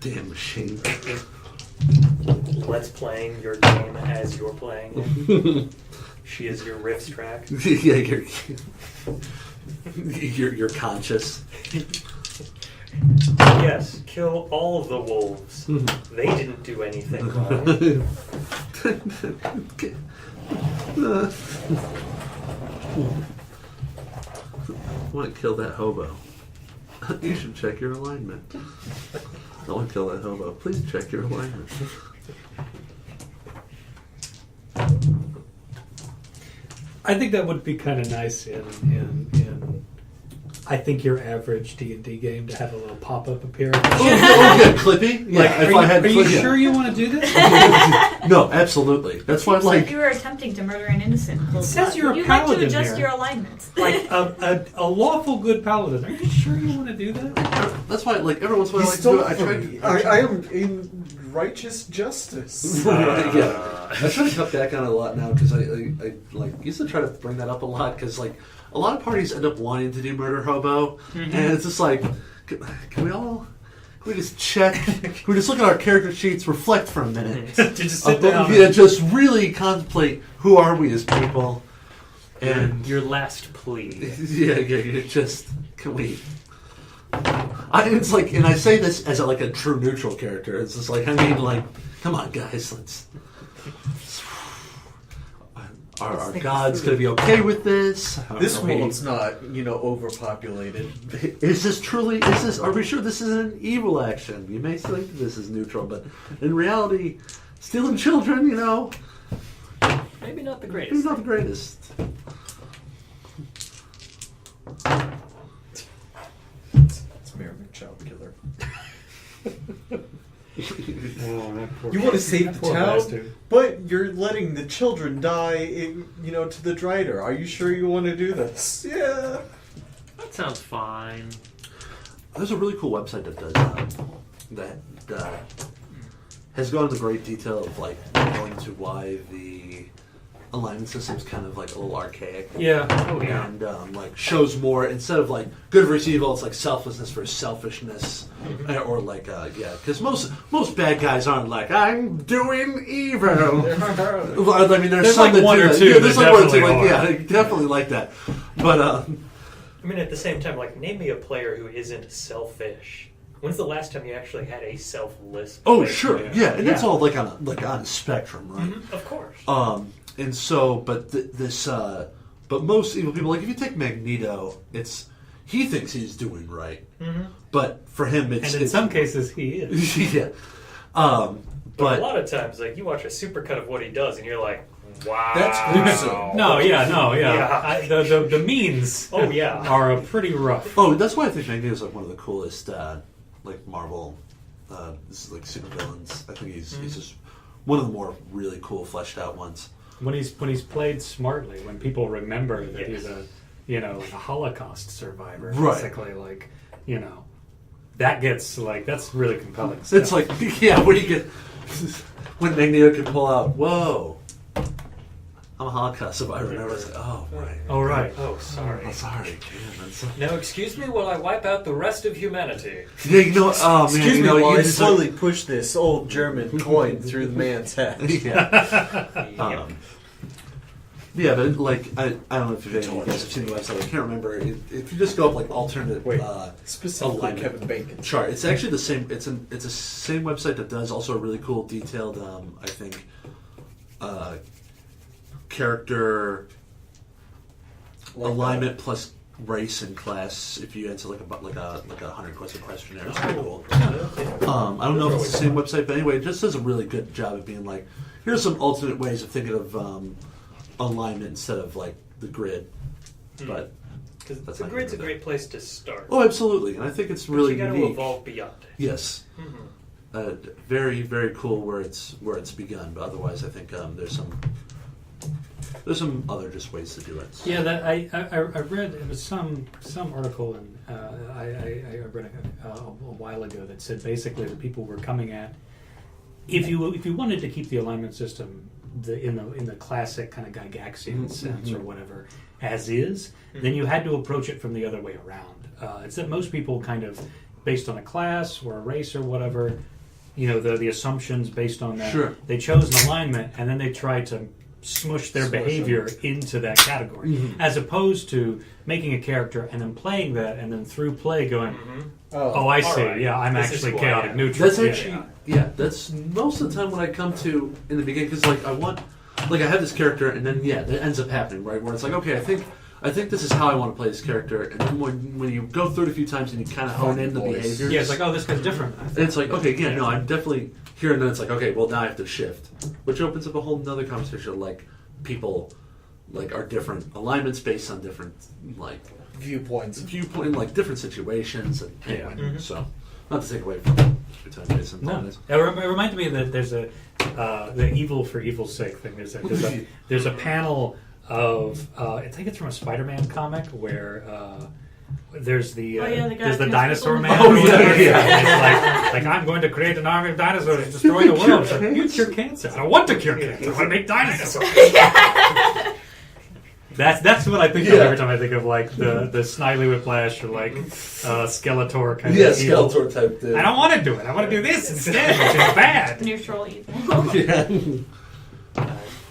Damn machine. Let's playing your game as you're playing it. She is your riffs track. Yeah, you're conscious. Yes, kill all the wolves. They didn't do anything wrong. I want to kill that hobo. You should check your alignment. I want to kill that hobo. Please check your alignment. I think that would be kind of nice in I think your average D&D game to have a little pop-up appearance. Yeah, Clippy? Yeah, like, are you sure you want to do this? No, absolutely. That's why, like... you were attempting to murder an innocent. It says you're a you paladin like to adjust here. your alignments. Like, a lawful good paladin. Are you sure you want to do that? That's why, like, every once in a while I like to do it. I am in righteous justice. Yeah. I try to cut back on it a lot now because I like used to try to bring that up a lot because, like, a lot of parties end up wanting to do murder hobo, and it's just like, can we just check? Can we just look at our character sheets, reflect for a minute, Just sit down. Yeah, just really contemplate who are we as people, and Your last plea. yeah, just can we? It's like, and I say this as a true neutral character. It's just like, I mean, like, come on, guys, let's. Are gods going to be okay with this? This world's not, overpopulated. Are we sure this isn't an evil action? You may think this is neutral, but in reality, stealing children, Maybe not the greatest. maybe not the greatest. It's Merriman Child Killer. You want to save the town, but you're letting the children die, to the Drider. Are you sure you want to do this? Yeah. That sounds fine. There's a really cool website that does that has gone into great detail of going to why the alignment system's kind of like a little archaic. Yeah. Oh, yeah. And shows more, instead of like good versus evil, it's like selflessness versus selfishness, or like because most bad guys aren't like, I'm doing evil. I mean, there's some like that one do or that. two Yeah, there's that like one or two, definitely like, definitely like that. But I mean, at the same time, like, name me a player who isn't selfish. When's the last time you actually had a selfless player? oh sure, yeah, and that's all like on a spectrum, right? Mm-hmm. Of course. And so, but but most evil people, like if you take Magneto, he thinks he's doing right, but for him, And in some cases, he is. yeah. But a lot of times, like, you watch a supercut of what he does, and you're like, wow. That's gruesome. No, yeah. Yeah. The means are pretty rough. Oh, that's why I think Magneto's like one of the coolest, like Marvel, this is like supervillains. I think he's just one of the more really cool, fleshed out ones. When he's played smartly, when people remember that he's a Holocaust survivor, Right. basically, that gets that's really compelling. It's stuff. like when you get when Magneto can pull out, whoa, I'm a Holocaust survivor, and everyone's like, oh right, oh right, Oh, sorry. I'm sorry, man. That's Now, excuse me while I wipe out the rest of humanity. yeah, oh man, Excuse me while I just slowly push this old German coin through the man's head. yeah. Yeah, but like I don't know if you guys have seen the website. I can't remember. If you just go up like alternate Specifically alignment Kevin Bacon. chart, it's actually the same. It's a same website that does also a really cool detailed. I think character alignment plus race and class. If you answer like a 100 questionnaire, it's pretty cool. I don't know if it's the same website, but anyway, it just does a really good job of being like, here's some alternate ways of thinking of alignment instead of like the grid. But Because the grid's a great place to start. oh, absolutely, and I think it's really you got to unique. evolve beyond it. Yes. Very, very cool where it's begun, but otherwise I think there's some other just ways to do it. Yeah, that I read it was some article and I read a while ago that said basically that people were coming at if you wanted to keep the alignment system in the classic kind of Gygaxian sense or whatever as is, then you had to approach it from the other way around. It's that most people kind of based on a class or a race or whatever. You know, the assumptions based on that. Sure. They chose an alignment, and then they tried to smush their behavior into that category, as opposed to making a character and then playing that, and then through play going, oh, I see. right. Yeah, I'm This is actually who I chaotic am. neutral. That's actually, that's most of the time what I come to in the beginning, because like I have this character, and then that ends up happening, right? Where it's like, okay, I think this is how I want to play this character, and then when you go through it a few times and you kind of hone in the behaviors, Yeah, it's like, oh, this guy's different. and it's like, okay, no, I'm definitely here, and then it's like, okay, well now I have to shift, which opens up a whole nother conversation. Like people, like are different alignments based on different Viewpoints. like different situations, and Yeah. anyway, so not to take away from your time, Jason. No, it reminded me that there's the evil for evil's sake thing. There's a panel of I think it's from a Spider-Man comic where there's the the guy there's the who dinosaur kills man. people. or whatever. Oh, yeah. And it's like I'm going to create an army of dinosaurs to destroy the world. It's like, you cure cancer. I don't want to cure cancer. I want to make dinosaurs. That's what I think of every time I think of like the Snidely Whiplash or like Skeletor kind of evil. Skeletor type thing. I don't want to do it. I want to do this instead, which is bad. Neutral evil.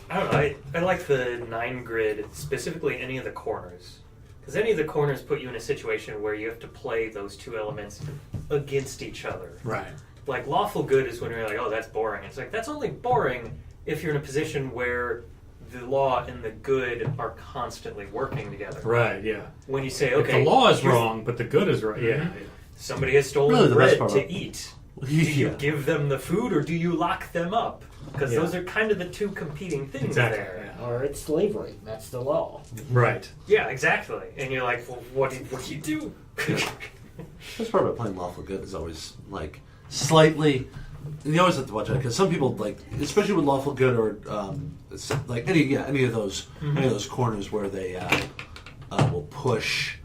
I don't know. I like the 9 grid, specifically any of the corners. Because any of the corners put you in a situation where you have to play those two elements against each other. Right. Like, lawful good is when you're like, oh, that's boring. It's like, that's only boring if you're in a position where the law and the good are constantly working together. Right, yeah. When you say, If okay, the law is wrong, but the good is right. Yeah. somebody has stolen Really, the best bread part to eat. Do Yeah. you give them the food or do you lock them up? Because Yeah. those are kind of the two competing things Exactly. there. Yeah. Or it's slavery. That's the law. Right. Yeah, exactly. And you're like, well, what do you do? That's part about playing lawful good is always like slightly. You always have to watch out because some people like, especially with lawful good or like any of those corners where they will push.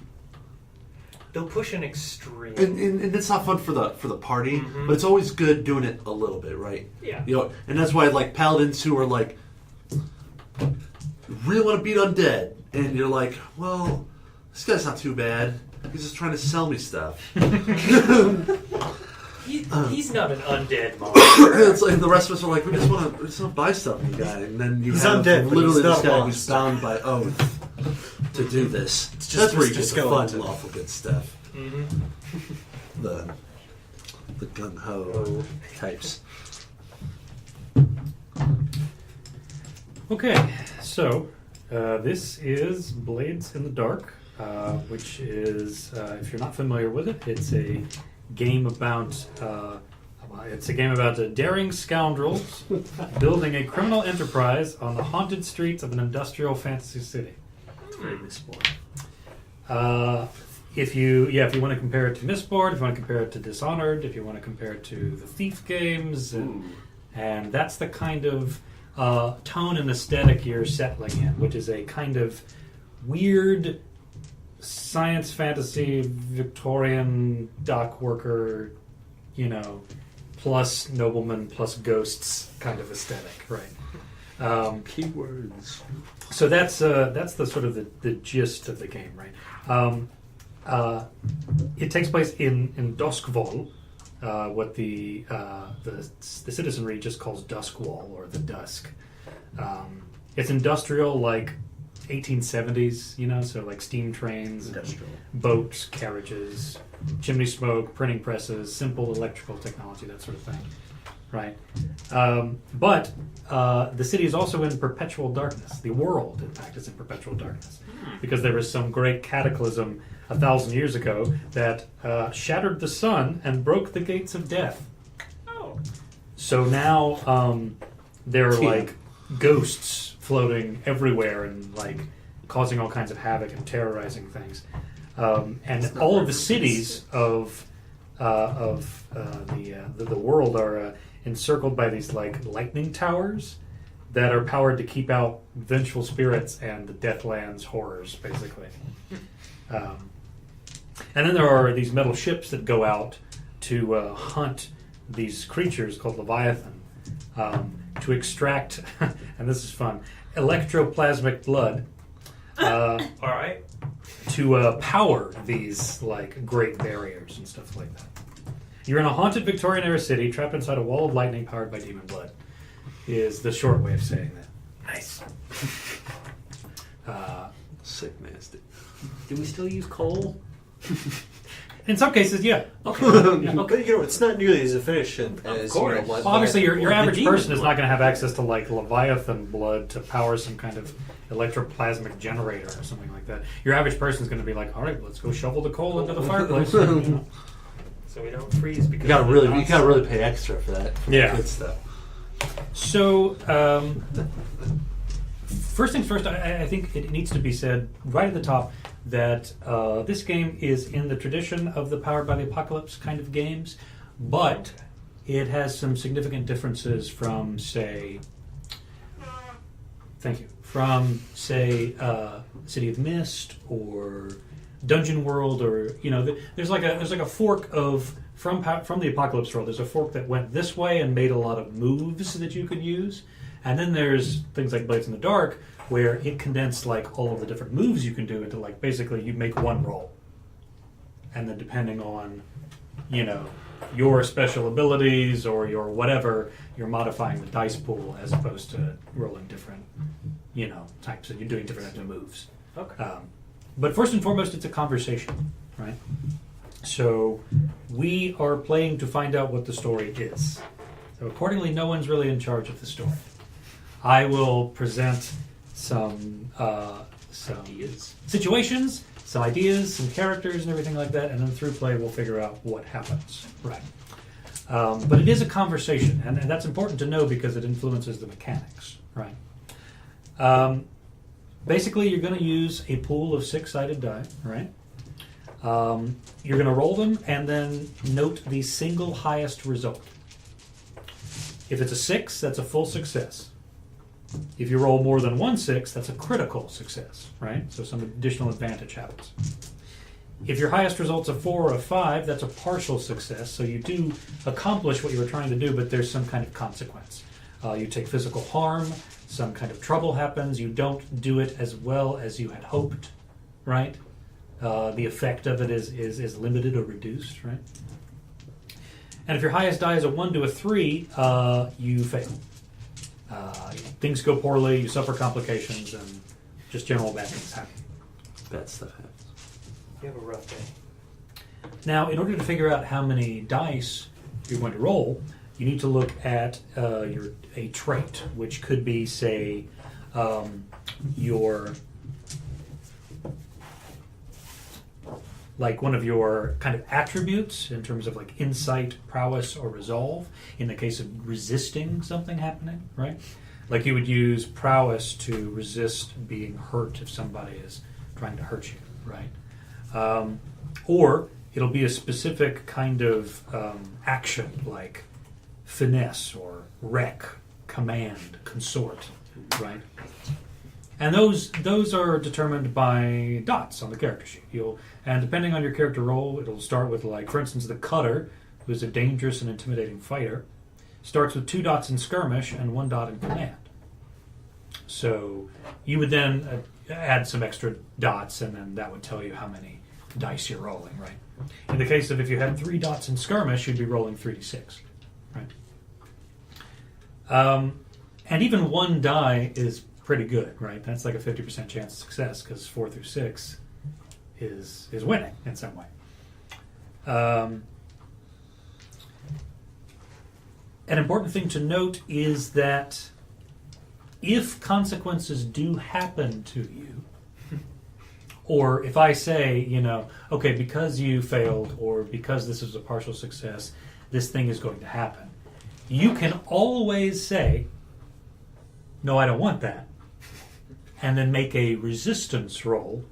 They'll push an extreme. And it's not fun for the party, but it's always good doing it a little bit, right? Yeah. You know, and that's why like paladins who are like really want to beat undead, and you're like, well, this guy's not too bad. He's just trying to sell me stuff. He's not an undead monster. It's like the rest of us are like, we just want to buy stuff from the guy, and then you He's have undead, but literally he's this not guy lost. who's bound by oath to do this. It's just That's where you Mr. get the fun, Skeleton. lawful good stuff. The gung ho types. Okay, so this is Blades in the Dark, which is, if you're not familiar with it, it's a game about daring scoundrels building a criminal enterprise on the haunted streets of an industrial fantasy city. It's very Mistborn. If you want to compare it to Mistborn, if you want to compare it to Dishonored, if you want to compare it to the Thief games, and that's the kind of tone and aesthetic you're settling in, which is a kind of weird science fantasy Victorian dock worker, plus nobleman plus ghosts kind of aesthetic, right? Keywords. So that's the sort of the gist of the game, right? It takes place in Duskval, what the citizenry just calls Duskwall or the Dusk. It's industrial, like 1870s, so like steam trains, boats, carriages, chimney smoke, printing presses, simple electrical technology, that sort of thing, right? But the city is also in perpetual darkness. The world, in fact, is in perpetual darkness because there was some great cataclysm 1,000 years ago that shattered the sun and broke the gates of death. Oh. So now there are like ghosts floating everywhere and like causing all kinds of havoc and terrorizing things. And all of the cities of the world are encircled by these like lightning towers that are powered to keep out vengeful spirits and the Deathlands horrors, basically. And then there are these metal ships that go out to hunt these creatures called Leviathan to extract, and this is fun, electroplasmic blood. All right. To power these like great barriers and stuff like that. You're in a haunted Victorian era city, trapped inside a wall of lightning powered by demon blood. Is the short way of saying that. Nice. Sick nasty. Do we still use coal? In some cases, yeah. But it's not nearly as efficient as course. Well, obviously, your average demon person is blood. not going to have access to like Leviathan blood to power some kind of electroplasmic generator or something like that. Your average person is going to be like, all right, let's go shovel the coal into the fireplace. So we don't freeze because You gotta of the really, dots. pay extra for that. For Yeah. Good stuff. So, first things first, I think it needs to be said right at the top that this game is in the tradition of the Powered by the Apocalypse kind of games, but it has some significant differences from, say, City of Mist or Dungeon World, or there's like a fork of from the Apocalypse world. There's a fork that went this way and made a lot of moves that you could use, and then there's things like Blades in the Dark where it condensed like all of the different moves you can do into like basically you make one roll, and then depending on your special abilities or your whatever, you're modifying the dice pool as opposed to rolling different types, and you're doing different types of moves. Okay. But first and foremost, it's a conversation, right? So we are playing to find out what the story is. So accordingly, no one's really in charge of the story. I will present some situations, some ideas, some characters, and everything like that, and then through play we'll figure out what happens. Right. But it is a conversation, and that's important to know because it influences the mechanics. Right. Basically, you're going to use a pool of 6-sided die, right? You're going to roll them and then note the single highest result. If it's a 6, that's a full success. If you roll more than 1 6, that's a critical success, right? So some additional advantage happens. If your highest result's a 4 or a 5, that's a partial success. So you do accomplish what you were trying to do, but there's some kind of consequence. You take physical harm, some kind of trouble happens, you don't do it as well as you had hoped, right? The effect of it is limited or reduced, right? And if your highest die is a 1 to a 3, you fail. Things go poorly, you suffer complications, and just general bad things happen. Bad stuff happens. You have a rough day. Now, in order to figure out how many dice you're going to roll, you need to look at a trait, which could be, say, one of your kind of attributes in terms of like insight, prowess, or resolve. In the case of resisting something happening, right? Like you would use prowess to resist being hurt if somebody is trying to hurt you, right? Or it'll be a specific kind of action, like finesse or wreck, command, consort, right? And those are determined by dots on the character sheet. And depending on your character role, it'll start with, like, for instance, the Cutter, who is a dangerous and intimidating fighter, starts with 2 dots in skirmish and 1 dot in command. So you would then add some extra dots, and then that would tell you how many dice you're rolling, right? In the case of if you had 3 dots in skirmish, you'd be rolling 3d6, right? And even 1 die is pretty good, right? That's like a 50% chance of success because 4 through 6 is winning in some way. An important thing to note is that if consequences do happen to you, or if I say, okay, because you failed or because this is a partial success, this thing is going to happen, you can always say, no, I don't want that, and then make a resistance roll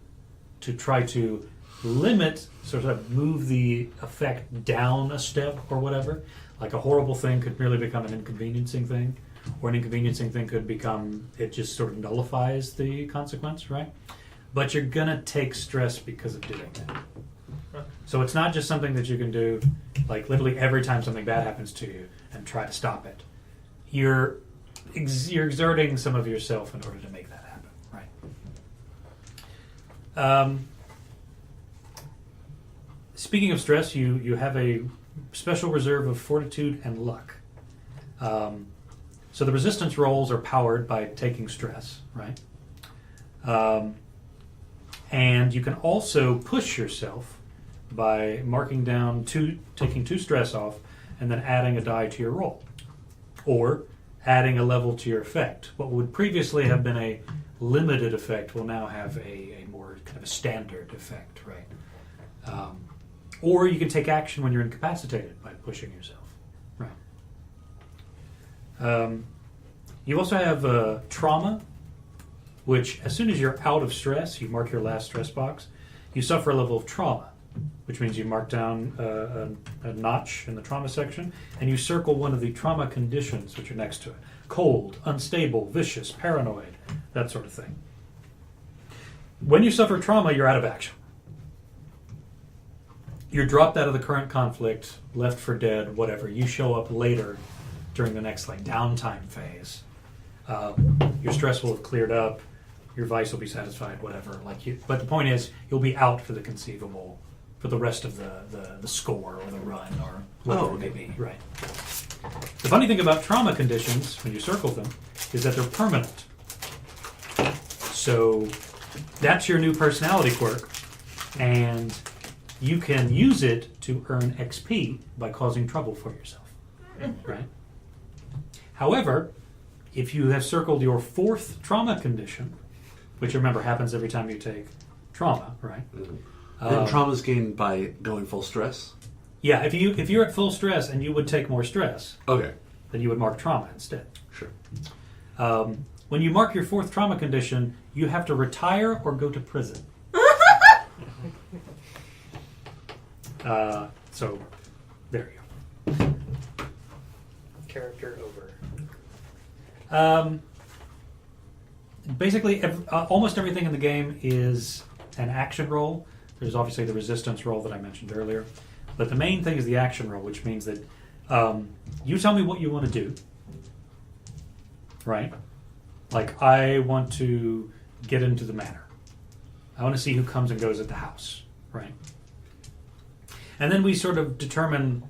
to try to limit, sort of move the effect down a step or whatever. Like a horrible thing could merely become an inconveniencing thing, or an inconveniencing thing could become, it just sort of nullifies the consequence, right? But you're going to take stress because of doing that. So it's not just something that you can do, like literally every time something bad happens to you and try to stop it. You're exerting some of yourself in order to make that happen, right? Speaking of stress, you have a special reserve of fortitude and luck. So the resistance rolls are powered by taking stress, right? And you can also push yourself by marking down taking 2 stress off, and then adding a die to your roll, or adding a level to your effect. What would previously have been a limited effect will now have a more kind of a standard effect, right? Or you can take action when you're incapacitated by pushing yourself, right? You also have trauma, which as soon as you're out of stress, you mark your last stress box, you suffer a level of trauma, which means you mark down a notch in the trauma section, and you circle one of the trauma conditions which are next to it. Cold, unstable, vicious, paranoid, that sort of thing. When you suffer trauma, you're out of action. You're dropped out of the current conflict, left for dead, whatever. You show up later during the next downtime phase. Your stress will have cleared up, your vice will be satisfied, whatever. But the point is, you'll be out for the rest of the score or the run or whatever it may be, right? The funny thing about trauma conditions, when you circle them, is that they're permanent. So that's your new personality quirk, and you can use it to earn XP by causing trouble for yourself, right? However, if you have circled your 4th trauma condition, which remember happens every time you take trauma, right? And trauma is gained by going full stress? Yeah, if you're at full stress and you would take more stress, Okay. then you would mark trauma instead. Sure. When you mark your 4th trauma condition, you have to retire or go to prison. So, there you go. Character over. Basically, almost everything in the game is an action roll. There's obviously the resistance roll that I mentioned earlier. But the main thing is the action roll, which means that you tell me what you want to do. Right? Like, I want to get into the manor. I want to see who comes and goes at the house. Right? And then we sort of determine,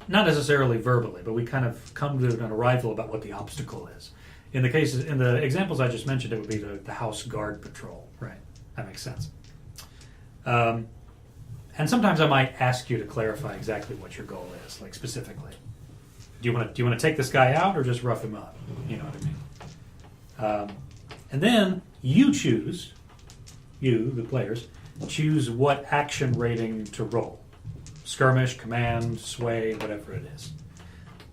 not necessarily verbally, but we kind of come to an arrival about what the obstacle is. In the examples I just mentioned, it would be the house guard patrol, right? That makes sense. And sometimes I might ask you to clarify exactly what your goal is, like specifically. Do you want to take this guy out or just rough him up? You know what I mean? And then you, the players, choose what action rating to roll. Skirmish, command, sway, whatever it is.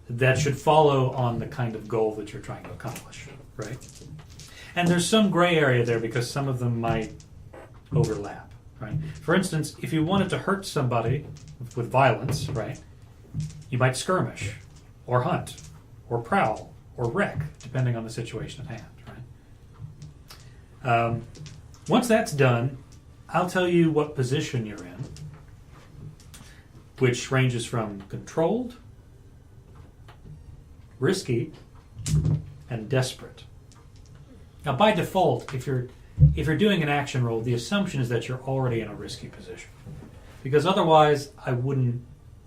That should follow on the kind of goal that you're trying to accomplish, right? And there's some gray area there because some of them might overlap, right? For instance, if you wanted to hurt somebody with violence, right, you might skirmish, or hunt, or prowl, or wreck, depending on the situation at hand, right? Once that's done, I'll tell you what position you're in, which ranges from controlled, risky, and desperate. Now, by default, if you're doing an action roll, the assumption is that you're already in a risky position, because otherwise, I wouldn't.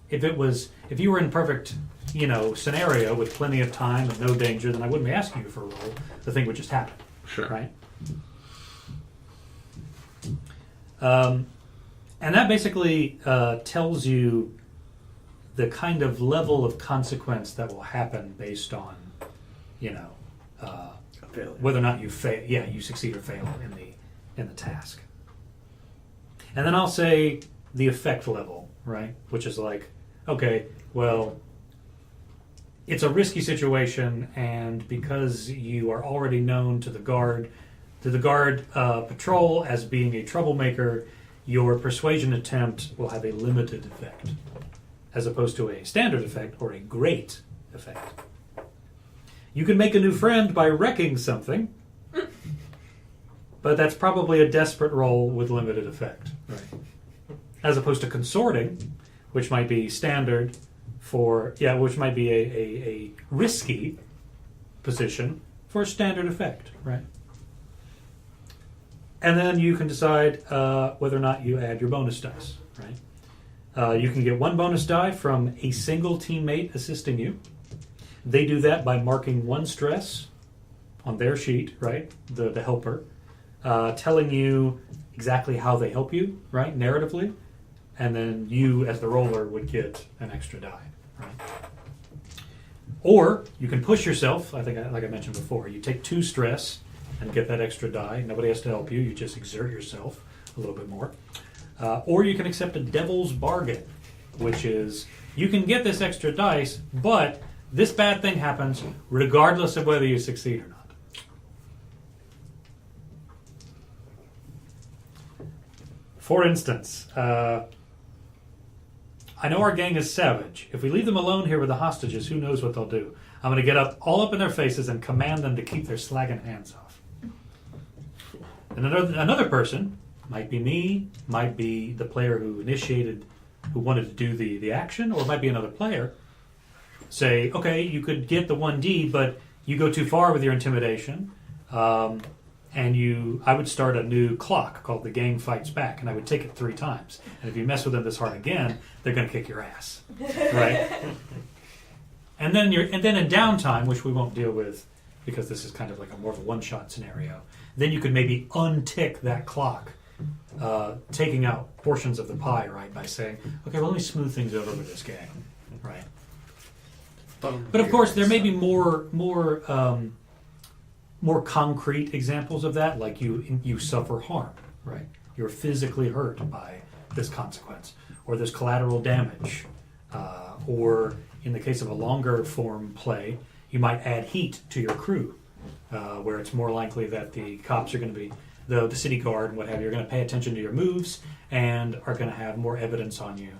If you were in perfect, scenario with plenty of time and no danger, then I wouldn't be asking you for a roll. The thing would just happen. Sure. Right. And that basically tells you the kind of level of consequence that will happen based on, whether or not you fail. Yeah, you succeed or fail in the task. And then I'll say the effect level, right? Which is like, okay, well, it's a risky situation, and because you are already known to the guard patrol as being a troublemaker, your persuasion attempt will have a limited effect, as opposed to a standard effect or a great effect. You can make a new friend by wrecking something, but that's probably a desperate roll with limited effect, right? As opposed to consorting, which might be standard which might be a risky position for a standard effect, right? And then you can decide whether or not you add your bonus dice, right? You can get 1 bonus die from a single teammate assisting you. They do that by marking 1 stress on their sheet, right? The helper, telling you exactly how they help you, right? Narratively. And then you, as the roller, would get an extra die, right? Or you can push yourself. I think, like I mentioned before, you take 2 stress and get that extra die. Nobody has to help you. You just exert yourself a little bit more. Or you can accept a devil's bargain, which is you can get this extra dice, but this bad thing happens regardless of whether you succeed or not. For instance, I know our gang is savage. If we leave them alone here with the hostages, who knows what they'll do? I'm going to get all up in their faces and command them to keep their slagging hands off. And another person, might be me, might be the player who wanted to do the action, or it might be another player, say, okay, you could get the 1D, but you go too far with your intimidation, and I would start a new clock called the Gang Fights Back, and I would take it 3 times. And if you mess with them this hard again, they're going to kick your ass, right? and then in downtime, which we won't deal with because this is kind of like more of a one-shot scenario, then you could maybe untick that clock, taking out portions of the pie, right, by saying, okay, well, let me smooth things over with this gang, right? But of course, there may be more concrete examples of that, like you suffer harm, right? You're physically hurt by this consequence, or there's collateral damage, or in the case of a longer form play, you might add heat to your crew, where it's more likely that the cops are going to be the city guard and what have you are going to pay attention to your moves and are going to have more evidence on you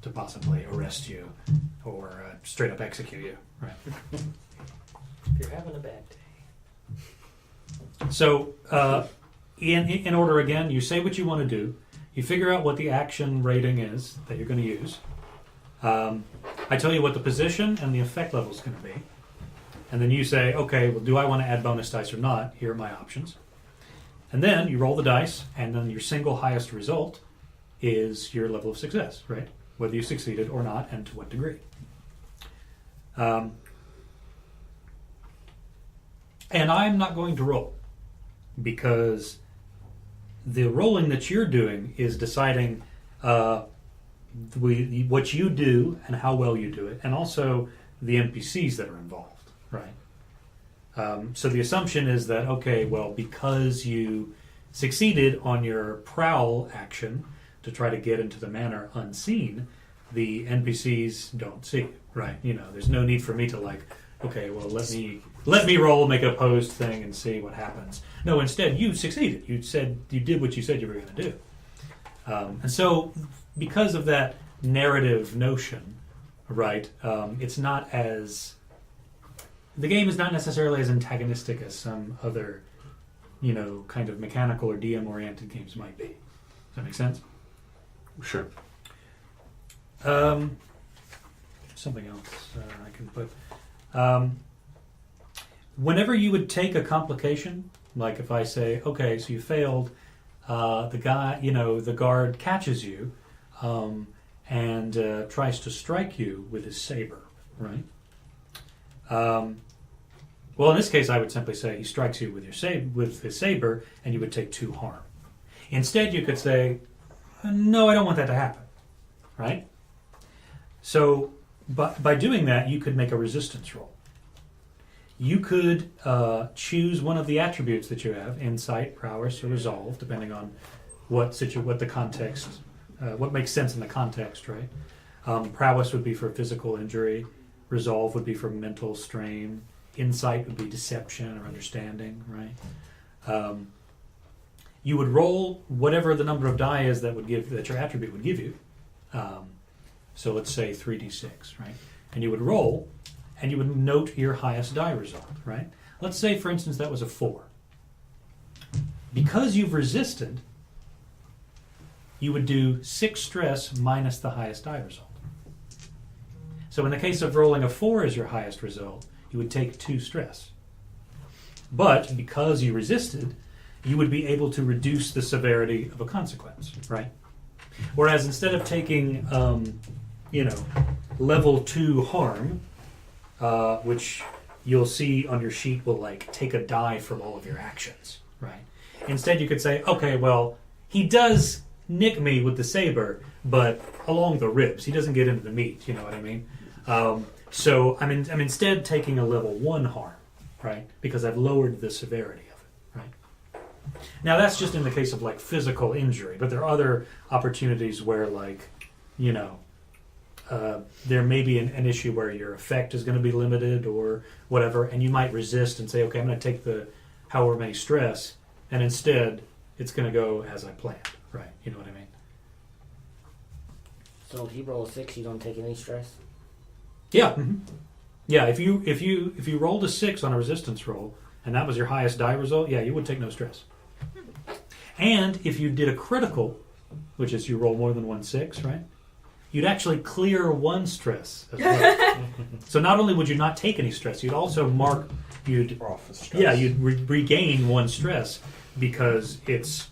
to possibly arrest you or straight up execute you. Right. If you're having a bad day. So, in order again, you say what you want to do. You figure out what the action rating is that you're going to use. I tell you what the position and the effect level is going to be. And then you say, okay, well, do I want to add bonus dice or not? Here are my options. And then you roll the dice, and then your single highest result is your level of success, right? Whether you succeeded or not, and to what degree. And I'm not going to roll, because the rolling that you're doing is deciding what you do and how well you do it, and also the NPCs that are involved, right? So the assumption is that, okay, well, because you succeeded on your prowl action to try to get into the manor unseen, the NPCs don't see you, right? You know, there's no need for me to okay, well, let me roll, make a opposed thing, and see what happens. No, instead, you succeeded. You did what you said you were going to do. And so, because of that narrative notion, right, it's not as... The game is not necessarily as antagonistic as some other, kind of mechanical or DM-oriented games might be. Does that make sense? Sure. Something else I can put. Whenever you would take a complication, like if I say, okay, so you failed, the guard catches you and tries to strike you with his saber, right? Well, in this case, I would simply say he strikes you with his saber, and you would take 2 harm. Instead, you could say, no, I don't want that to happen, right? So, by doing that, you could make a resistance roll. You could choose one of the attributes that you have: insight, prowess, or resolve, depending on what the context, what makes sense in the context, right? Prowess would be for physical injury. Resolve would be for mental strain. Insight would be deception or understanding, right? You would roll whatever the number of die is that your attribute would give you. So let's say 3d6, right? And you would roll, and you would note your highest die result, right? Let's say, for instance, that was a 4. Because you've resisted, you would do 6 stress minus the highest die result. So in the case of rolling a 4 as your highest result, you would take 2 stress. But because you resisted, you would be able to reduce the severity of a consequence, right? Whereas instead of taking, level 2 harm, which you'll see on your sheet will like take a die from all of your actions, right? Instead, you could say, okay, well, he does nick me with the saber, but along the ribs. He doesn't get into the meat. You know what I mean? So I'm instead taking a level 1 harm, right? Because I've lowered the severity of it, right? Now that's just in the case of like physical injury, but there are other opportunities where like, there may be an issue where your effect is going to be limited or whatever, and you might resist and say, okay, I'm going to take the however many stress, and instead it's going to go as I planned, right? You know what I mean? So if you roll a 6, you don't take any stress? Yeah. Mm-hmm. Yeah, if you rolled a 6 on a resistance roll, and that was your highest die result, yeah, you would take no stress. And if you did a critical, which is you roll more than 1 6, right? You'd actually clear 1 stress as well. So not only would you not take any stress, you'd also you'd regain 1 stress because it's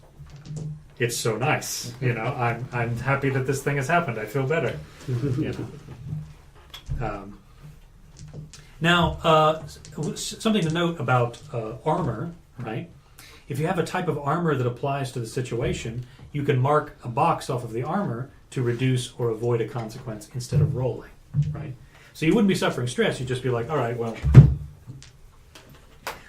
so nice. I'm happy that this thing has happened. I feel better. Now, something to note about armor, right? If you have a type of armor that applies to the situation, you can mark a box off of the armor to reduce or avoid a consequence instead of rolling, right? So you wouldn't be suffering stress. You'd just be like, all right, well,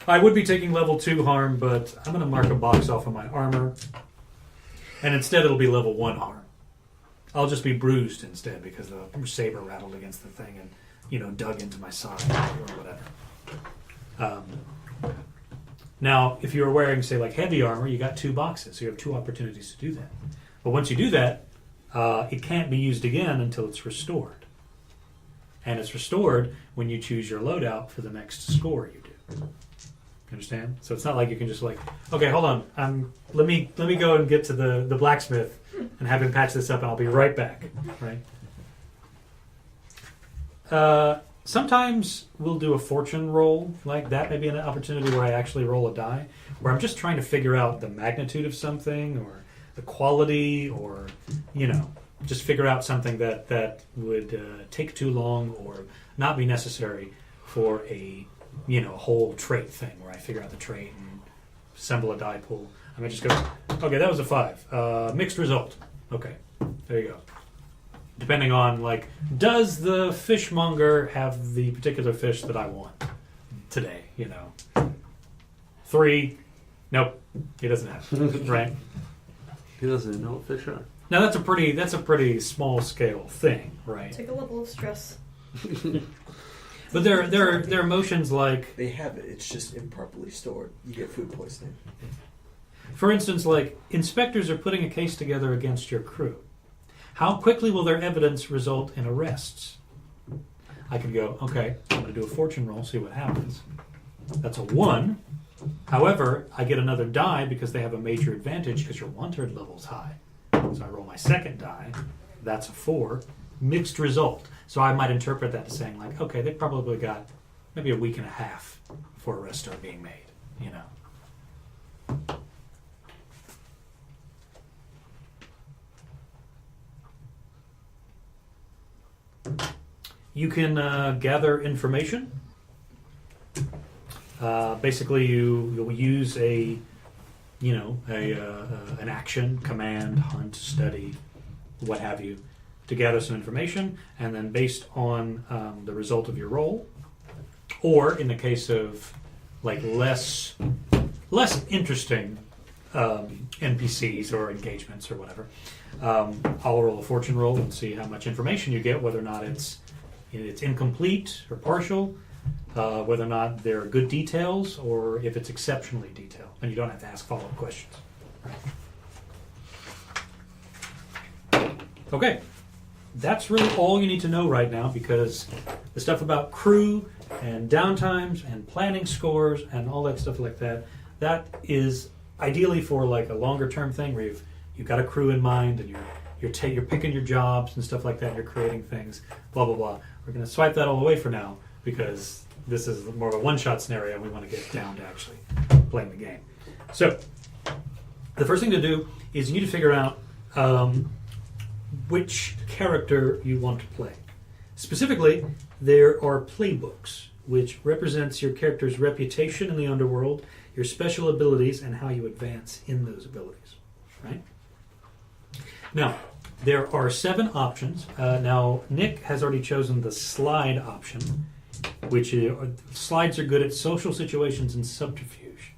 I would be taking level 2 harm, but I'm going to mark a box off of my armor, and instead it'll be level 1 harm. I'll just be bruised instead because the saber rattled against the thing and, dug into my side or whatever. Now, if you were wearing, say, like heavy armor, you got 2 boxes, so you have 2 opportunities to do that. But once you do that, it can't be used again until it's restored. And it's restored when you choose your loadout for the next score you do. Understand? So it's not like you can just like, okay, hold on, let me go and get to the blacksmith and have him patch this up, and I'll be right back. Right? Sometimes we'll do a fortune roll like that. Maybe an opportunity where I actually roll a die, where I'm just trying to figure out the magnitude of something or the quality, or just figure out something that would take too long or not be necessary for a whole trait thing where I figure out the trait and assemble a die pool. I might just go, okay, that was a 5. Mixed result. Okay, there you go. Depending on, like, does the fishmonger have the particular fish that I want today? 3, nope, he doesn't have it, right? He doesn't even know what fish are. Now that's a pretty small scale thing, right? Take a level of stress. But there are emotions like, they have it. It's just improperly stored. You get food poisoning. for instance, like inspectors are putting a case together against your crew. How quickly will their evidence result in arrests? I could go, okay, I'm going to do a fortune roll, see what happens. That's a 1. However, I get another die because they have a major advantage because your wanted level's high. So I roll my second die. That's a 4. Mixed result. So I might interpret that as saying, like, okay, they probably got maybe a week and a half before arrests start being made, You can gather information. Basically, you'll use an action, command, hunt, study, what have you, to gather some information, and then based on the result of your roll, or in the case of like less interesting NPCs or engagements or whatever, I'll roll a fortune roll and see how much information you get, whether or not it's incomplete or partial, whether or not there are good details, or if it's exceptionally detailed, and you don't have to ask follow-up questions. Okay, that's really all you need to know right now, because the stuff about crew and downtimes and planning scores and all that stuff like that, that is ideally for like a longer-term thing where you've got a crew in mind and you're picking your jobs and stuff like that. You're creating things, blah blah blah. We're going to swipe that all away for now because this is more of a one-shot scenario, and we want to get down to actually playing the game. So the first thing to do is you need to figure out which character you want to play. Specifically, there are playbooks, which represents your character's reputation in the underworld, your special abilities, and how you advance in those abilities. Right? Now, there are 7 options. Now, Nick has already chosen the slide option, which slides are good at social situations and subterfuge.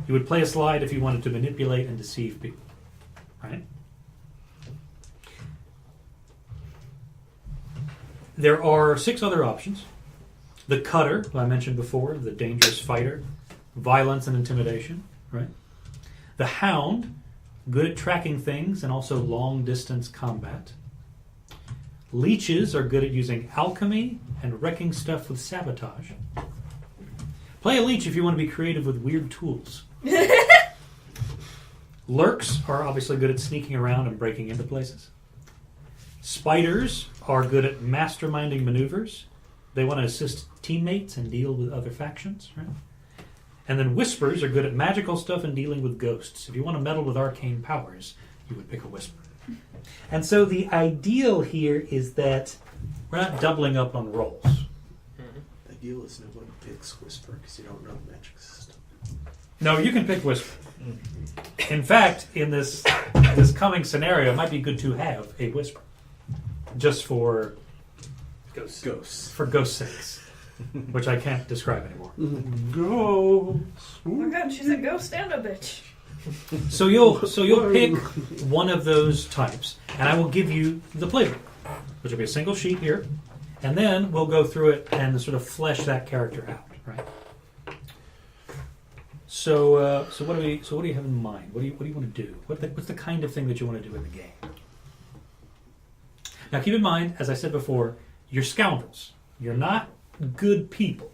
You would play a slide if you wanted to manipulate and deceive people. Right? There are 6 other options. The cutter, who I mentioned before, the dangerous fighter, violence and intimidation, right? The hound, good at tracking things and also long-distance combat. Leeches are good at using alchemy and wrecking stuff with sabotage. Play a leech if you want to be creative with weird tools. Lurks are obviously good at sneaking around and breaking into places. Spiders are good at masterminding maneuvers. They want to assist teammates and deal with other factions, right? And then whispers are good at magical stuff and dealing with ghosts. If you want to meddle with arcane powers, you would pick a whisper. And so the ideal here is that we're not doubling up on rolls. The ideal is no one picks whisper because you don't know the magic system. No, you can pick whisper. In fact, in this coming scenario, it might be good to have a whisper. Just for Ghosts. for ghost sakes, which I can't describe anymore. Ghosts. Oh my god, she's a ghost and a bitch. So you'll pick one of those types, and I will give you the playbook, which will be a single sheet here, and then we'll go through it and sort of flesh that character out, right? So what do you have in mind? What do you want to do? What's the kind of thing that you want to do in the game? Now, keep in mind, as I said before, you're scoundrels. You're not good people.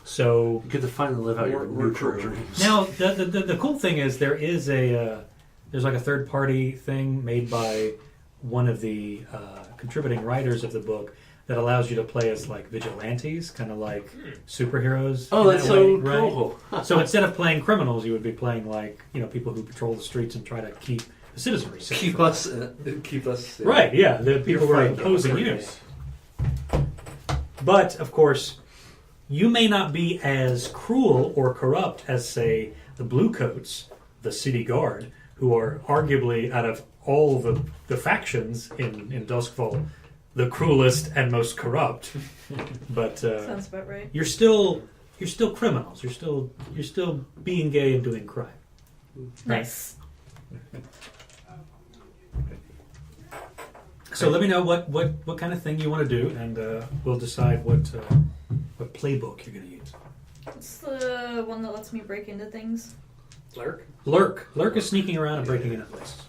So You get to finally live out your neutral dreams. now, the cool thing is there's like a third party thing made by one of the contributing writers of the book that allows you to play as like vigilantes, kind of like superheroes. Oh, in that's that so way, right? cool. So instead of playing criminals, you would be playing like people who patrol the streets and try to keep the citizenry safe. Keep us. Right? Yeah, the people who are fighting opposing you. against. But of course, you may not be as cruel or corrupt as, say, the Bluecoats, the city guard, who are arguably, out of all the factions in Duskfall, the cruelest and most corrupt. But Sounds about right. you're still criminals. You're still being gay and doing crime. Nice. So let me know what kind of thing you want to do, and we'll decide what playbook you're going to use. What's the one that lets me break into things? Lurk? Lurk is sneaking around and breaking into places.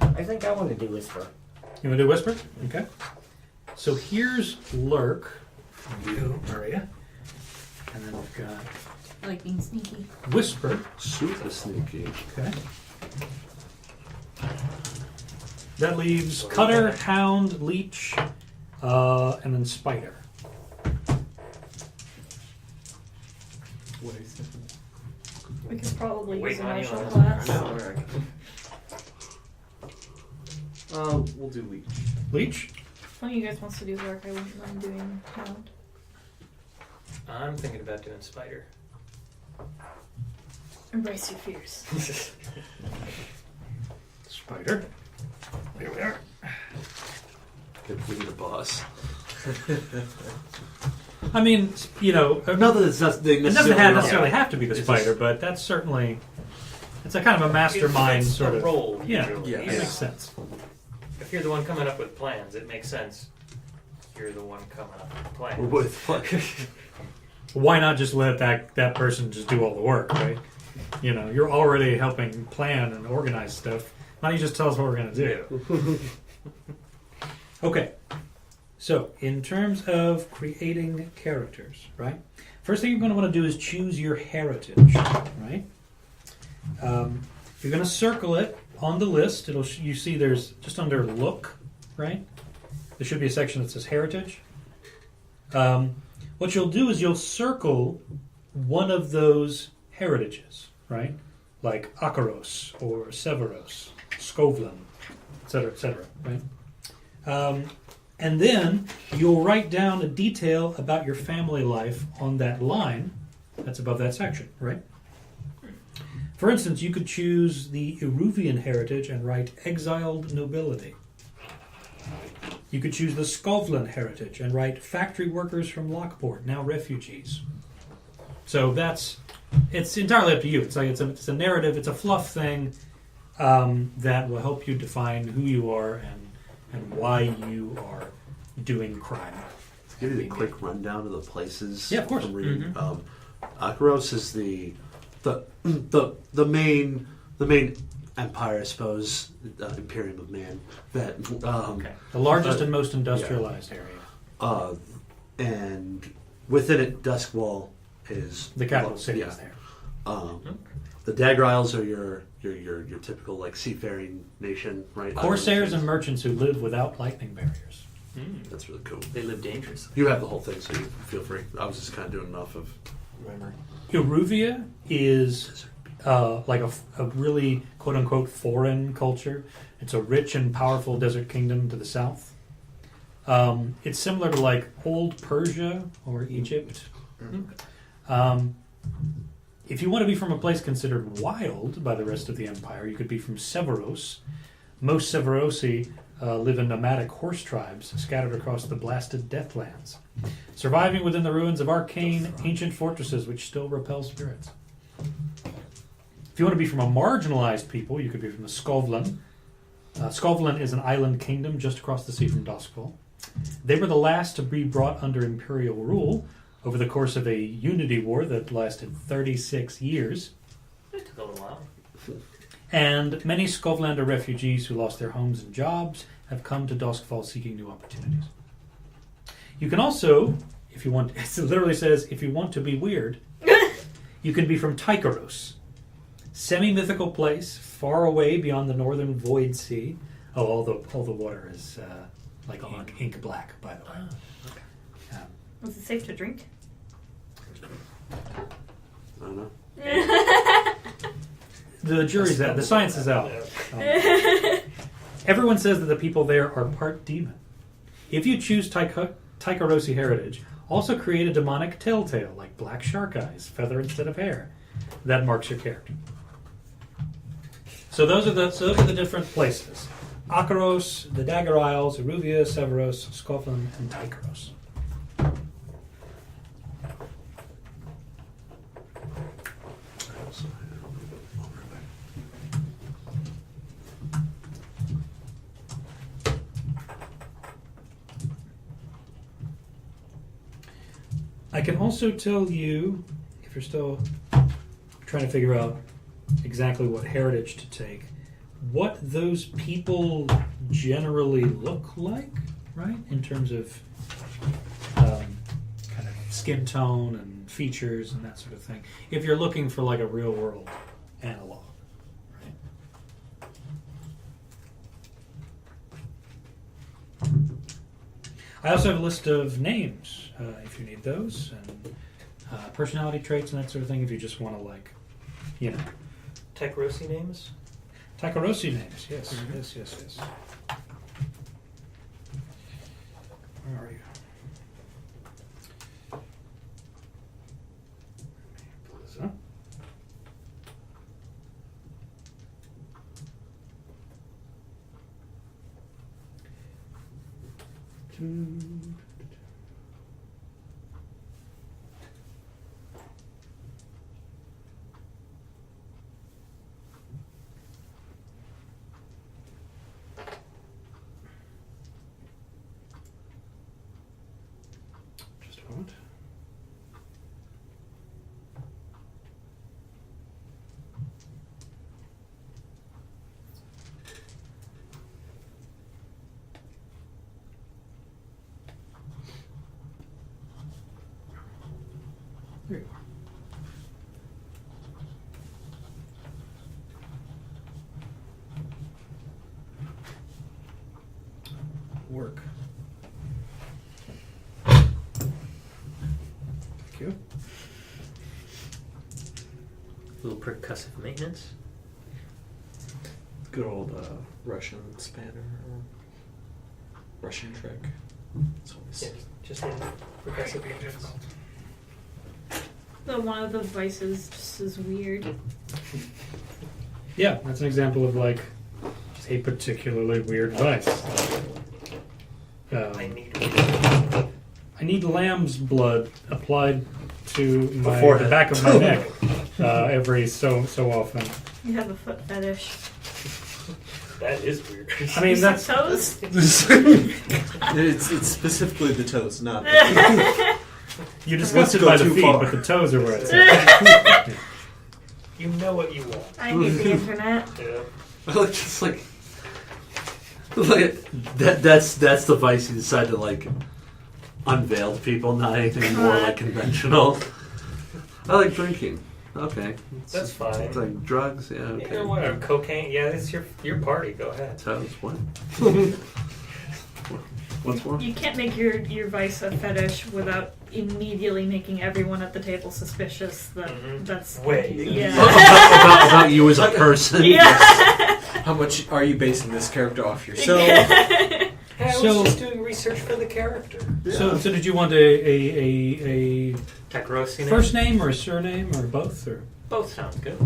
I think I want to do Whisper. You want to do Whisper? Okay. So here's Lurk from you, Maria. And then we've got I like being sneaky. Whisper. Super sneaky. Okay. That leaves Cutter, Hound, Leech, and then Spider. We could probably use a Waiting on you martial on class. this. We'll do Leech. Leech? If one of you guys wants to do work, I wouldn't mind doing Hound. I'm thinking about doing Spider. Embrace your fears. Spider. Here we are. Good be the boss. I mean, Not that it's not it doesn't necessarily have to be the It's Spider, just- but that's certainly... It's a kind of a mastermind It's sort a of... role. Yeah, usually. that Yes. makes sense. If you're the one coming up with plans, it makes sense. You're the one coming up with plans. With Why not just let that person just do all the work, right? You're already helping plan and organize stuff. Why don't you just tell us what we're going to do? Okay. So, in terms of creating characters, right? First thing you're going to want to do is choose your heritage, right? You're going to circle it on the list. You see there's just under look, right? There should be a section that says heritage. What you'll do is you'll circle one of those heritages, right? Like Akaros or Severos, Skovlan, etc. cetera, et cetera. Right? And then you'll write down a detail about your family life on that line that's above that section, right? For instance, you could choose the Eruvian heritage and write exiled nobility. You could choose the Skovlan heritage and write factory workers from Lockport, now refugees. So it's entirely up to you. It's a narrative, it's a fluff thing that will help you define who you are and why you are doing crime. To give you the quick rundown of the places. Yeah, of course. I'm reading. Akaros is the main empire, I suppose, Imperium of Man. That The largest and most industrialized area. And within it, Duskwall is The capital city is there. The Dagger Isles are your typical like seafaring nation, right? Corsairs and merchants who live without lightning barriers. That's really cool. They live dangerously. You have the whole thing, so you feel free. I was just kind of doing enough of memory. Eruvia is like a really quote-unquote foreign culture. It's a rich and powerful desert kingdom to the south. It's similar to like old Persia or Egypt. If you want to be from a place considered wild by the rest of the empire, you could be from Severos. Most Severosi live in nomadic horse tribes scattered across the blasted Deathlands, surviving within the ruins of arcane, ancient fortresses which still repel spirits. If you want to be from a marginalized people, you could be from the Skovlan. Skovlan is an island kingdom just across the sea from Duskwall. They were the last to be brought under imperial rule over the course of a unity war that lasted 36 years. It took a little while. And many Skovlander refugees who lost their homes and jobs have come to Duskwall seeking new opportunities. You can also, if you want, it literally says, if you want to be weird, you can be from Tykaros, semi-mythical place far away beyond the northern Void Sea. Oh, all the water is like ink black, by the way. Okay. Was it safe to drink? I don't know. The jury's out. The science is out. Everyone says that the people there are part demon. If you choose Tykarosi heritage, also create a demonic telltale like black shark eyes, feather instead of hair. That marks your character. So those are the different places: Akaros, the Dagger Isles, Eruvia, Severos, Skovlan, and Tykaros. I can also tell you, if you're still trying to figure out exactly what heritage to take, what those people generally look like, right? In terms of kind of skin tone and features and that sort of thing. If you're looking for like a real world analog, right? I also have a list of names, if you need those, and personality traits and that sort of thing, if you just want to, like, you know. Tykarosi names? Tykarosi names, yes, yes. Where are you? Pull this up. Just a moment. There you are. Work. Thank you. A little percussive maintenance. Good old Russian spanner. Russian trick. It's always... Yeah, just like progressive agents. The one of the vices just is weird. Yeah, that's an example of like a particularly weird vice. I need lamb's blood applied to the back of my neck every so often. You have a foot fetish. That is weird. I mean, that's toes. it's specifically the toes, not the you Let's dismissed it go by the too feet, far. but the toes are where it's at. You know what you want. I hate the internet. Yeah. Like just like that's the vice you decide to like unveil to people, not anything more like conventional. I like drinking. Okay, That's fine. It's like drugs. Yeah. Okay. You know what? Cocaine. Yeah, it's your party. Go ahead. Toes. What? What's more? You can't make your vice a fetish without immediately making everyone at the table suspicious that that's Wait. Yeah. about you as a person. Yeah. How much are you basing this character off yourself? Hey, I So- was just doing research for the character. So did you want a Takarosi. first name or a surname or both? Or Both sound good.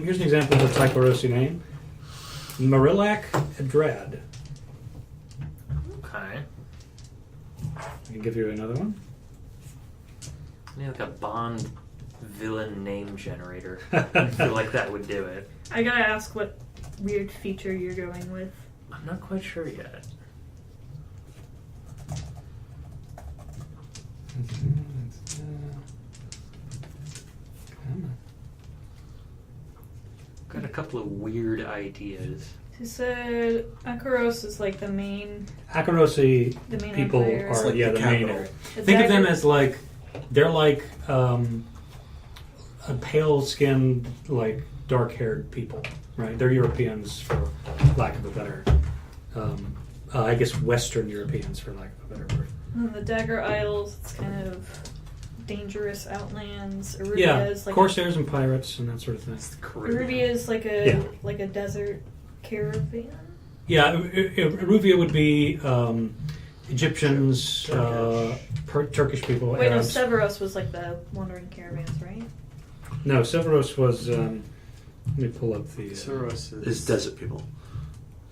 here's an example of a Takarosi name: Marillac Edrad. Okay. I can give you another one. Maybe like a Bond villain name generator. I feel like that would do it. I gotta ask what weird feature you're going with. I'm not quite sure yet. Got a couple of weird ideas. He said Akaros is like the main Akarosi people empire. are like the the main. capital. Think of them as like they're like a pale-skinned, like dark-haired people, right? They're Europeans, for lack of a better, I guess Western Europeans, for lack of a better word. And the Dagger Isles, it's kind of dangerous outlands. Arubia Yeah, is like corsairs and pirates and that sort of thing. Arubia is like a desert Caribbean. Yeah, Aruvia would be Egyptians, Turkish people, Wait, no, Arabs. Severus was like the wandering caravans, right? No, Severus was. Let me pull up the. Soros Is desert people.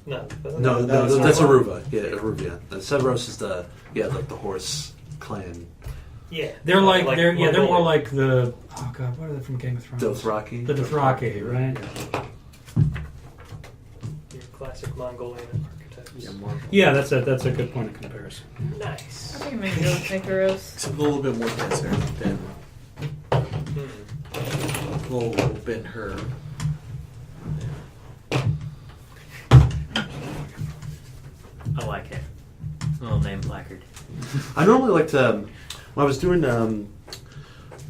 No. No, that's that's not Aruba. Yeah, Aruvia. Severos is the like the horse clan. Yeah. They're like they're more Mongolian. like the God, what are they from Game of Thrones? Dothraki. The Dothraki, right? Your classic Mongolian archetypes. Yeah, that's a good point of comparison. Nice. I think I'm gonna go with Icarus. It's a little bit more desert than Hmm. a little bit her. I like it. Little name placard. I normally like to when I was doing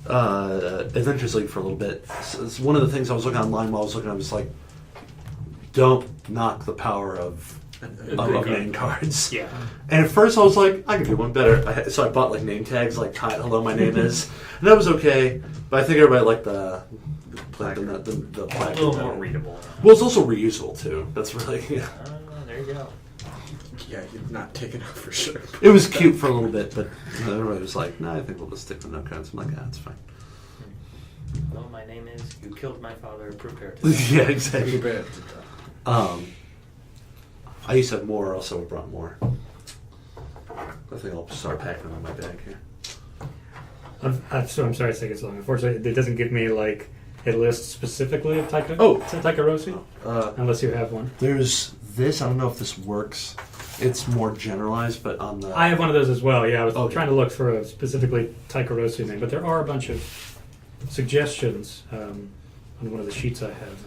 Adventures League for a little bit. It's one of the things I was looking online while I was looking. I was like, don't knock the power of name cards. Yeah. And at first I was like, I could do one better. So I bought like name tags, like "Hello, my name is," and that was okay. But I think everybody liked the placard. A better. little more readable. Well, it's also reusable too. That's really There you go. Yeah, you're not taking up for sure. It was cute for a little bit, but everybody was like, "No, I think we'll just stick with note cards." I'm like, "Ah, it's fine." Well, my name is You Killed My Father. Prepare to. Yeah, exactly. Bad. I used to have more. Also, I brought more. I think I'll start packing them in my bag here. I'm sorry it's taking so long. Unfortunately, it doesn't give me like a list specifically of Takarosi, unless you have one. There's this. I don't know if this works. It's more generalized, but on the I have one of those as well. Yeah, I was Okay. trying to look for a specifically Takarosi name, but there are a bunch of suggestions on one of the sheets I have,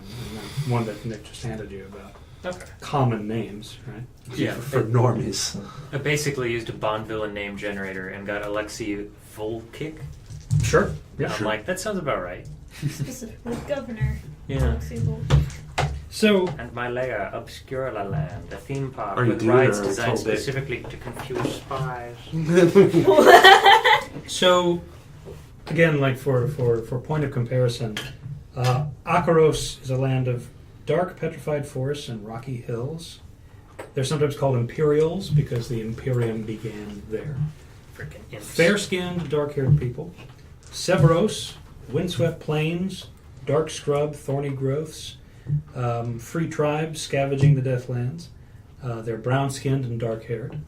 and one that Nick just handed you about Okay. common names, right? Yeah. for normies. I basically used a Bond villain name generator and got Alexei Volkic. Sure. Yeah. I'm like, that sounds about right. Specifically, Governor. Yeah. Alexei Volk. So And my layer, Obscura La Land, a theme park Are you with doing rides or designed total big? specifically to confuse spies. So, again, like for point of comparison, Akaros is a land of dark petrified forests and rocky hills. They're sometimes called Imperials because the Imperium began there. Freaking imps. Fair-skinned, dark-haired people. Severos, windswept plains, dark scrub, thorny growths. Free tribes scavenging the Deathlands. They're brown-skinned and dark-haired.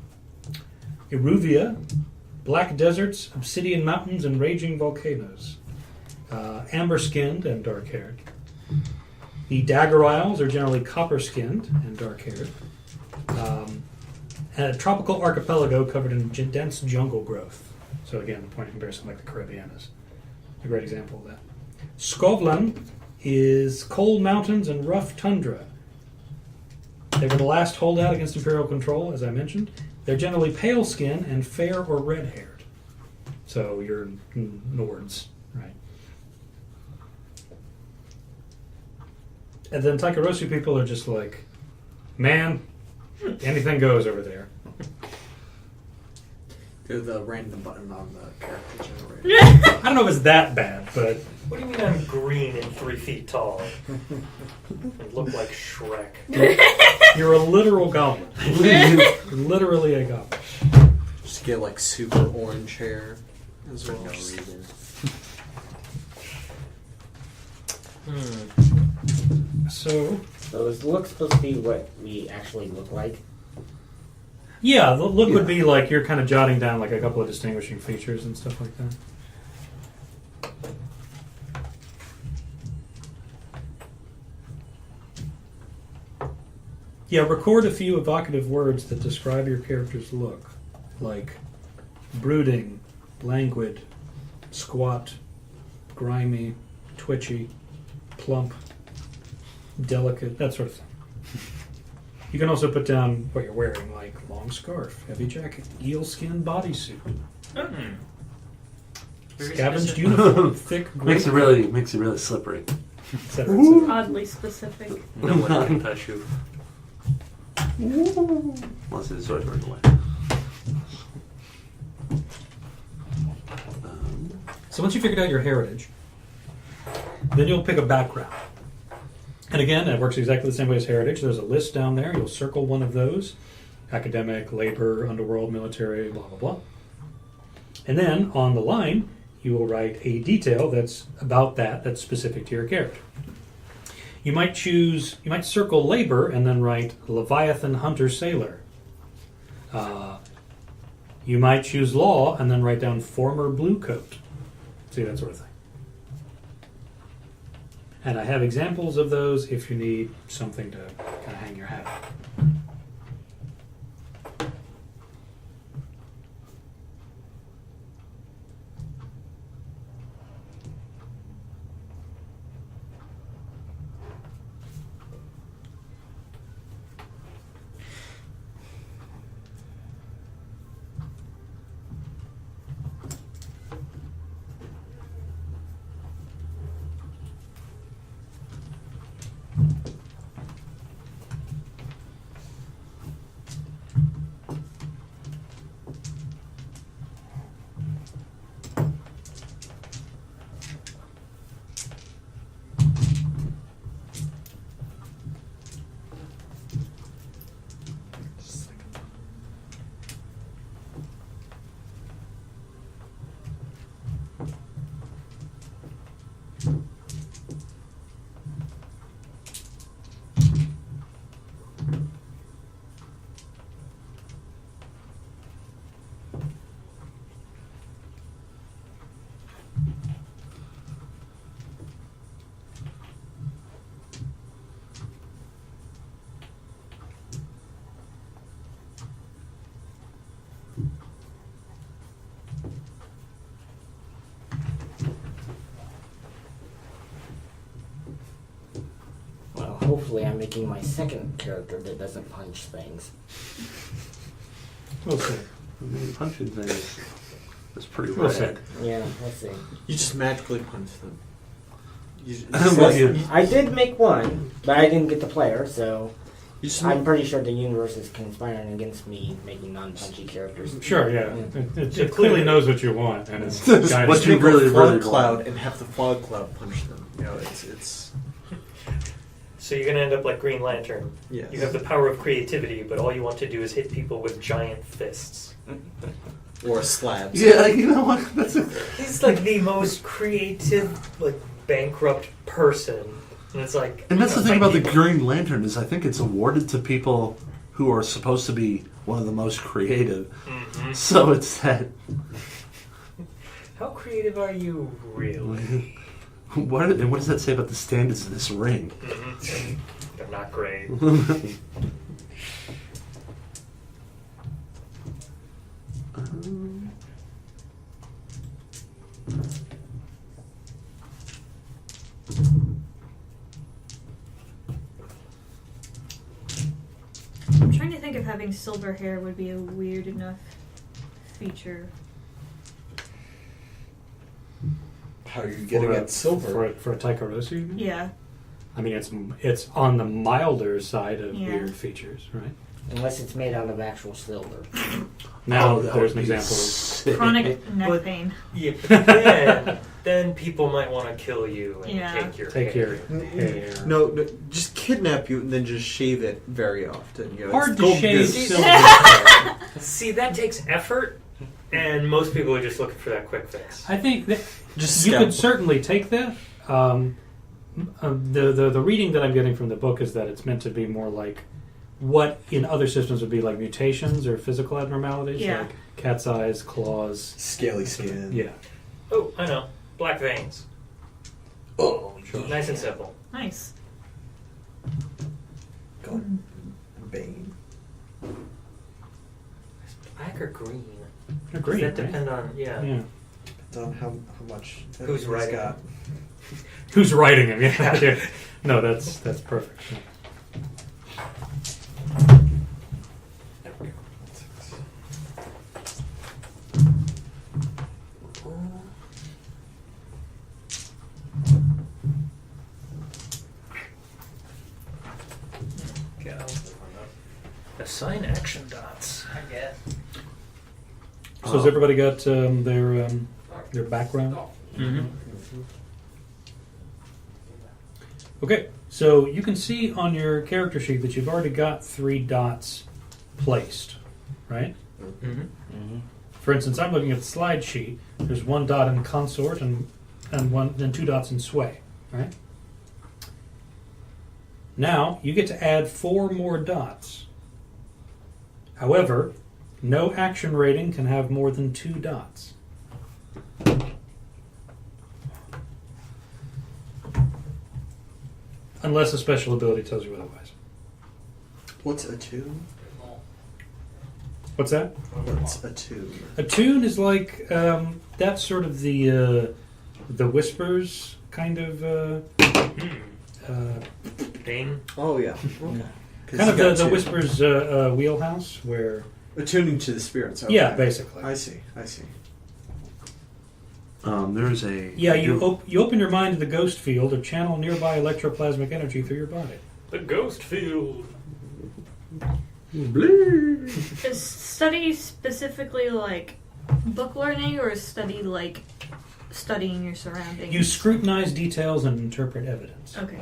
Iruvia, black deserts, obsidian mountains, and raging volcanoes. Amber-skinned and dark-haired. The Dagger Isles are generally copper-skinned and dark-haired. And a tropical archipelago covered in dense jungle growth. So again, the point of comparison, like the Caribbean, is a great example of that. Skovlan is cold mountains and rough tundra. They were the last holdout against Imperial control, as I mentioned. They're generally pale skin and fair or red-haired. So you're Nords, right? And then Taikarosu people are just like, man, anything goes over there. Do the random button on the character generator. I don't know if it's that bad, but What do you mean I'm green and 3 feet tall? I look like Shrek. you're a literal goblin. Literally a goblin. Just get like super orange hair as For well. no reason. So, So is the look supposed to be what we actually look like? yeah, the look would Yeah. be like you're kind of jotting down like a couple of distinguishing features and stuff like that. Yeah, record a few evocative words that describe your character's look, like brooding, languid, squat, grimy, twitchy, plump, delicate, that sort of thing. You can also put down what you're wearing, like long scarf, heavy jacket, eel-skin bodysuit, Very scavenged specific. uniform, thick gray, Makes it really slippery. etc., etc. Oddly specific. No one can touch you. Unless it's always running away. So once you figured out your heritage, then you'll pick a background. And again, it works exactly the same way as heritage. There's a list down there. You'll circle one of those. Academic, labor, underworld, military, blah, blah, blah. And then on the line, you will write a detail that's about that's specific to your character. You might circle labor and then write Leviathan Hunter Sailor. You might choose law and then write down former blue coat. See, that sort of thing. And I have examples of those if you need something to kind of hang your hat on. Well, hopefully I'm making my second character that doesn't punch things. We'll see. I mean, punching things is pretty We'll see. rad. Yeah, let's see. You just magically punch them. Well, yeah. I did make one, but I didn't get the player, so You just I'm pretty sure the universe is conspiring against me making non-punchy characters. Sure, yeah. It clearly knows what you want, and it's What guided you make really, a fog really cloud want. and have the fog cloud punch them. You know, it's So you're gonna end up like Green Lantern. Yes. You have the power of creativity, but all you want to do is hit people with giant fists. Or slabs. Yeah, you know what? He's like the most creative, like bankrupt person, and it's like. And that's you the know, thing about the people- Green Lantern is I think it's awarded to people who are supposed to be one of the most creative. Mhm. So it's that. How creative are you, really? What does that say about the standards of this ring? Mhm. They're not great. I'm trying to think if having silver hair would be a weird enough feature. How are you getting at silver? For a Taikarosu, you mean? Yeah. I mean, it's on the milder side of Yeah. weird features, right? Unless it's made out of actual silver. Now, Oh, that there's would an be example. sick. Chronic neck But- pain. Yeah, but then people might want to kill you and Yeah. take your Take hair. your hair. No, just kidnap you and then just shave it very often. You know, Hard it's to gold shave goose. silver hair. See, that takes effort, and most people are just looking for that quick fix. I think that Just you scalp. could certainly take that. The reading that I'm getting from the book is that it's meant to be more like what in other systems would be like mutations or physical abnormalities, Yeah. like cat's eyes, claws. Scaly skin. Yeah. Oh, I know. Black veins. Oh, Nice and simple. Nice. God. Bane. Black or green? Does Agreed. that depend on, yeah. Yeah. Depends on how much Who's he's writing? got. Who's writing him? Yeah. Yeah. No, that's perfect. Yeah. Go. Assign action dots, I guess. So has everybody got their background? Mm-hmm. Okay, so you can see on your character sheet that you've already got 3 dots placed, right? Mm-hmm. For instance, I'm looking at the slide sheet. There's 1 dot in consort and 2 dots in sway, right? Now you get to add 4 more dots. However, no action rating can have more than 2 dots. Unless a special ability tells you otherwise. What's a tune? What's that? What's a tune? A tune is like that's sort of the whispers kind of Bane. Oh yeah. Okay. kind of the whispers wheelhouse where Attuning to the spirits. Okay. yeah, basically. I see. There's a You open your mind to the ghost field or channel nearby electroplasmic energy through your body. The ghost field. Is study specifically like book learning, or is study like studying your surroundings? You scrutinize details and interpret evidence. Okay.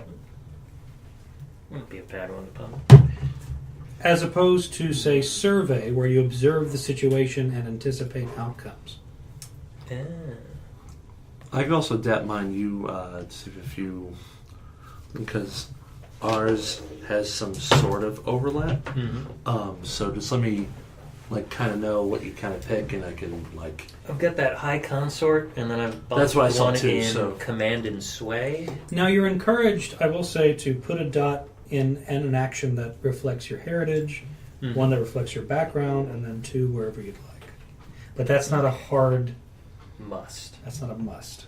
Wouldn't be a bad one to pump. As opposed to, say, survey, where you observe the situation and anticipate outcomes. I could also adapt mine. You see if you because ours has some sort of overlap. Mm-hmm. So just let me like kind of know what you kind of pick, and I can like. I've got that high consort, and then I've bumped That's what I saw one too, in so- command and sway. Now, you're encouraged, I will say, to put a dot in an action that reflects your heritage, Mhm. one that reflects your background, and then 2 wherever you'd like. But that's not a hard, Must. that's not a must.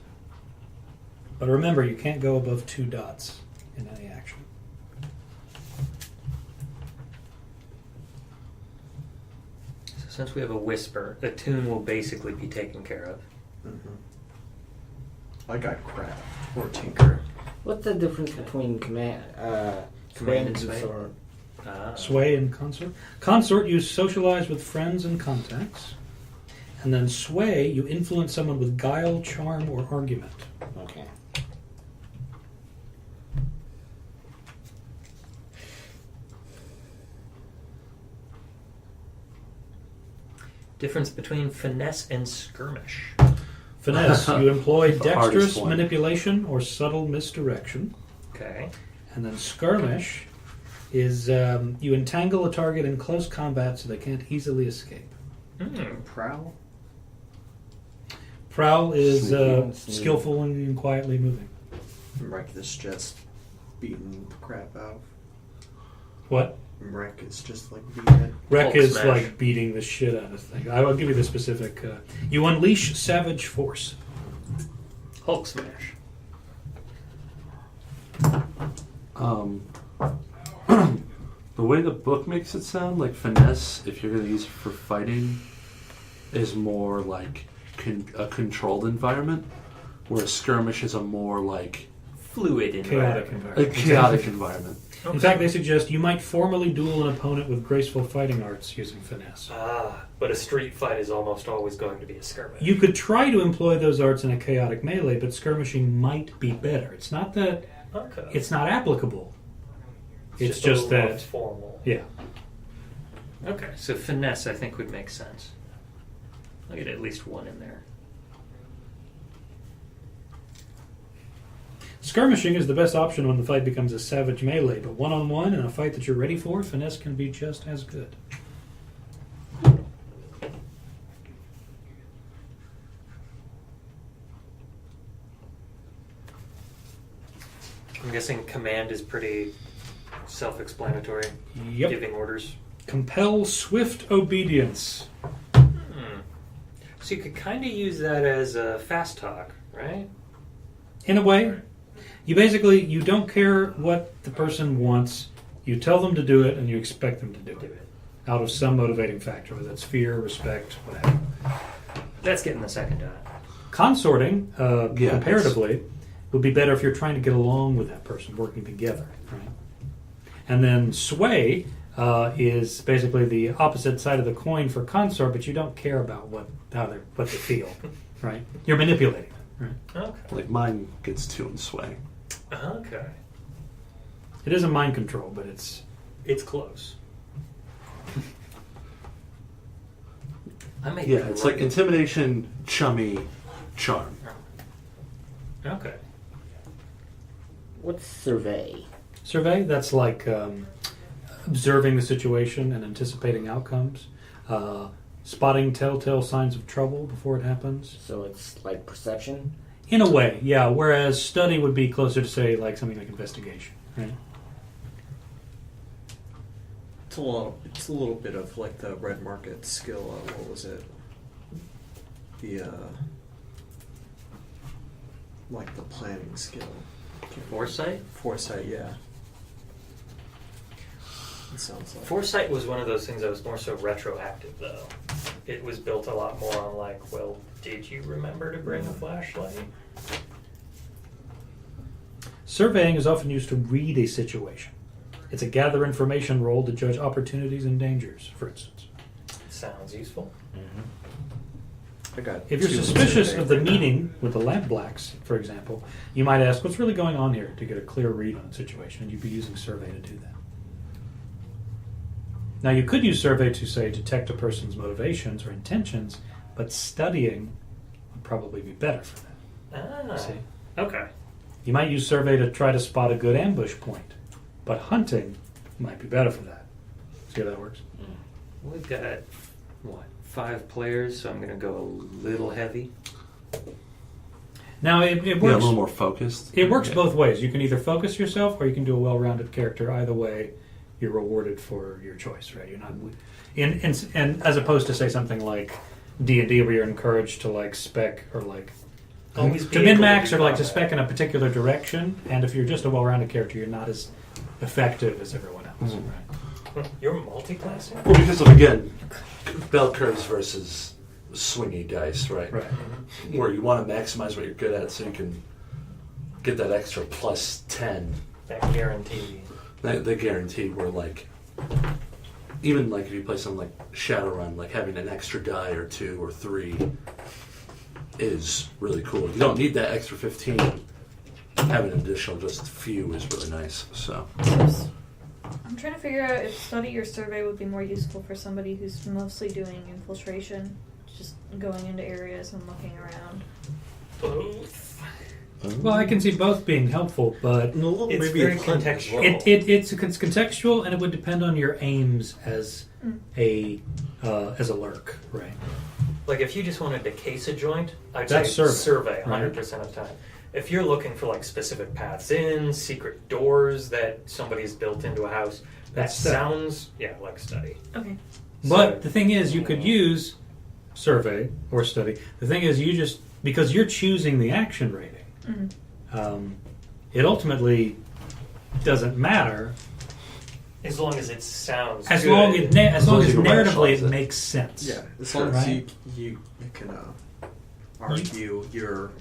But remember, you can't go above 2 dots in any action. So since we have a whisper, the tune will basically be taken care of. I got craft or tinker. What's the difference between command and sway? or Sway and consort. Consort, you socialize with friends and contacts. And then sway, you influence someone with guile, charm, or argument. okay. Difference between finesse and skirmish. Finesse, you employ The hardest dexterous one. manipulation or subtle misdirection. Okay. And then skirmish is you entangle a target in close combat so they can't easily escape. Prowl? Prowl is Sneaking. skillful and quietly moving. Wreck is just beating the crap out. What? Wreck is just like beating it. Wreck Hulk is smash. like beating the shit out of things. I will give you the specific. You unleash savage force. Hulk smash. The way the book makes it sound, like finesse, if you're going to use it for fighting, is more like a controlled environment, whereas skirmish is a more like Fluid Chaotic environment. a environment. chaotic environment. In fact, they suggest you might formally duel an opponent with graceful fighting arts using finesse. But a street fight is almost always going to be a skirmish. You could try to employ those arts in a chaotic melee, but skirmishing might be better. It's not that Okay. it's not applicable. It's a just little more that, formal. yeah. Okay, so finesse I think would make sense. I'll get at least one in there. Skirmishing is the best option when the fight becomes a savage melee, but one-on-one in a fight that you're ready for, finesse can be just as good. I'm guessing command is pretty self-explanatory. Yep. Giving orders. Compel swift obedience. So you could kind of use that as a fast talk, right? In a way, you don't care what the person wants. You tell them to do it, and you expect them to do it out of some motivating factor, whether it's fear, respect, whatever. That's getting the second dot. Consorting, Yeah, comparatively, would be better if you're trying to get along with that person, working together, right? And then sway is basically the opposite side of the coin for consort, but you don't care about what they feel, right? You're manipulating them, right? Okay. Like mine gets 2 in sway. Okay. It isn't mind control, but it's close. I may Yeah, be it's like right. intimidation, chummy, charm. Okay. What's survey? survey. That's like observing the situation and anticipating outcomes, spotting telltale signs of trouble before it happens. So it's like perception? In a way, yeah. Whereas study would be closer to, say, like something like investigation, right? It's a little bit of like the red market skill. What was it? The like the planning skill. Foresight? Foresight, yeah. It sounds like. Foresight was one of those things that was more so retroactive, though. It was built a lot more on like, well, did you remember to bring a flashlight? Surveying is often used to read a situation. It's a gather information role to judge opportunities and dangers, for instance. Sounds useful. I got If you're two suspicious survey of the right now. meeting with the lamp blacks, for example, you might ask, what's really going on here, to get a clear read on the situation, and you'd be using survey to do that. Now, you could use survey to, say, detect a person's motivations or intentions, but studying would probably be better for that. Ah. See? Okay. You might use survey to try to spot a good ambush point, but hunting might be better for that. See how that works? We've got, 5 players, so I'm going to go a little heavy. Now, it Yeah, a works. little more focused. It works Yeah. both ways. You can either focus yourself, or you can do a well-rounded character. Either way, you're rewarded for your choice, right? You're not, and as opposed to, say, something like D&D, where you're encouraged to like spec or like Always be to able min to max do or like to combat. spec in a particular direction. And if you're just a well-rounded character, you're not as effective as everyone else, Mhm. right? You're multi-classing? Well, because of, again, bell curves versus swingy dice, right? Right. Where you want to maximize what you're good at so you can get that extra plus 10. That guarantee. The guarantee where, like, even like if you play something like Shadowrun, like having an extra die or 2 or 3 is really cool. You don't need that extra 15. Having an additional just few is really nice. So I'm trying to figure out if study or survey would be more useful for somebody who's mostly doing infiltration, just going into areas and looking around. Both. Well, I can see both being helpful, but It's maybe very a hunt as contextual. well. it's contextual, and it would depend on your aims as a lurk, right? Like if you just wanted to case a joint, I'd That's say survey, 100% of the time. If you're looking for like specific paths in, secret doors that somebody's built into a house, that That's study. sounds like study. Okay. But the thing is, you could use survey or study. The thing is, because you're choosing the action rating, it ultimately doesn't matter As long as it sounds as good. long as you can narratively rationalize it it. makes sense. Yeah, as long Right. as you can argue your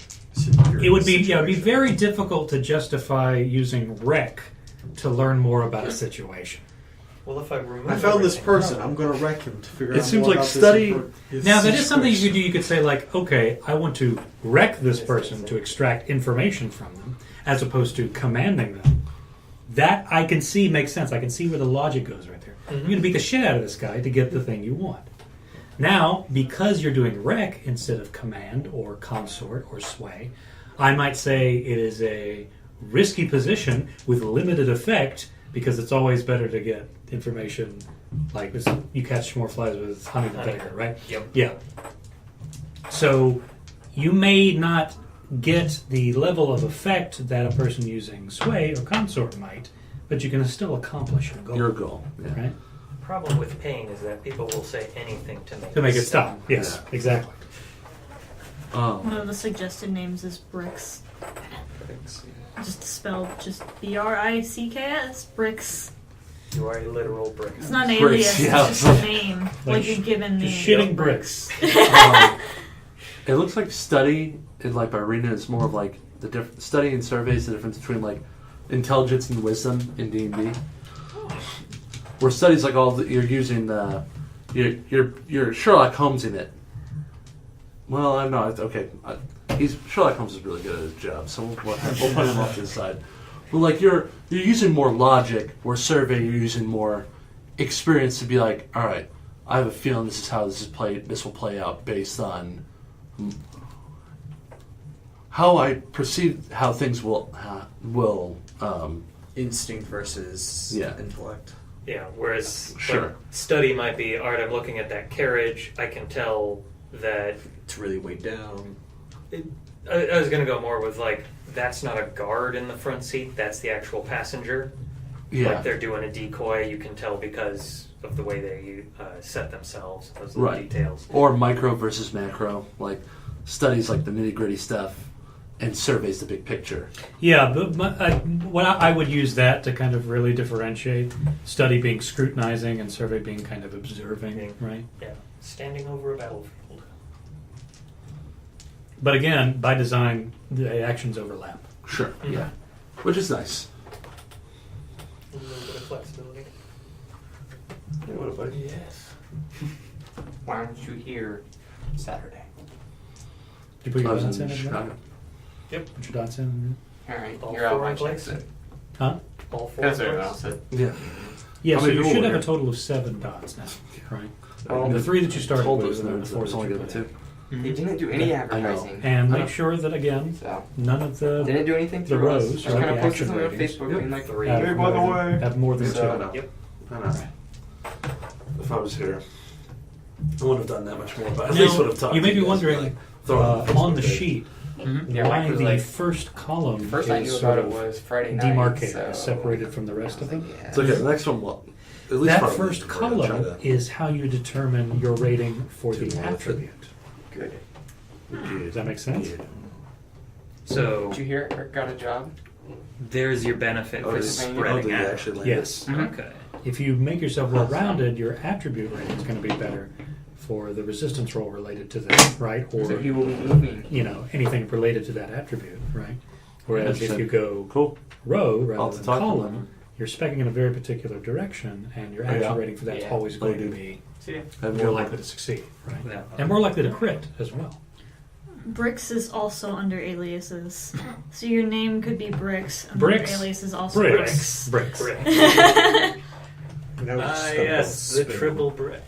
It would be it'd be situation. very difficult to justify using rec to learn more about a situation. Well, if I remove I found this everything- person. I'm going to wreck him to figure It out seems more like about study- this Now that is something you situation. could do. You could say like, okay, I want to wreck this person to extract information from them, as opposed to commanding them. That I can see makes sense. I can see where the logic goes right there. You're going to beat the shit out of this guy to get the thing you want. Now, because you're doing rec instead of command or consort or sway, I might say it is a risky position with limited effect because it's always better to get information like this. You catch more flies with honey than vinegar, right? Yep. Yeah. So you may not get the level of effect that a person using sway or consort might, but you can still accomplish your goal. Your goal. Yeah. Right? Problem with pain is that people will say anything to make It stop. Yes, exactly. One of the suggested names is Bricks. Just spelled just BRICKS. Bricks. You are a literal brick. It's not an Bricks, alias, yeah. it's just a name. Like Like a given name. Just shitting bricks. It looks like study in like by Arena is more of like the study and survey is the difference between like intelligence and wisdom in D&D. Where study's like you're using the you're Sherlock Holmes in it. Well, I'm not. Okay, Sherlock Holmes is really good at his job, so we'll put him off to the side. But like you're using more logic, where survey you're using more experience to be like, all right, I have a feeling this is how this will play out based on how I perceive how things will instinct versus intellect. Yeah, whereas Sure. like, study might be, all right, I'm looking at that carriage, I can tell that... It's really weighed down. I was going to go more with, like, that's not a guard in the front seat, that's the actual passenger. yeah. Like, they're doing a decoy, you can tell because of the way they set themselves, those little Right. details. Or micro versus macro, like studies like the nitty gritty stuff, and surveys the big picture. Yeah, but I would use that to kind of really differentiate study being scrutinizing and survey being kind of observing, right? Yeah, standing over a battlefield. But again, by design, the actions overlap. Sure. Yeah. Which is nice. A little bit of flexibility. Hey, what about you? Yes. Why aren't you here Saturday? Did you put I your was dots in in? Again? Chicago. Put your dots in? Alright, All you're out four my in place? checks. Huh? All four That's of what those? else said. Yeah. Yeah, How so many you people should were have a here? total of 7 dots now, right? Well, The 3 that you started told with those and then nerds the 4 it's that only you given put in. two. They didn't do any I know. advertising. And I know. make sure that, again, So, none of the didn't do anything the through us. rows, Just right, kind the of posted action something on ratings. Facebook Yep. being like, Three. have hey, by the more way. than- have more than So, 2. I know. Yep. I know. If I was here, I wouldn't have done that much more, but at Now, least would have talked. you may to be guys, wondering, like, throw it the on the Facebook page. sheet, Yeah, why Mike was the like, first column first I is knew sort about it of was Friday night. demarcated, so separated from the rest I of was them. like, yeah. It's okay. The next one will. At least That part of first it, we're gonna try column to is how you determine your rating for do the more with it. attribute. Good. Does that make sense? So Did you hear Eric got a job? there's your benefit Oh, for did spreading you out. actually land Yes. Mhm. Okay. If you make yourself well-rounded, your attribute rating is going to be better for the resistance roll related to that, right? So he Or, will be moving. anything related to that attribute, right? Whereas if you go Cool. row I'll rather have to than talk to column, him. you're specking in a very particular direction, and your Yeah. action rating for that's Yeah. always going to Maybe. be See ya. Have more more likely to succeed, right? Yeah. And more likely to crit as well. Bricks is also under aliases. So your name could be Bricks, and Bricks. your alias is also Bricks. Bricks. Bricks. Correct. Now we're just gonna yes, the spin. triple brick.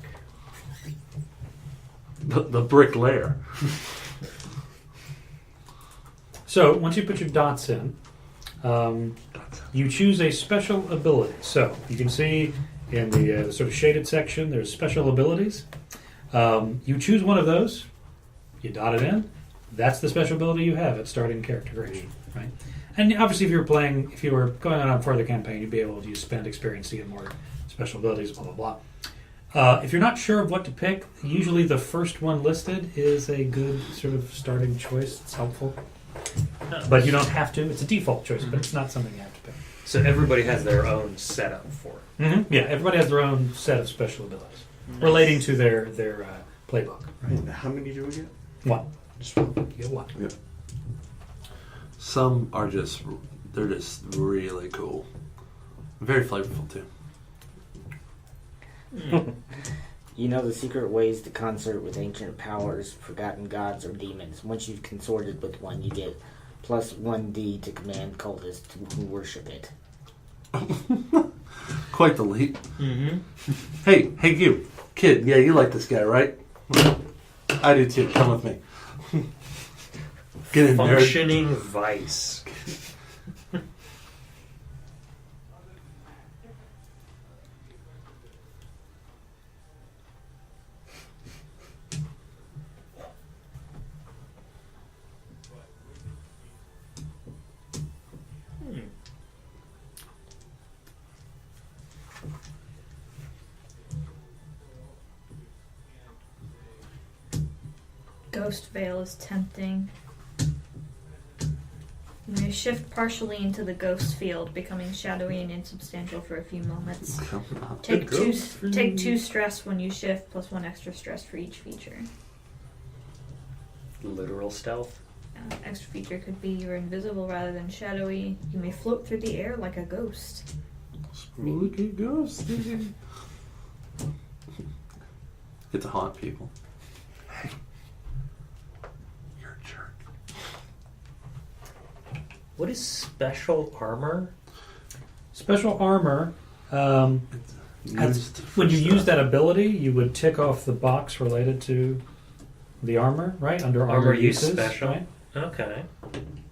The brick layer. So once you put your dots in, you choose a special ability. So you can see in the sort of shaded section, there's special abilities. You choose one of those, you dot it in. That's the special ability you have at starting character creation, right? And obviously, if you were going on a further campaign, you'd be able to spend experience to get more special abilities, blah blah blah. If you're not sure of what to pick, usually the first one listed is a good sort of starting choice. It's helpful, but you don't have to. It's a default choice, but it's not something you have to pick. So everybody has their own setup for it. Mm-hmm. Yeah, everybody has their own set of special abilities relating to their playbook. Right? And how many do we get? One. Just one. You get one. Yep. Some are they're just really cool. Very flavorful too. You know the secret ways to consort with ancient powers, forgotten gods, or demons. Once you've consorted with one, you get plus 1d to command cultists who worship it. Quite the leap. Mm-hmm. Hey, you, kid. Yeah, you like this guy, right? I do too. Come with me. Get in there. Functioning vice. Ghost Veil is tempting. You may shift partially into the ghost field, becoming shadowy and insubstantial for a few moments. Take two stress when you shift, plus 1 extra stress for each feature. Literal stealth. Extra feature could be you're invisible rather than shadowy. You may float through the air like a ghost. Spooky ghost. Get to haunt people. Hey, you're a jerk. What is special armor? Special armor. Used When you for use stuff. that ability, you would tick off the box related to the armor, right? Under Armor use uses, special? right? Okay.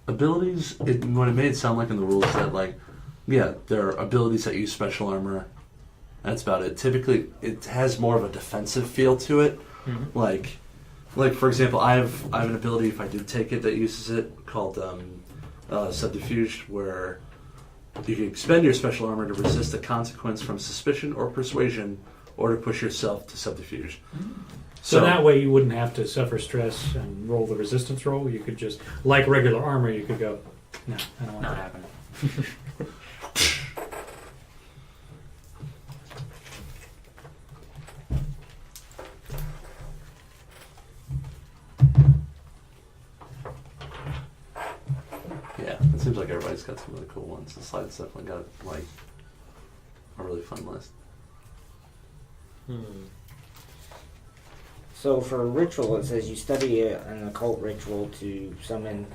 Abilities, what it made it sound like in the rules that, like, yeah, there are abilities that use special armor. That's about it. Typically, it has more of a defensive feel to it. Mm-hmm. Like for example, I have an ability, if I do take it, that uses it called Subterfuge, where you can expend your special armor to resist a consequence from suspicion or persuasion, or to push yourself to subterfuge. So that way you wouldn't have to suffer stress and roll the resistance roll. You could just, like regular armor, you could go, no, I don't want that to happen. Yeah, it seems like everybody's got some really cool ones. The slide's definitely got like a really fun list. So for a ritual, it says you study an occult ritual to summon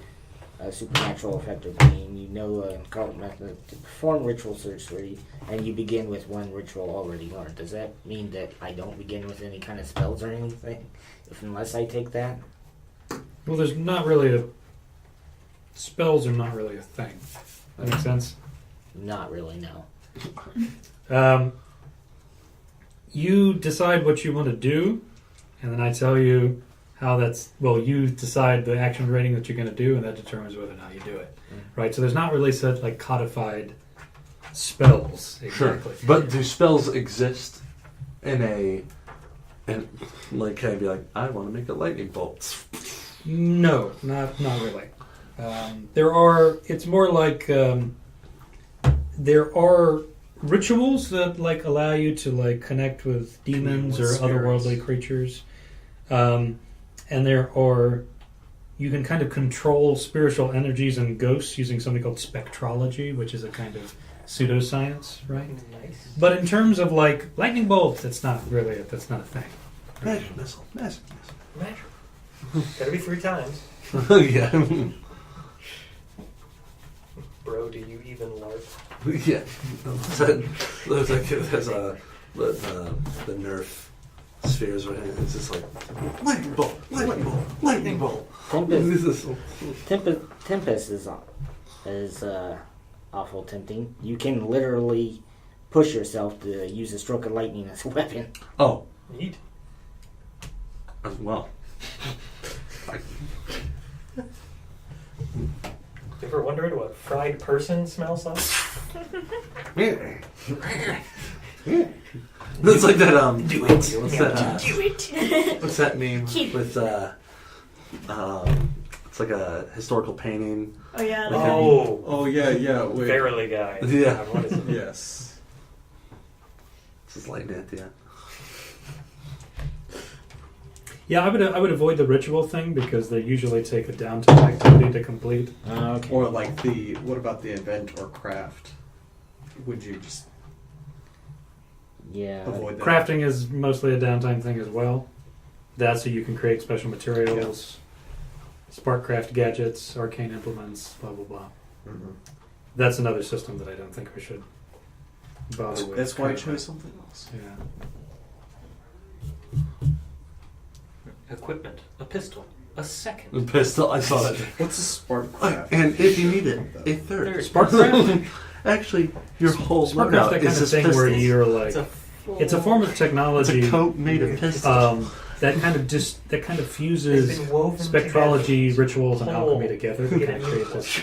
a supernatural effect or being. You know an occult method to perform ritual sorcery, and you begin with one ritual already learned. Does that mean that I don't begin with any kind of spells or anything, unless I take that? Well, there's not really a... Spells are not really a thing. That makes sense? Not really, no. You decide what you want to do, and then I tell you how that's... Well, you decide the action rating that you're going to do, and that determines whether or not you do it. Right? So there's not really such like codified spells. Exactly. Sure. But do spells exist in like, can I be like, I want to make a lightning bolt? No, not really. There are. It's more like there are rituals that like allow you to like connect with demons or With otherworldly spirits. creatures, and there are. You can kind of control spiritual energies and ghosts using something called spectrology, which is a kind of pseudoscience, right? Nice. But in terms of like lightning bolts, that's not really that's not a thing. Magic missile. Magic Magic. Gotta be 3 times. missile. Yeah. Bro, do you even LARP? Yeah. Looks like there's the Nerf spheres, right? It's just like lightning bolt, lightning bolt, lightning bolt. Tempest is awful tempting. You can literally push yourself to use a stroke of lightning as a weapon. Oh, Neat. as well. You ever wondered what fried person smells like? It's like that. Do it. What's that? Do it. What's that meme Keep- with? It's like a historical painting. Oh yeah. Like Oh yeah. Wait. Verily guy. Yeah. What is it? Yes. It's just lightning at the end. Yeah, I would avoid the ritual thing because they usually take a downtime activity to complete. Okay. Or like what about the event or craft? Would you just Yeah. avoid that? Crafting is mostly a downtime thing as well. That's so you can create special materials, sparkcraft gadgets, arcane implements, blah blah blah. Mhm. That's another system that I don't think we should bother with. That's why I currently. chose something else. Yeah. Equipment. A pistol. A second. The pistol. I saw that. What's a spark craft? And if you need it, a third. Sparkcraft? Actually, your whole Sparkcraft's loadout that kind is of this thing pistol. where you're like, It's a it's a form of It's technology a coat made of pistol. that kind of They've fuses been woven spectrology, together. rituals, and Whole. alchemy together to Get kind of it. create this.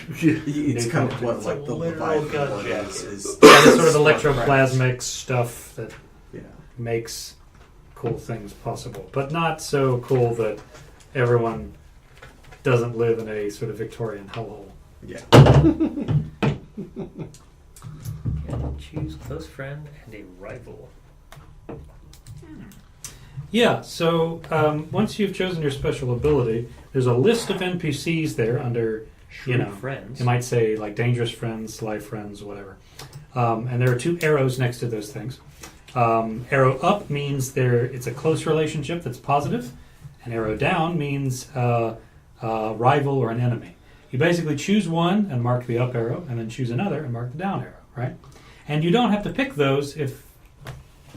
It's kind of what It's like a the literal Leviathan gun one jacket. is. Yeah, this sort of Spark electroplasmic stuff that Yeah. makes cool things possible, but not so cool that everyone doesn't live in a sort of Victorian hellhole. Yeah. And choose close friend and a rival. Yeah, so once you've chosen your special ability, there's a list of NPCs there under, Friends. you might say like dangerous friends, life friends, whatever. And there are 2 arrows next to those things. Arrow up means it's a close relationship that's positive, and arrow down means rival or an enemy. You basically choose one and mark the up arrow, and then choose another and mark the down arrow, right? And you don't have to pick those if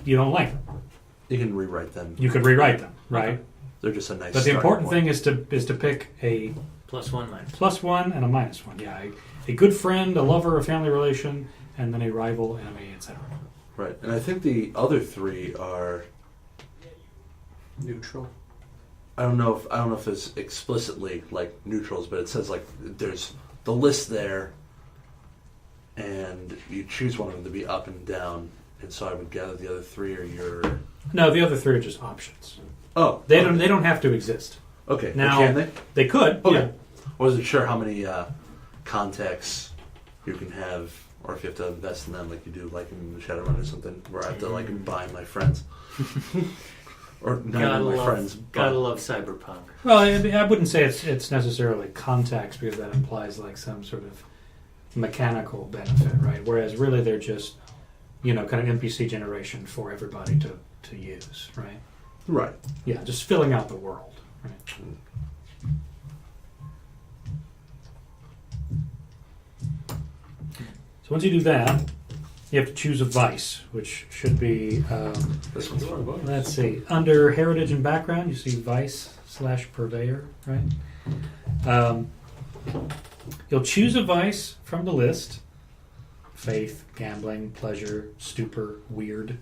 you don't like them. You can rewrite them. You could rewrite them, right? They're just a nice. But the important thing is to pick a +1 minus. +1 and a -1. Yeah, a good friend, a lover, a family relation, and then a rival, enemy, etc. Right, and I think the other 3 are. Neutral. I don't know if it's explicitly like neutrals, but it says like there's the list there, and you choose one of them to be up and down. And so I would gather the other 3 are your. No, the other 3 are just options. Oh, They don't have to exist. Okay, Now- can they? They could. Okay. Yeah. I wasn't sure how many contacts you can have, or if you have to invest in them, like you do, like in Shadowrun or something, where I have to like buy my friends, or not Gotta even my love, friends. gotta love cyberpunk. Well, I wouldn't say it's necessarily contacts because that implies like some sort of mechanical benefit, right? Whereas really they're just kind of NPC generation for everybody to use, right? Right. Yeah, just filling out the world. Right? So once you do that, you have to choose a vice, which should be, This one's fun. let's see, under heritage and background, you see vice/purveyor, right? You'll choose a vice from the list: faith, gambling, pleasure, stupor, weird.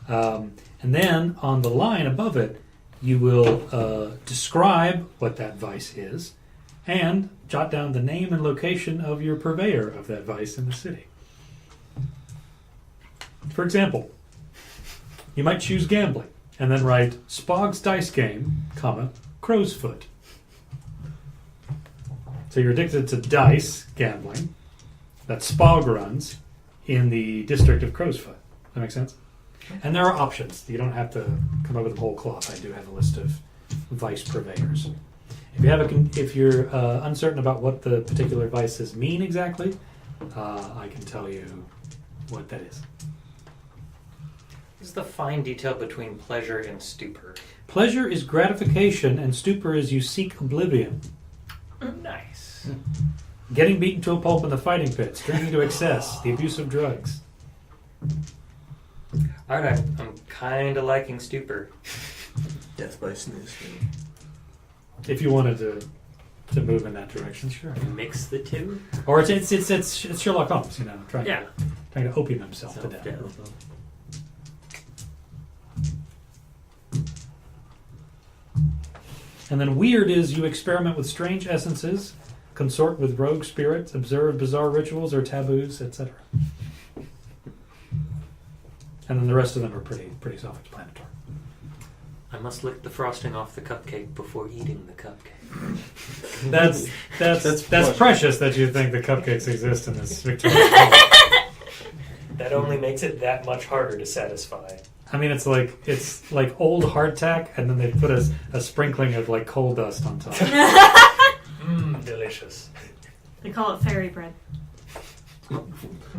And then on the line above it, you will describe what that vice is and jot down the name and location of your purveyor of that vice in the city. For example, you might choose gambling and then write Spog's Dice Game, Crow's Foot. So you're addicted to dice gambling that Spog runs in the district of Crow's Foot. That makes sense? And there are options. You don't have to come up with a whole cloth. I do have a list of vice purveyors. If you're uncertain about what the particular vices mean exactly, I can tell you what that is. This is the fine detail between pleasure and stupor. Pleasure is gratification, and stupor is you seek oblivion. Nice. Getting beaten to a pulp in the fighting pits, drinking to excess, the abuse of drugs. Alright, I'm kind of liking Stupor. Death by snooze. If you wanted to move in that direction, sure. Mix the two? Or it's Sherlock Holmes, trying Yeah. to opium himself to death. And then weird is you experiment with strange essences, consort with rogue spirits, observe bizarre rituals or taboos, etc. And then the rest of them are pretty self-explanatory. I must lick the frosting off the cupcake before eating the cupcake. That's precious that you think the cupcakes exist in this Victorian culture. That only makes it that much harder to satisfy. I mean, it's like old hardtack, and then they put a sprinkling of like coal dust on top. Delicious. They call it fairy bread.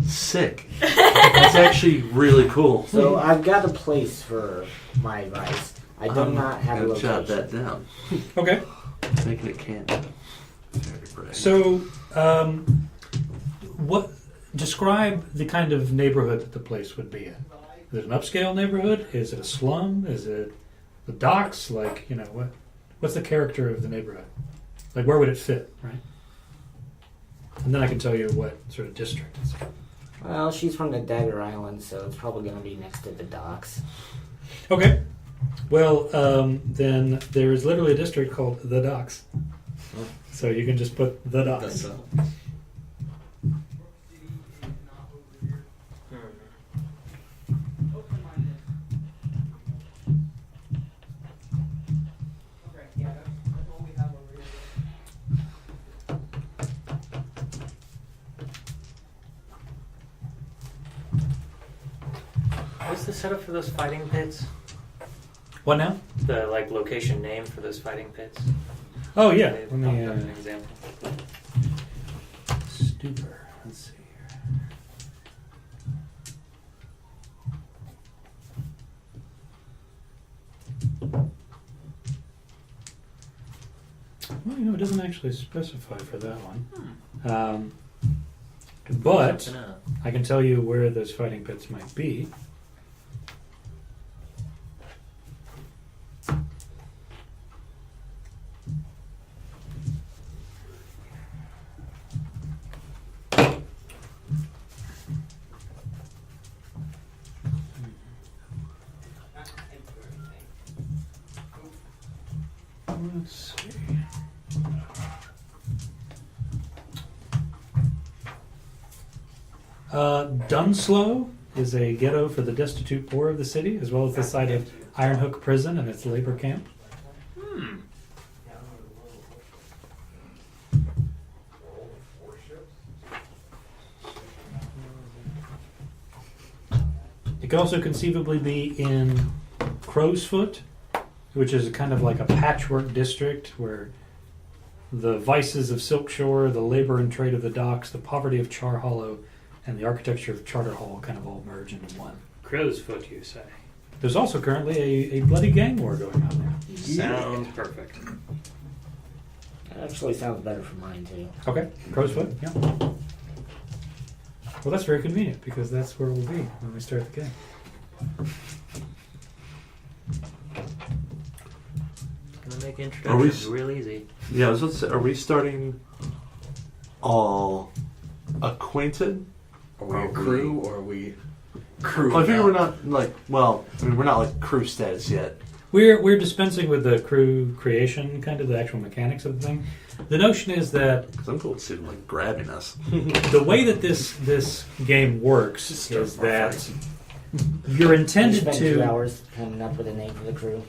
Sick. That's actually really cool. So I've got a place for my advice. I do not have a I'm gonna location. jot that down. Okay. Making it candy. Very bright. So, what describe the kind of neighborhood that the place would be in? Is it an upscale neighborhood? Is it a slum? Is it the docks? Like, what's the character of the neighborhood? Like, where would it fit, right? And then I can tell you what sort of district it's in. Well, she's from the Dagger Island, so it's probably going to be next to the docks. Okay. Well, then there is literally a district called the Docks. So you can just put the Docks. What's the setup for those fighting pits? What now? The location name for those fighting pits? Oh, yeah. They Let popped me, up an example. Stupor. Let's see here. Well, it doesn't actually specify for that one. But Something up. I can tell you where those fighting pits might be. Let's see. Dunslow is a ghetto for the destitute poor of the city, as well as the site of Iron Hook Prison and its labor camp. It could also conceivably be in Crowsfoot, which is kind of like a patchwork district where the vices of Silkshore, the labor and trade of the docks, the poverty of Char Hollow, and the architecture of Charter Hall kind of all merge into one. Crowsfoot, you say? There's also currently a bloody gang war going on there. Sounds perfect. That actually sounds better for mine, too. Okay, Crowsfoot, yeah. Well, that's very convenient because that's where we'll be when we start the game. Gonna make introductions Are we real easy. Yeah, I was about to say, are we starting all acquainted? Are we a crew or are we crew? Well, I figure we're not we're not like crew status yet. We're dispensing with the crew creation, kind of the actual mechanics of the thing. The notion is that Because I'm cool to see them grabbing us. the way that this game works is that you're You intended spent to 2 hours coming up with a name for the crew.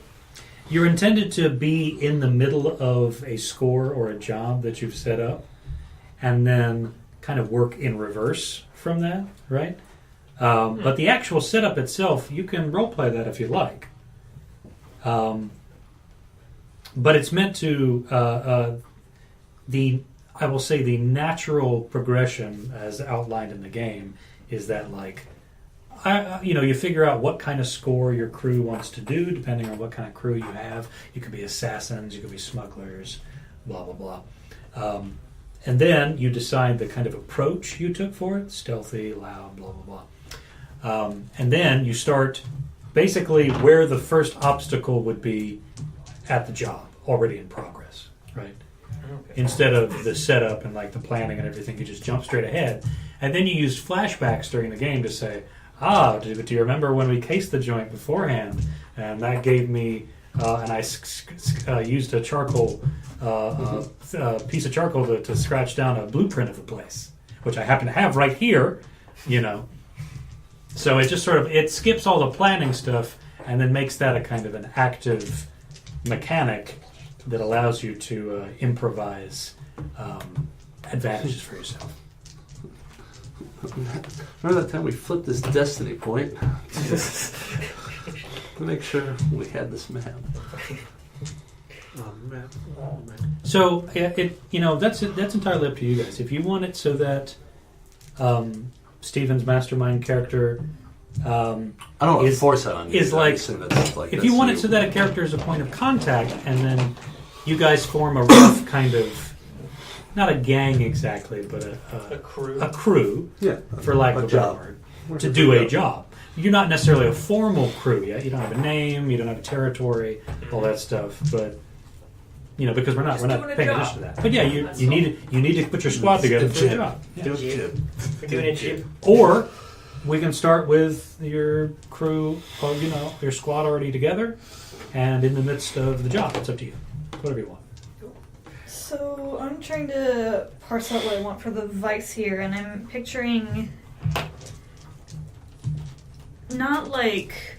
You're intended to be in the middle of a score or a job that you've set up, and then kind of work in reverse from that, right? But the actual setup itself, you can roleplay that if you like. But it's meant to I will say the natural progression as outlined in the game is that you figure out what kind of score your crew wants to do depending on what kind of crew you have. You could be assassins, you could be smugglers, blah, blah, blah. And then you decide the kind of approach you took for it, stealthy, loud, blah, blah, And then you start basically where the first obstacle would be at the job, already in progress, right? Okay. Instead of the setup and like the planning and everything, you just jump straight ahead. And then you use flashbacks during the game to say, do you remember when we cased the joint beforehand? And that gave me, and I used a charcoal, piece of charcoal to scratch down a blueprint of the place, which I happen to have right here, you know. So it just sort of, it skips all the planning stuff and then makes that a kind of an active mechanic that allows you to improvise advantages for yourself. Remember that time we flipped this destiny point? To make sure we had this map. Oh man. So that's entirely up to you guys. If you want it so that Steven's mastermind character I don't want to force that on you. is like, if you want it so that that a character is a point of contact, and then you guys form a rough kind of, not a gang exactly, but A crew. a crew, yeah, for lack of a job. better word, to do a job. You're not necessarily a formal crew yet. You don't have a name, you don't have a territory, all that stuff. But because we're not doing a paying job. attention to that. But yeah, you need to put your squad together for a job. Yeah. Do it, Jim. We're doing a jib. Or we can start with your crew, or your squad already together, and in the midst of the job. It's up to you. Whatever you want. So I'm trying to parse out what I want for the vice here, and I'm picturing not like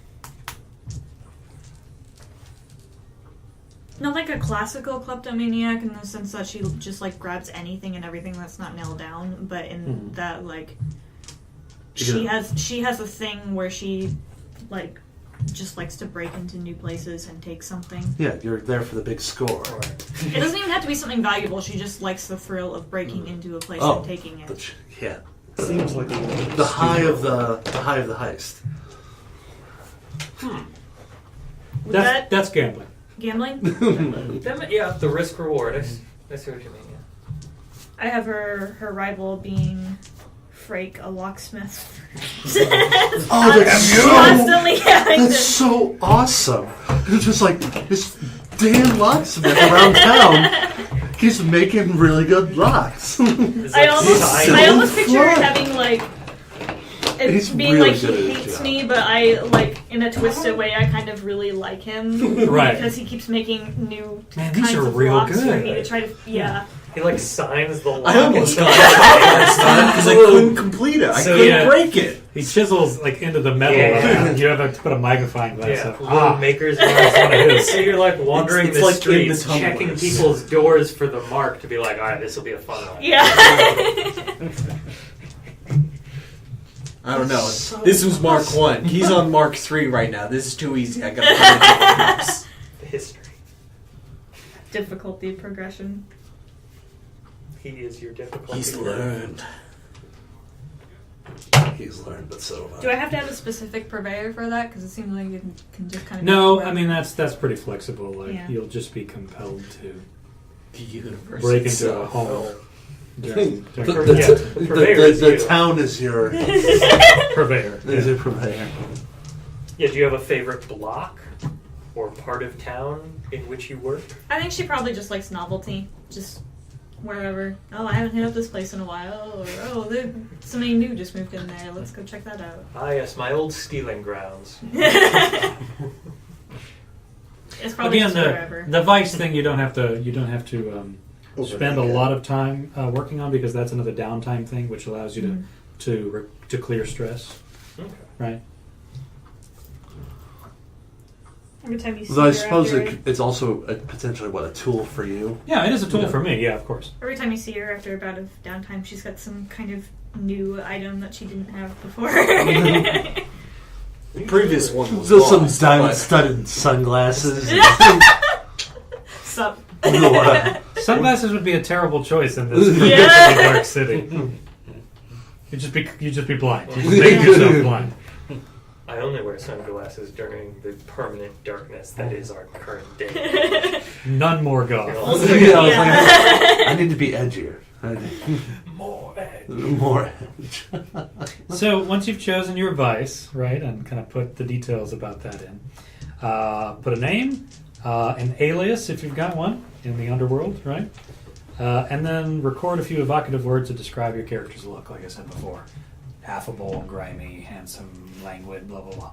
a classical kleptomaniac in the sense that she just like grabs anything and everything that's not nailed down, but in that like she has a thing where she like just likes to break into new places and take something. Yeah, you're there for the big score. It doesn't even have to be something valuable. She just likes the thrill of breaking into a place and taking it. Yeah, Seems like the high of the heist. That's gambling. Gambling? The risk reward. I see what you mean. Yeah. I have her rival being Frake, a locksmith. Constantly having That's so awesome. It's just like this damn locksmith around town keeps making really good locks. I almost picture her having like it He's being really like good at he his hates job. me, but I like in a twisted way. I kind of really like him, Right. Because he keeps making new Man, these kinds are of real locks good. for me to try to He like signs the lock. I almost got it last time because I couldn't complete it. I So, couldn't yeah. break it. He chisels like into the metal. Yeah. You have to put a magnifying glass Yeah, up. little maker's mark. one of his. So you're like wandering It's the like in the streets, checking tumblers. people's doors for the mark to be like, all right, this will be a fun one. Yeah. I don't know. So This was Mark 1. He's on Mark 3 right now. This is too easy. I gotta find it. The history. Difficulty progression. He is your difficulty. He's learned. He's learned, but so have I. Do I have to have a specific purveyor for that? Because it seems like you can just kind of. No, I mean that's pretty flexible. Like Yeah. you'll just be compelled to The universe break into a itself. home. during The, purveyor is the you. town is your purveyor. is Yeah. your purveyor. Yeah, do you have a favorite block or part of town in which you work? I think she probably just likes novelty, just wherever. Oh, I haven't hit up this place in a while, or somebody new just moved in there. Let's go check that out. Ah, yes, my old stealing grounds. It's probably Again, just wherever. the vice thing you don't have to spend a Overnight. lot of time working on because that's another downtime thing, which allows you to clear stress. Okay. Right. Every time you see Though I her suppose after, it's also potentially a tool for you. Yeah, it is a tool Yeah. for me. Yeah, of course. every time you see her after a bout of downtime, she's got some kind of new item that she didn't have before. The previous one was Just some lost, diamond-studded sunglasses. Sup? Sunglasses would be a terrible choice in this Yeah. dark city. You just be blind. You just make yourself blind. I only wear sunglasses during the permanent darkness that is our current day. None more goth. Yeah, I was like, I need to be edgier. More edge. edge. More edge. So once you've chosen your vice, right, and kind of put the details about that in, put a name, an alias if you've got one in the underworld, right, and then record a few evocative words to describe your character's look, like I said before. Affable, grimy, handsome, languid, blah, blah, blah.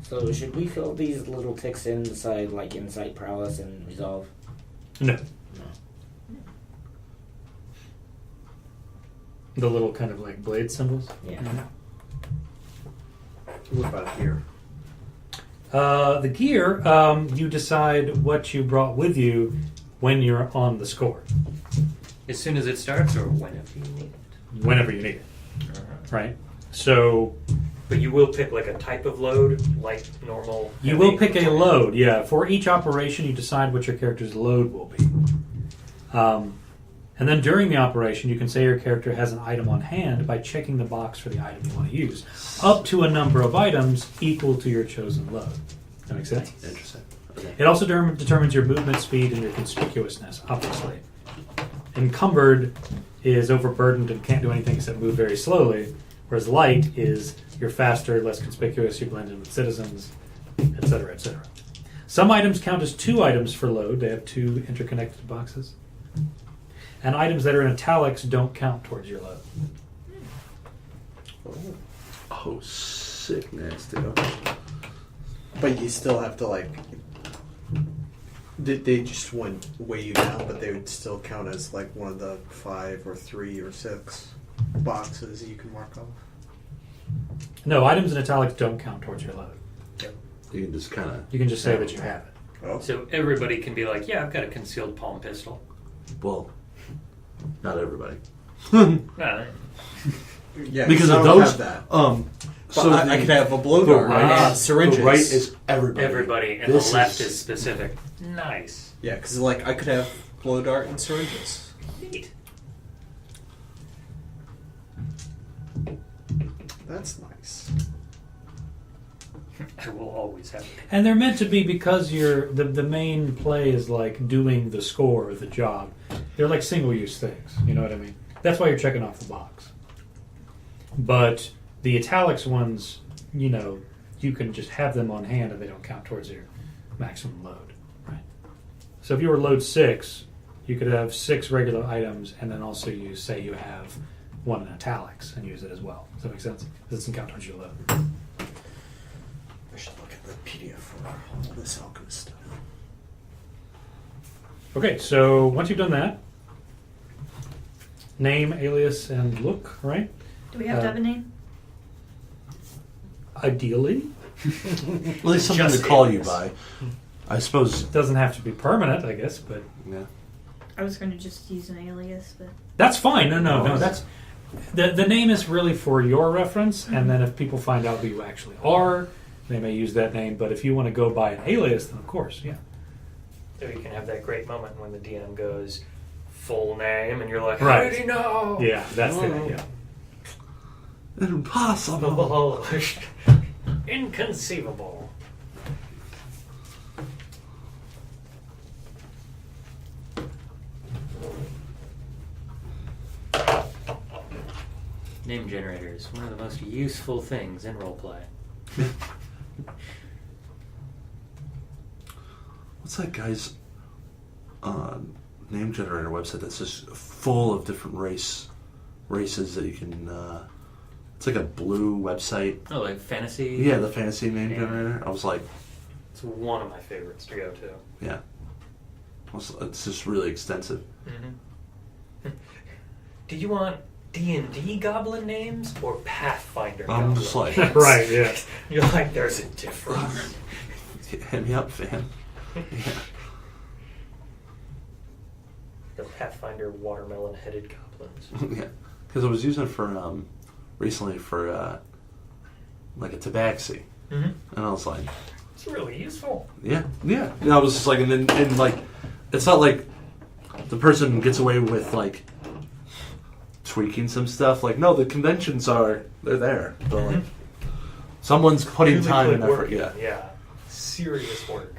So should we fill these little ticks in beside like insight, prowess, and resolve? No. The little kind of like blade symbols? Yeah. What about here? The gear, you decide what you brought with you when you're on the score. As soon as it starts, or whenever you need it. Whenever you need it, right? So But you will pick like a type of load, like normal. you will pick a load, yeah. For each operation, you decide what your character's load will be. And then during the operation, you can say your character has an item on hand by checking the box for the item you want to use, up to a number of items equal to your chosen load. That makes sense? Interesting. Okay. It also determines your movement speed and your conspicuousness, obviously. Encumbered is overburdened and can't do anything except move very slowly, whereas light is you're faster, less conspicuous, you blend in with citizens, etc., etc. Some items count as 2 items for load. They have 2 interconnected boxes. And items that are in italics don't count towards your load. Oh, sick nasty. But you still have to like. They just wouldn't weigh you down, but they would still count as like one of the 5 or 3 or 6 boxes you can mark off. No, items in italics don't count towards your load. You can just kind of. You can just say that you have it. Oh. So everybody can be like, yeah, I've got a concealed palm pistol. Well, not everybody. Nah, Yeah, Because I of don't those. have that. So I could have a blow the dart right, and syringes. the right is everybody. everybody, and This the left is specific. Nice. Yeah, because like I could have blow dart and syringes. Neat. That's nice. I will always have. And they're meant to be because you're the main play is like doing the score or the job. They're like single use things. You know what I mean? That's why you're checking off the box. But the italics ones, you know, you can just have them on hand and they don't count towards your maximum load. Right. So if you were load 6, you could have 6 regular items and then also use, say you have 1 in italics and use it as well. Does that make sense? It doesn't count towards your load. I should look at the PDF for all this alchemist stuff. Okay, so once you've done that, name, alias, and look, right? Do we have to have a name? Ideally, At least something Just to call you alias. by. I suppose. it doesn't have to be permanent, I guess, but Yeah. I was going to just use an alias, but that's fine. No. That's the name is really for your reference, and then if people find out who you actually are, they may use that name. But if you want to go by an alias, then of course, yeah. So you can have that great moment when the DM goes full name, and you're like, Right. how did he know? Yeah, that's the yeah. Impossible. Inconceivable. Name generators, one of the most useful things in roleplay. What's that guy's name generator website that's just full of different races that you can. It's like a blue website. Oh, like fantasy? Yeah, the fantasy name Yeah. generator. I was like, It's one of my favorites to go to. yeah. It's just really extensive. Mm-hmm. Do you want D&D goblin names or Pathfinder I'm goblin just like- names? Right, yeah. You're like, there's a difference. Hit me up, fan. Yeah. The Pathfinder watermelon-headed goblins. Yeah, because I was using it for recently for like a tabaxi, Mm-hmm. and I was like, It's really useful. yeah. And I was just like, and like, it's not like the person gets away with like tweaking some stuff. Like, no, the conventions they're there. But like, someone's putting Really time good and effort. work. Yeah. Yeah. Serious work.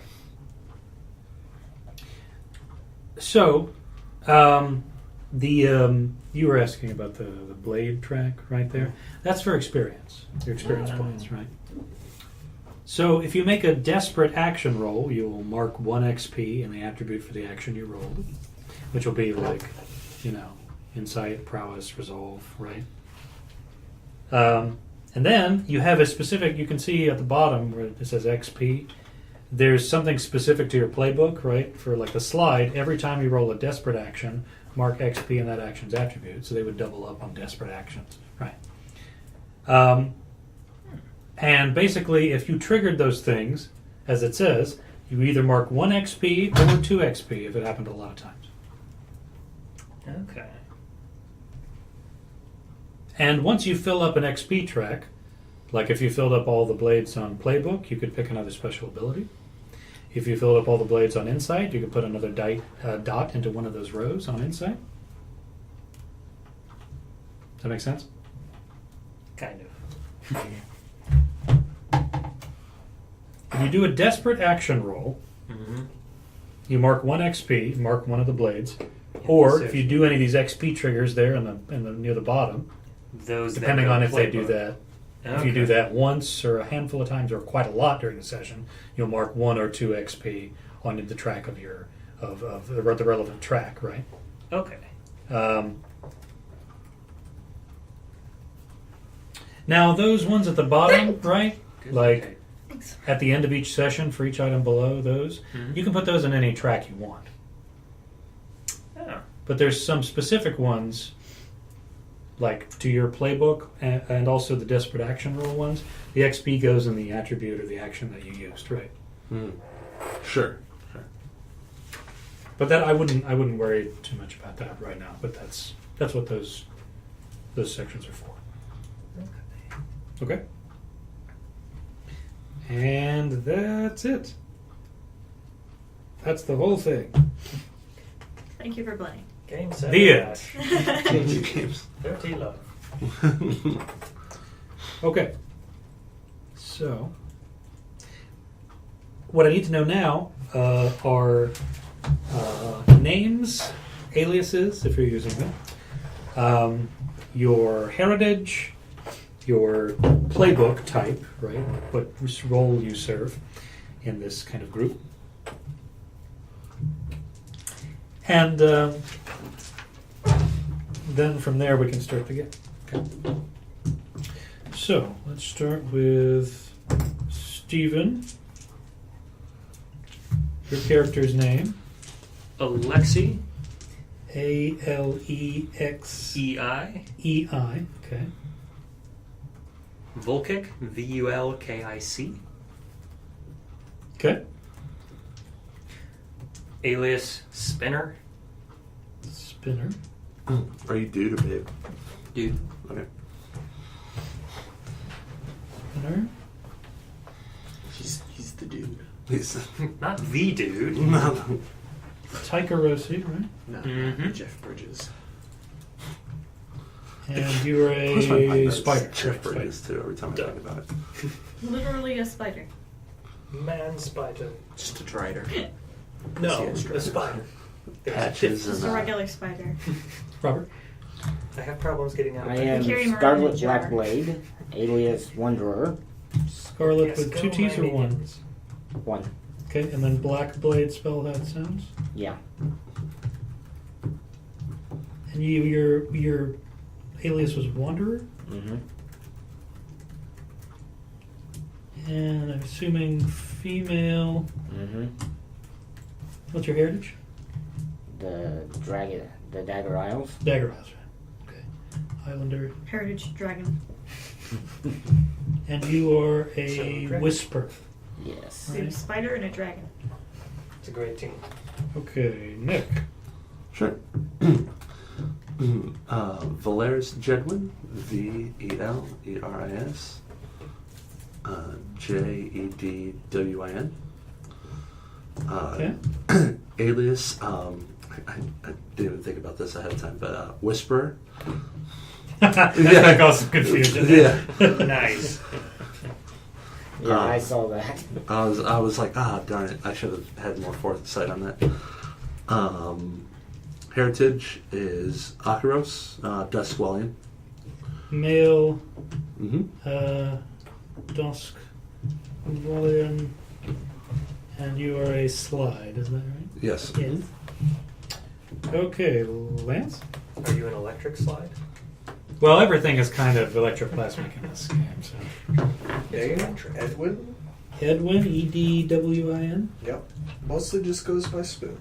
So, you were asking about the blade track right there. That's for experience. Your experience points, right? So, if you make a desperate action roll, you will mark 1 XP in the attribute for the action you rolled, which will be like, insight, prowess, resolve, right? And then you have a specific. You can see at the bottom where it says XP. There's something specific to your playbook, right? For like the slide, every time you roll a desperate action, mark XP in that action's attribute. So they would double up on desperate actions, right? And basically, if you triggered those things, as it says, you either mark 1 XP or 2 XP if it happened a lot of times. Okay. And once you fill up an XP track, like if you filled up all the blades on Playbook, you could pick another special ability. If you filled up all the blades on Insight, you could put another dot into one of those rows on Insight. Does that make sense? Kind of. If you do a desperate action roll, you mark 1 XP, mark one of the blades, or if you do any of these XP triggers there in the near the bottom, Those depending on if they do playbook. that. If you do that once or a handful of times or quite a lot during the session, you'll mark 1 or 2 XP on the track of your of the relevant track, right? Okay. Now those ones at the bottom, right? Good. Like at the end of each session for each item below those, you can put those in any track you want. Oh. But there's some specific ones, like to your playbook and also the desperate action roll ones. The XP goes in the attribute or the action that you used, right? Sure. But that I wouldn't worry too much about that right now. But that's what those sections are for. Okay. And that's it. That's the whole thing. Thank you for playing. Game set. The end. Change games. 30 love. Okay. So, what I need to know now are names, aliases, if you're using them, your heritage, your playbook type, right? What role you serve in this kind of group. And then from there we can start the game. Okay. So let's start with Steven. Your character's name. Alexi. Alexei. EI. Okay. Volkic. VULKIC. Okay. Alias Spinner. Spinner. Are you dude or babe? Dude. Okay. Spinner. He's the dude. He's Not the dude. no. Taika Rossi, right? No, Mhm. Jeff Bridges. And you're Where's my a mind? spider. Jeff Bridges too. Every time I Duh. think about it. Literally a spider. Man spider. Just a drider. No, Yeah, the spider. There's Patches fifth. Just and a regular spider. Robert. I have problems getting out I of am bed. Carry him around in a Scarlet jar. Blackblade, alias Wanderer. Scarlet Yes, with go 2 T's or my 1? minions. 1. Okay, and then Black Blade spell that sounds. Yeah. And your alias was Wanderer? Mm-hmm. And I'm assuming female. Mm-hmm. What's your heritage? The Dagger Isles. Dagger House, right? Okay. Islander. Heritage dragon. And you are a So, dragon. whisper. Yes. Right. A spider and a dragon. It's a great team. Okay, Nick. Sure. Valeris Jedwin. VELERIS. JEDWIN. Okay. Alias. I didn't even think about this ahead of time, but Whisper. That caused some confusion. Yeah. Nice. Yeah, I saw that. I was like, darn it! I should have had more foresight on that. Heritage is Akaros, Duskwallian. Male, Mm-hmm. Dusk, Volian, and you are a slide, is that right? Yes. Yes. Okay, Lance? Are you an electric slide? Well, everything is kind of electroplasmic in this game, so. Name? Edwin? Edwin, E-D-W-I-N? Yep. Mostly just goes by Spoon.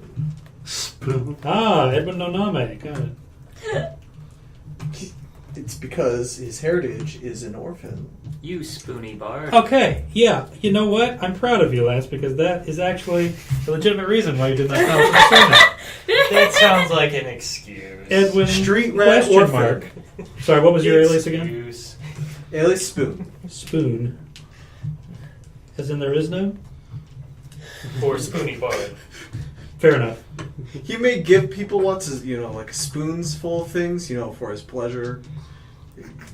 Spoon. Ah, Edwin Noname, got it. It's because his heritage is an orphan. You spoony bard. Okay, yeah, you know what? I'm proud of you, Lance, because that is actually a legitimate reason why you did not come up with a surname. That sounds like an excuse. Edwin Street rat question orphan. mark. Sorry, what was your alias again? Excuse. Alias Spoon. Spoon. As in there is no? Or spoony bard. Fair enough. He may give people lots of, like spoons full of things, for his pleasure.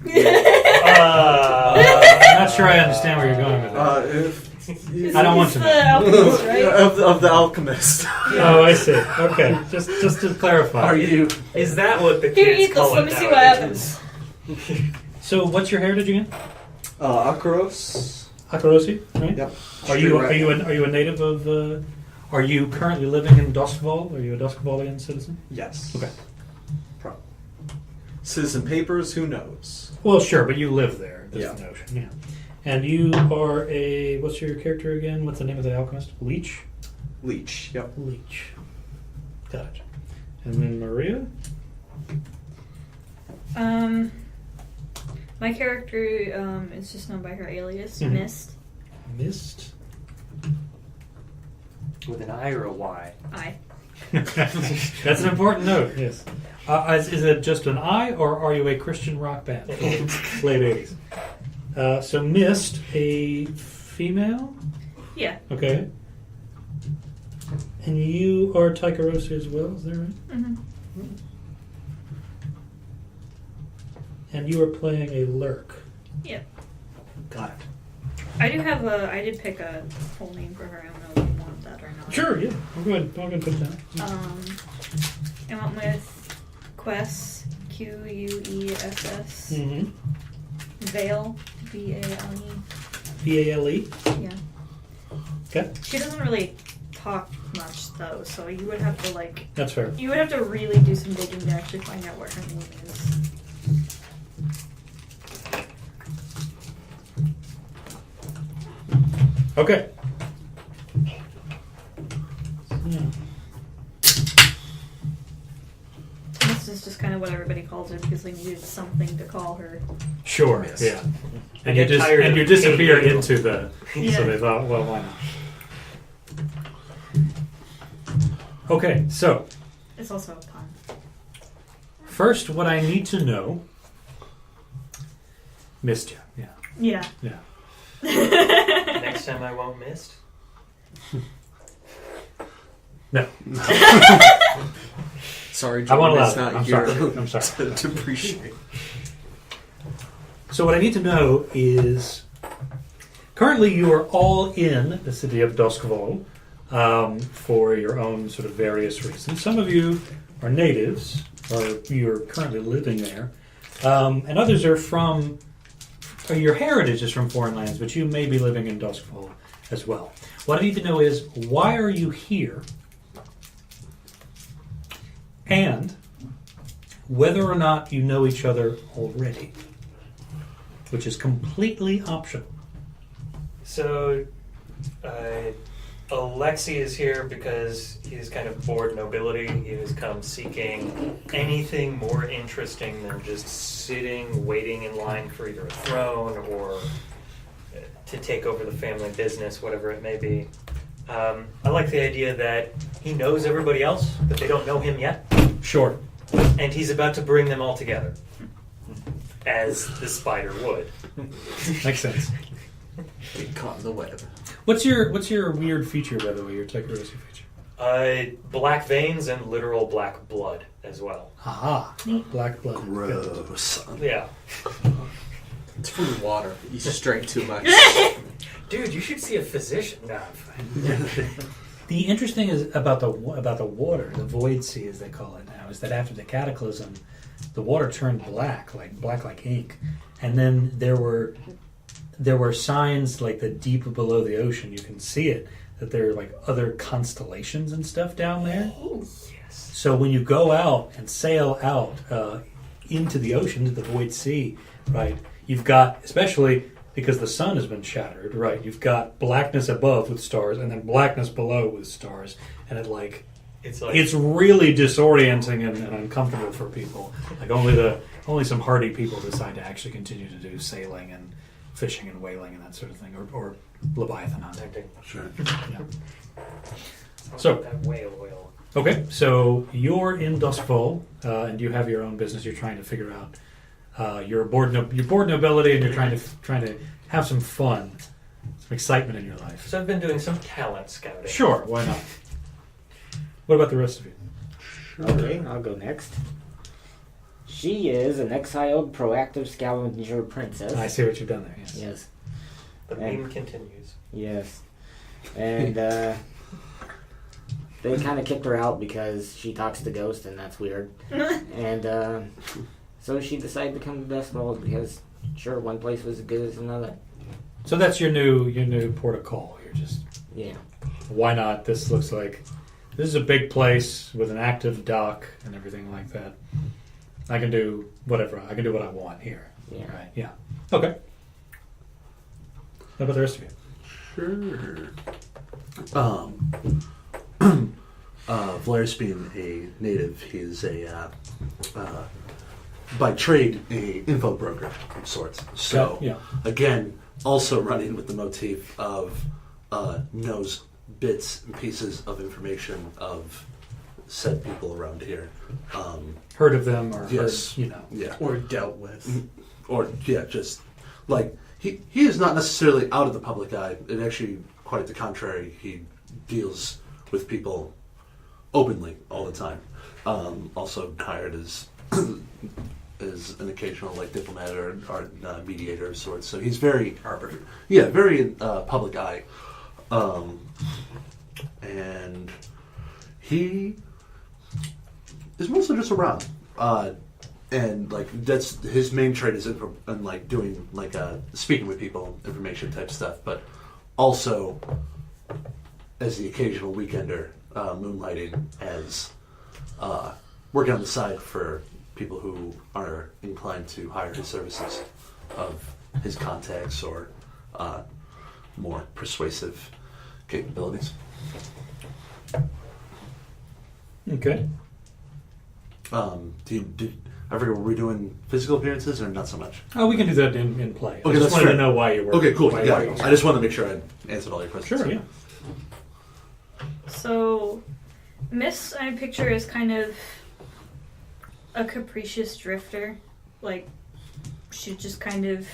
I'm not sure I understand where you're going with that. I don't want to The know. alchemist, right? of the alchemist. Oh, I see. Okay, just to clarify. Are you? Is that what the Here, kids eat this. call Let it me see what nowadays? happens. So, what's your heritage again? Akaros. Akarosi, right? Yep. Are you a native of? Are you currently living in Duskval? Are you a Duskvalian citizen? Yes. Okay. Citizen papers, who knows? Well, sure, but you live there. That's Yeah. the notion. Yeah. And you are a. What's your character again? What's the name of the alchemist? Leech. Leech. Yep. Leech. Got it. And then Maria. My character is just known by her alias, Mhm. Mist. Mist. With an I or a Y? I. That's an important note. Yes. Is it just an I, or are you a Christian rock band? Late 80s. So Mist, a female. Yeah. Okay. And you are Taikarosa as well, is that right? Mm-hmm. And you are playing a lurk. Yep. Got it. I did pick a full name for her. I don't know if you want that or not. Sure, yeah. I'll go ahead and put it down. I went with Quess, Quess, Mm-hmm. Vale, Vale. V-A-L-E. Yeah. Okay. She doesn't really talk much though, so you would have to That's fair. you would have to really do some digging to actually find out what her name is. Okay. Yeah. This is just kind of what everybody calls her because they needed something to call her. Sure. Yes. Yeah. I get tired of you disappear hating you. into the. Yeah. So they thought, well, why not? Okay, so It's also a pun. first, what I need to know. Missed you. Yeah. Yeah. Yeah. Next time I won't miss. No. Sorry, I won't Jordan allow is that. not I'm here sorry. I'm sorry. to appreciate. So what I need to know is, currently you are all in the city of Duskval for your own sort of various reasons. Some of you are natives, or you're currently living there, and others are from, or your heritage is from foreign lands, but you may be living in Duskval as well. What I need to know is, why are you here? And whether or not you know each other already, which is completely optional. So, Alexi is here because he's kind of bored nobility. He has come seeking anything more interesting than just sitting, waiting in line for either a throne or to take over the family business, whatever it may be. I like the idea that he knows everybody else, but they don't know him yet. Sure. And he's about to bring them all together, as the spider would. Makes sense. Get caught in the web. What's your weird feature, by the way, your Taikarosi feature? Black veins and literal black blood as well. Aha. Black blood. Good. Gross. Yeah. It's from the water. You just drank too much. Dude, you should see a physician. No, I'm fine. The interesting is about the water, the void sea as they call it now, is that after the cataclysm, the water turned black like ink, and then there were signs like the deep below the ocean. You can see it that there are like other constellations and stuff down there. Oh, yes. So when you go out and sail out into the ocean, into the void sea, right? You've got, especially because the sun has been shattered, right? You've got blackness above with stars, and then blackness below with stars, and it's really disorienting and uncomfortable for people. Like only some hardy people decide to actually continue to do sailing and fishing and whaling and that sort of thing, or Leviathan hunting. Sure. Yeah. So that whale oil. Okay, so you're in Duskfall, and you have your own business. You're trying to figure out your board nobility, and you're trying to have some fun, some excitement in your life. So I've been doing some talent scouting. Sure, why not? What about the rest of you? Okay, I'll go next. She is an exiled, proactive scavenger princess. I see what you've done there. Yes. Yes. The meme continues. Yes. And they kind of kicked her out because she talks to ghosts, and that's weird. And so she decided to come to Duskfall because, sure, one place was as good as another. So that's your new port of call. You're just Yeah. why not? This looks like this is a big place with an active dock and everything like that. I can do whatever. I can do what I want here. Yeah. Right. Yeah. Okay. How about the rest of you? Sure. Valeris being a native, he's by trade a info broker of sorts. So Yeah. again, also running with the motif of knows bits and pieces of information of said people around here. Heard of them or Yes. heard, Yeah. Or dealt with. Or yeah, just like he is not necessarily out of the public eye. And actually, quite the contrary, he deals with people openly all the time. Also hired as as an occasional like diplomat or mediator of sorts. So he's very very public eye, and he is mostly just around. And like that's his main trade is in like doing like speaking with people, information type stuff, but also as the occasional weekender, moonlighting as working on the side for people who are inclined to hire his services of his contacts or more persuasive capabilities. Okay. I forget, were we doing physical appearances or not so much? Oh, we can do that in play. Okay, I just that's wanted fair. to know why you were. Okay, cool. why Yeah, you were- I just wanted to make sure I answered all your questions. Sure. Yeah. So, Miss, I picture is kind of a capricious drifter. Like, she just kind of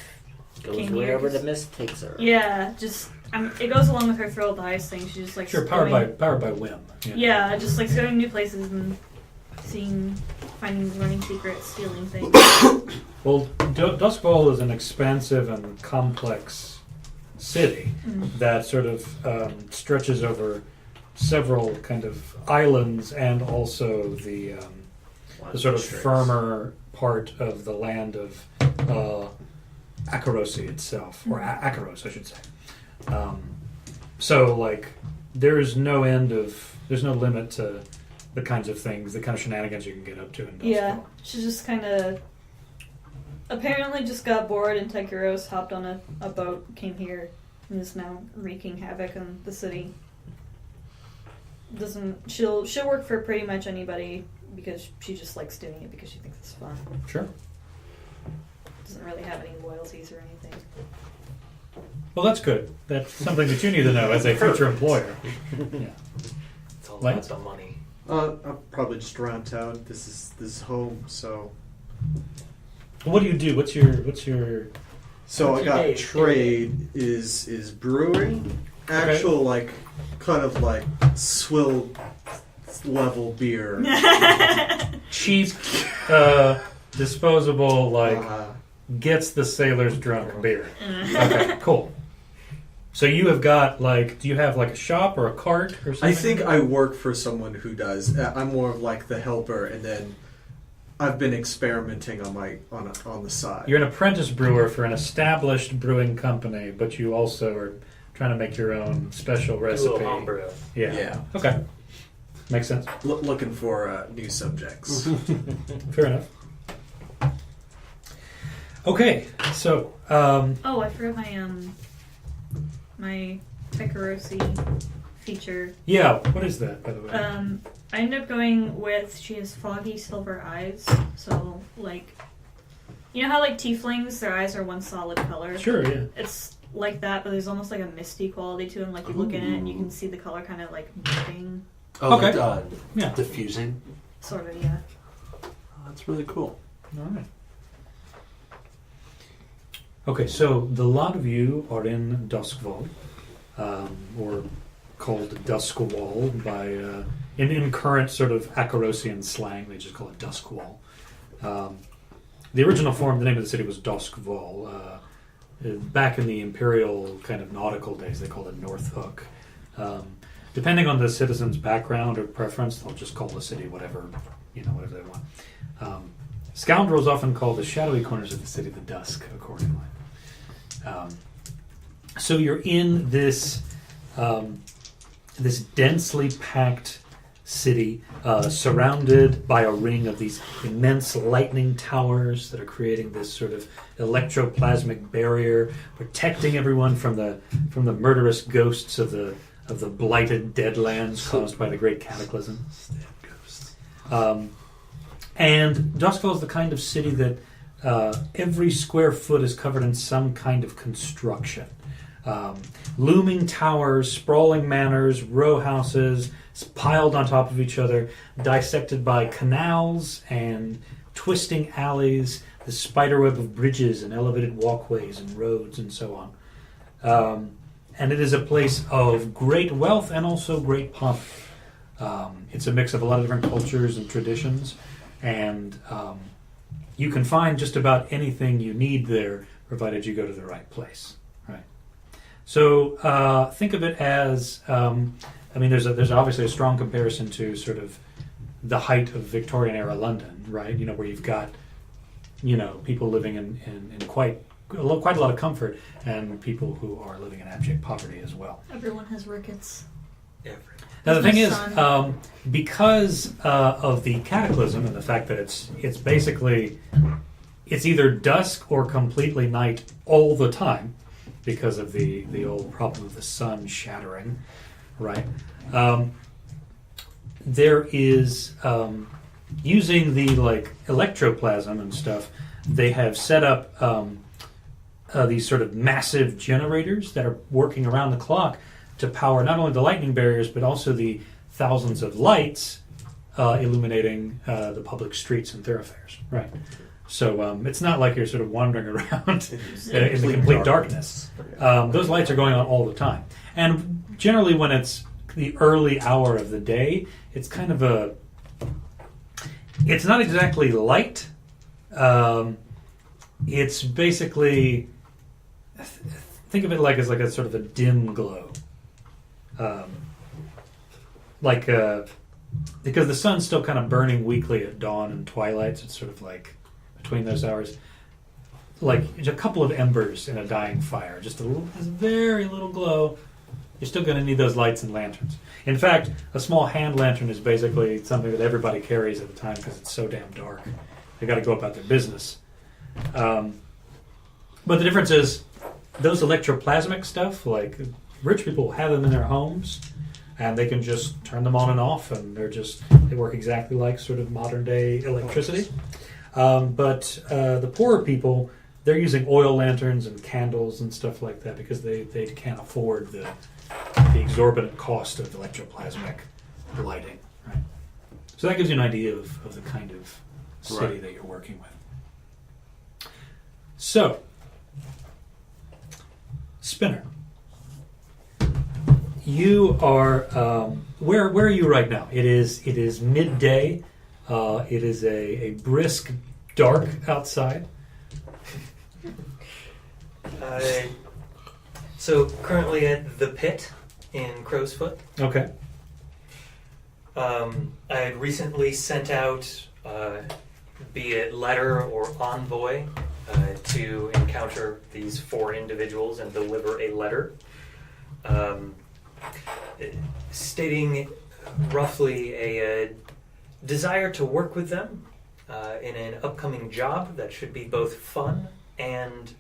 Goes came here wherever 'cause- the mist takes her. Yeah, just it goes along with her thrill of the highest thing. She just likes Sure. Powered going, by whim. Yeah, just likes going to new places and learning secrets, stealing things. Well, Duskfall is an expansive and complex city that sort of stretches over several kind of islands and also the sort of firmer part of the land of Akarosi itself, or Akaros, I should say. So, like, there's no limit to the kinds of things, the kind of shenanigans you can get up to in Duskfall. Yeah, she just kind of apparently just got bored, and Tycheros hopped on a boat, came here, and is now wreaking havoc on the city. She'll work for pretty much anybody because she just likes doing it because she thinks it's fun. Sure. Doesn't really have any loyalties or anything. Well, that's good. That's something that you need to know as a future employer. Yeah. It's all Lance? about the money. I'm probably just around town. This is home, so. What do you do? What's your? So What's I your got day? trade is brewing, actual like kind of like swill level beer. Cheap, disposable, like gets the sailors drunk beer. Okay, cool. So you have got do you have a shop or a cart or something? I think I work for someone who does. I'm more of like the helper, and then I've been experimenting on the side. You're an apprentice brewer for an established brewing company, but you also are trying to make your own special Do a recipe. little homebrew. Yeah. Okay. Makes sense. Looking for new subjects. Fair enough. Okay, so Oh, I forgot my Pekarosi feature. yeah, what is that, by the way? I ended up going with, she has foggy silver eyes, so you know how tieflings, their eyes are one solid color? Sure, yeah. It's like that, but there's almost a misty quality to them. You look in it and you can see the color kind of moving, Oh, Okay. yeah. Diffusing. sort of, yeah. Oh, that's really cool. All right. Okay, so the lot of you are in Duskval, or called Duskwall by in current sort of Akarosian slang. They just call it Duskwall. The original form, the name of the city was Duskval. Back in the imperial kind of nautical days, they called it North Hook. Depending on the citizen's background or preference, they'll just call the city whatever they want. Scoundrels often call the shadowy corners of the city the Dusk, accordingly. So you're in this this densely packed city, surrounded by a ring of these immense lightning towers that are creating this sort of electroplasmic barrier, protecting everyone from the murderous ghosts of the blighted deadlands caused by the Great Cataclysm. And Duskville is the kind of city that every square foot is covered in some kind of construction. Looming towers, sprawling manors, row houses piled on top of each other, dissected by canals and twisting alleys, the spiderweb of bridges and elevated walkways and roads and so on. And it is a place of great wealth and also great poverty. It's a mix of a lot of different cultures and traditions, and you can find just about anything you need there, provided you go to the right place. Right. So think of it as, there's obviously a strong comparison to sort of the height of Victorian era London, right? Where you've got, people living in quite a lot of comfort, and people who are living in abject poverty as well. Everyone has rickets. Now the That's thing my is, because of the cataclysm and the fact that it's basically it's either dusk or completely night all the time, because of the old problem of the sun shattering, right? There is using the electroplasm and stuff. They have set up these sort of massive generators that are working around the clock to power not only the lightning barriers, but also the thousands of lights illuminating the public streets and thoroughfares. Right. So it's not like you're sort of wandering around in the complete darkness. Those lights are going on all the time. And generally when it's the early hour of the day, it's kind of it's not exactly light. It's basically, think of it as a sort of a dim glow. Because the sun's still kind of burning weakly at dawn and twilight, so it's sort of between those hours, a couple of embers in a dying fire, just a very little glow. You're still going to need those lights and lanterns. In fact, a small hand lantern is basically something that everybody carries at the time because it's so damn dark. They got to go about their business. But the difference is, those electroplasmic stuff, rich people have them in their homes, and they can just turn them on and off, and they work exactly like sort of modern day electricity. But the poorer people, they're using oil lanterns and candles and stuff like that because they can't afford the exorbitant cost of electroplasmic lighting. Right. So that gives you an idea of the kind of city that you're working with. So, Spinner, you are where are you right now? It is midday. It is a brisk dark outside. So currently at the pit in Crow's Foot. Okay. I had recently sent out, be it letter or envoy, to encounter these 4 individuals and deliver a letter stating roughly a desire to work with them in an upcoming job that should be both fun and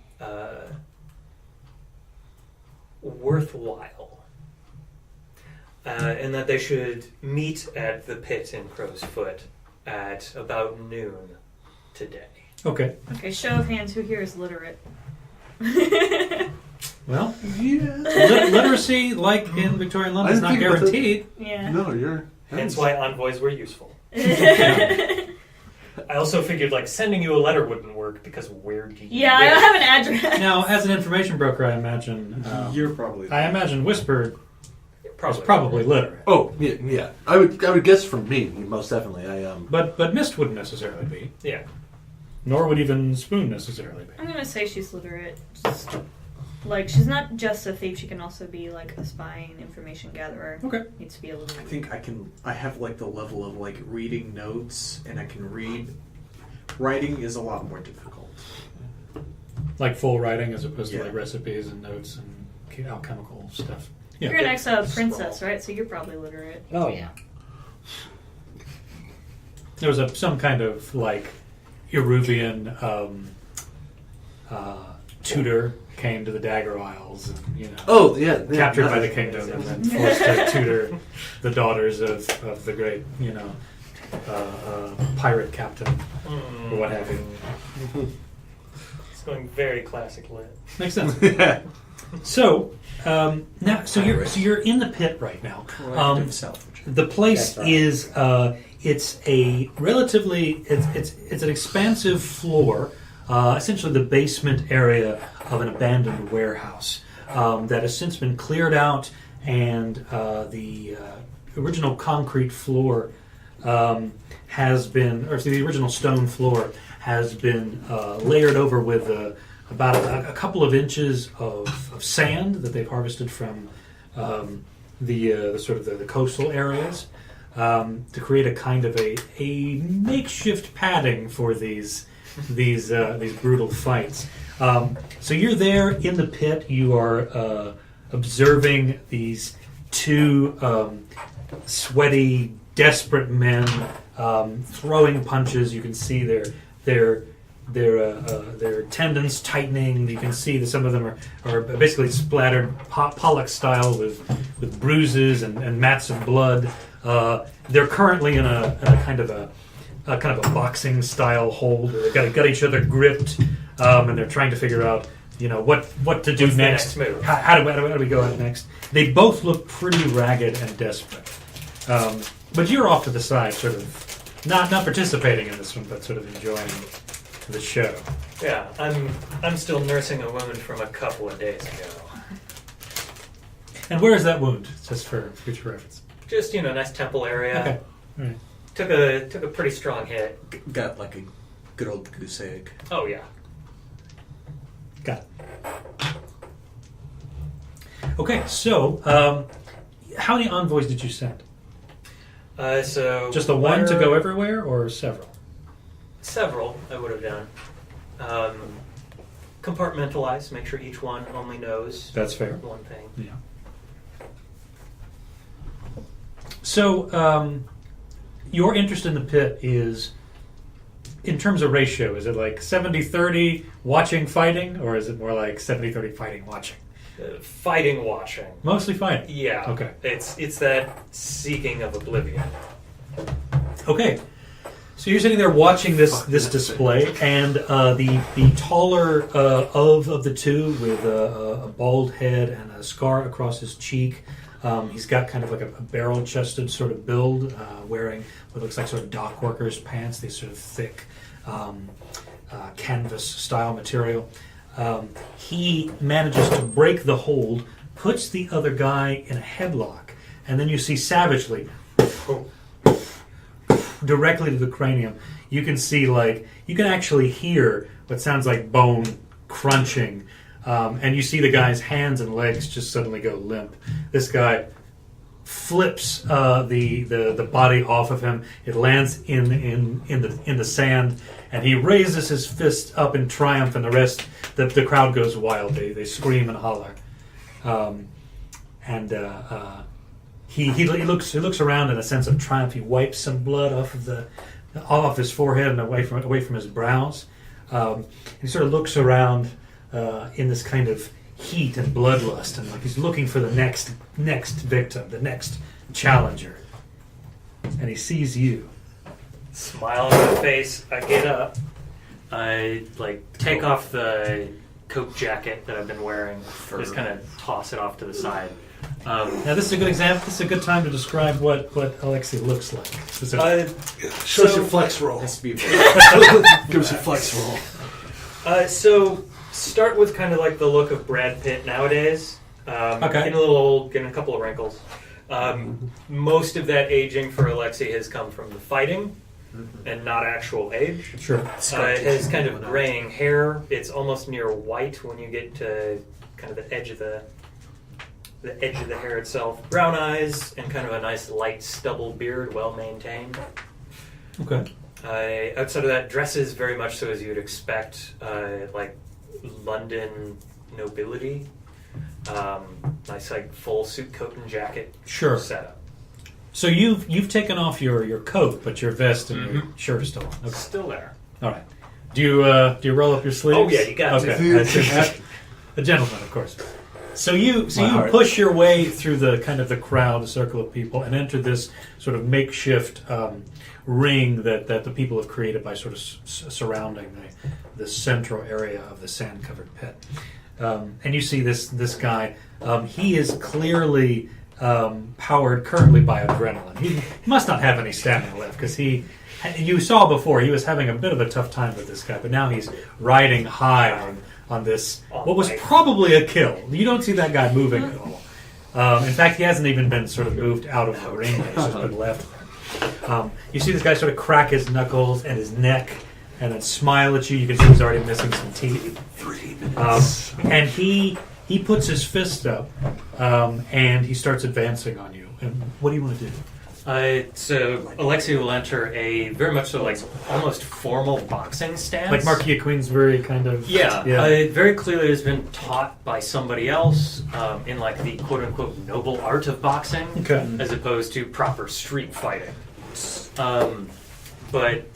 worthwhile. And that they should meet at the pit in Crow's Foot at about noon today. Okay. Okay, show of hands, who here is literate? Well, Yeah. literacy, like in Victorian London, is I not think about that. guaranteed. Yeah. No, you're. Hence why envoys were useful. I also figured like sending you a letter wouldn't work because where do you Yeah, I live? don't have an address. Now, as an information broker, I imagine You're probably. Whisper is probably literate, Oh, yeah. I would guess from me, most definitely. but Mist wouldn't necessarily be, Yeah. nor would even Spoon necessarily be. I'm gonna say she's literate. Just, like, she's not just a thief, she can also be like a spy and information gatherer. Okay. Needs to be a little. I think I have like the level of like reading notes, and I can read. Writing is a lot more difficult. Like full writing as opposed to Yeah. like recipes and notes and alchemical stuff. Yeah. You're an ex-princess, right? So you're probably literate. Oh yeah. There was some kind of like Eruvian tutor came to the Dagger Isles, and, you know, Oh, yeah. captured no, by the kingdom and then forced to tutor the daughters of the great, you know, pirate captain or what have you. It's going very classic lit. Makes sense. Yeah. So now, so you're in the pit right now. Corrective salvage. The place That's right. is it's a relatively it's an expansive floor, essentially the basement area of an abandoned warehouse that has since been cleared out, and the original concrete floor has been, or the original stone floor has been layered over with about a couple of inches of sand that they've harvested from the sort of the coastal areas to create a kind of a makeshift padding for these brutal fights. So you're there in the pit. You are observing these 2 sweaty, desperate men throwing punches. You can see their tendons tightening. You can see that some of them are basically splattered Pollock style with bruises and mats of blood. They're currently in a kind of a boxing style hold. They've got each other gripped, and they're trying to figure out, you know, what to do What's the next. next move? How do we go out next? They both look pretty ragged and desperate. But you're off to the side, sort of not participating in this one, but sort of enjoying the show. Yeah, I'm still nursing a wound from a couple of days ago. And where is that wound? Just for future reference. Just, you know, nice temple area. Okay. All right. Took a pretty strong hit. Got like a good old goose egg. Oh yeah. Got it. Okay, so how many envoys did you send? So Just the one to letter- go everywhere, or several? Several I would have done. Compartmentalize, make sure each one only knows That's fair. one thing. Yeah. So, your interest in the pit is, in terms of ratio, is it like 70-30 watching, fighting, or is it more like 70-30 fighting, watching? Fighting, watching. Mostly fighting. Yeah. Okay. It's that seeking of oblivion. Okay. So you're sitting there watching this display, and the taller of the 2 with a bald head and a scar across his cheek. He's got kind of like a barrel-chested sort of build, wearing what looks like sort of dock workers' pants, these sort of thick canvas-style material. He manages to break the hold, puts the other guy in a headlock, and then you see savagely, directly to the cranium, you can see, like, you can actually hear what sounds like bone crunching And you see the guy's hands and legs just suddenly go limp. This guy flips the body off of him. It lands in the sand, and he raises his fist up in triumph. And the crowd goes wild. They scream and holler. He looks around in a sense of triumph. He wipes some blood off his forehead and away from his brows. He sort of looks around in this kind of heat and bloodlust, and like he's looking for the next victim, the next challenger. And he sees you. Smile on my face. I get up. I take off the coat jacket that I've been wearing. Just kind of toss it off to the side. Now this is a good example. This is a good time to describe what Alexei looks like. Show us your flex roll. Has to be Give us your flex roll. So start with kind of like the look of Brad Pitt nowadays. Okay. Getting a little old, getting a couple of wrinkles. Most of that aging for Alexei has come from the fighting and not actual age. Sure. It has kind of graying hair. It's almost near white when you get to kind of the edge of the hair itself. Brown eyes and kind of a nice light stubble beard, well maintained. Okay. Outside of that, dresses very much so as you would expect, like London nobility. Nice like full suit coat and jacket setup. So you've taken off your coat, but your vest and your shirt is still on. Okay. Still there. All right. Do you roll up your sleeves? Oh yeah, you got to. A gentleman, of course. So you heart. push your way through the kind of the crowd, the circle of people, and enter this sort of makeshift ring that the people have created by sort of surrounding the central area of the sand-covered pit. And you see this guy. He is clearly powered currently by adrenaline. He must not have any stamina left because you saw before he was having a bit of a tough time with this guy, but now he's riding high on this, what was probably a kill. You don't see that guy moving at all. In fact, he hasn't even been sort of moved out of the ring. He's just been left there. You see this guy sort of crack his knuckles and his neck and then smile at you. You can see he's already missing some teeth. 3 minutes. And he puts his fist up and he starts advancing on you. And what do you want to do? So Alexei will enter a very much so like almost formal boxing stance. Like Marquis of Queensbury kind of? Yeah. Very clearly has been taught by somebody else in like the quote-unquote noble art of boxing as opposed to proper street fighting. But,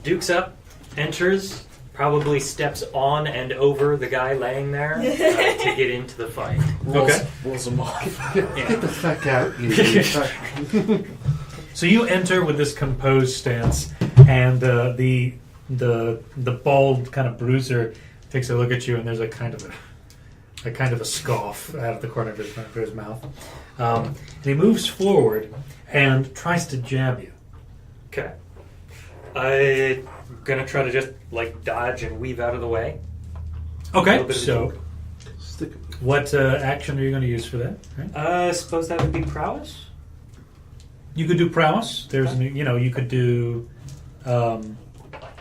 dukes up, enters, probably steps on and over the guy laying there to get into the fight. Rolls them off. Get the fuck out. So you enter with this composed stance, and the bald kind of bruiser takes a look at you, and there's a kind of a scoff out of the corner of his mouth. And he moves forward and tries to jab you. Okay. I'm gonna try to just like dodge and weave out of the way. Okay, so what action are you going to use for that? Right? I suppose that would be prowess. You could do prowess. There's you could do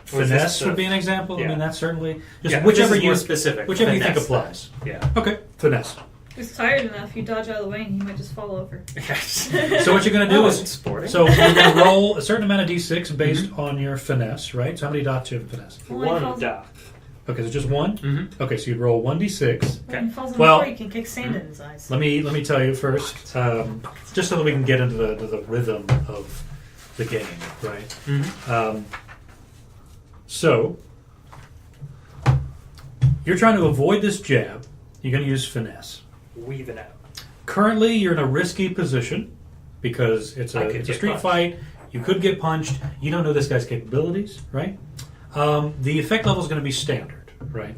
finesse would be an example. Yeah. I mean, that's certainly whichever you specific. Whichever you think Finesse, applies. Yeah. Okay, finesse. He's tired enough. You dodge out of the way, and he might just fall over. So what you're going to do is sporting. so you're going to roll a certain amount of d6 based on your finesse, right? So how many dots do you have in finesse? One dot. Okay, so just one. Mm-hmm. Okay, so you'd roll 1d6. When he falls on Well- the floor, you can kick sand in his eyes. Let me tell you first, just so that we can get into the rhythm of the game, right? Mm-hmm. So you're trying to avoid this jab. You're going to use finesse. Weaving out. Currently, you're in a risky position because it's I could a get street punched. fight. You could get punched. You don't know this guy's capabilities, right? The effect level is going to be standard, right?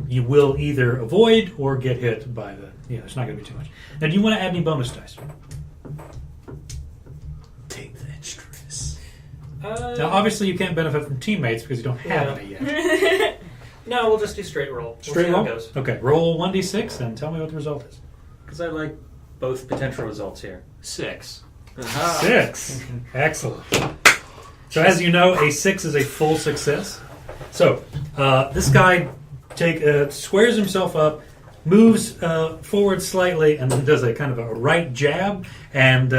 You will either avoid or get hit by the. It's not going to be too much. Now, do you want to add any bonus dice? Take the extras. Now, obviously, you can't benefit from teammates because you don't have any yet. No, we'll just do straight roll. Straight We'll see roll? how it goes. Okay, roll 1d6 and tell me what the result is. Because I like both potential results here. 6. 6. Excellent. So as you know, a 6 is a full success. So this guy squares himself up, moves forward slightly, and then does a kind of a right jab. And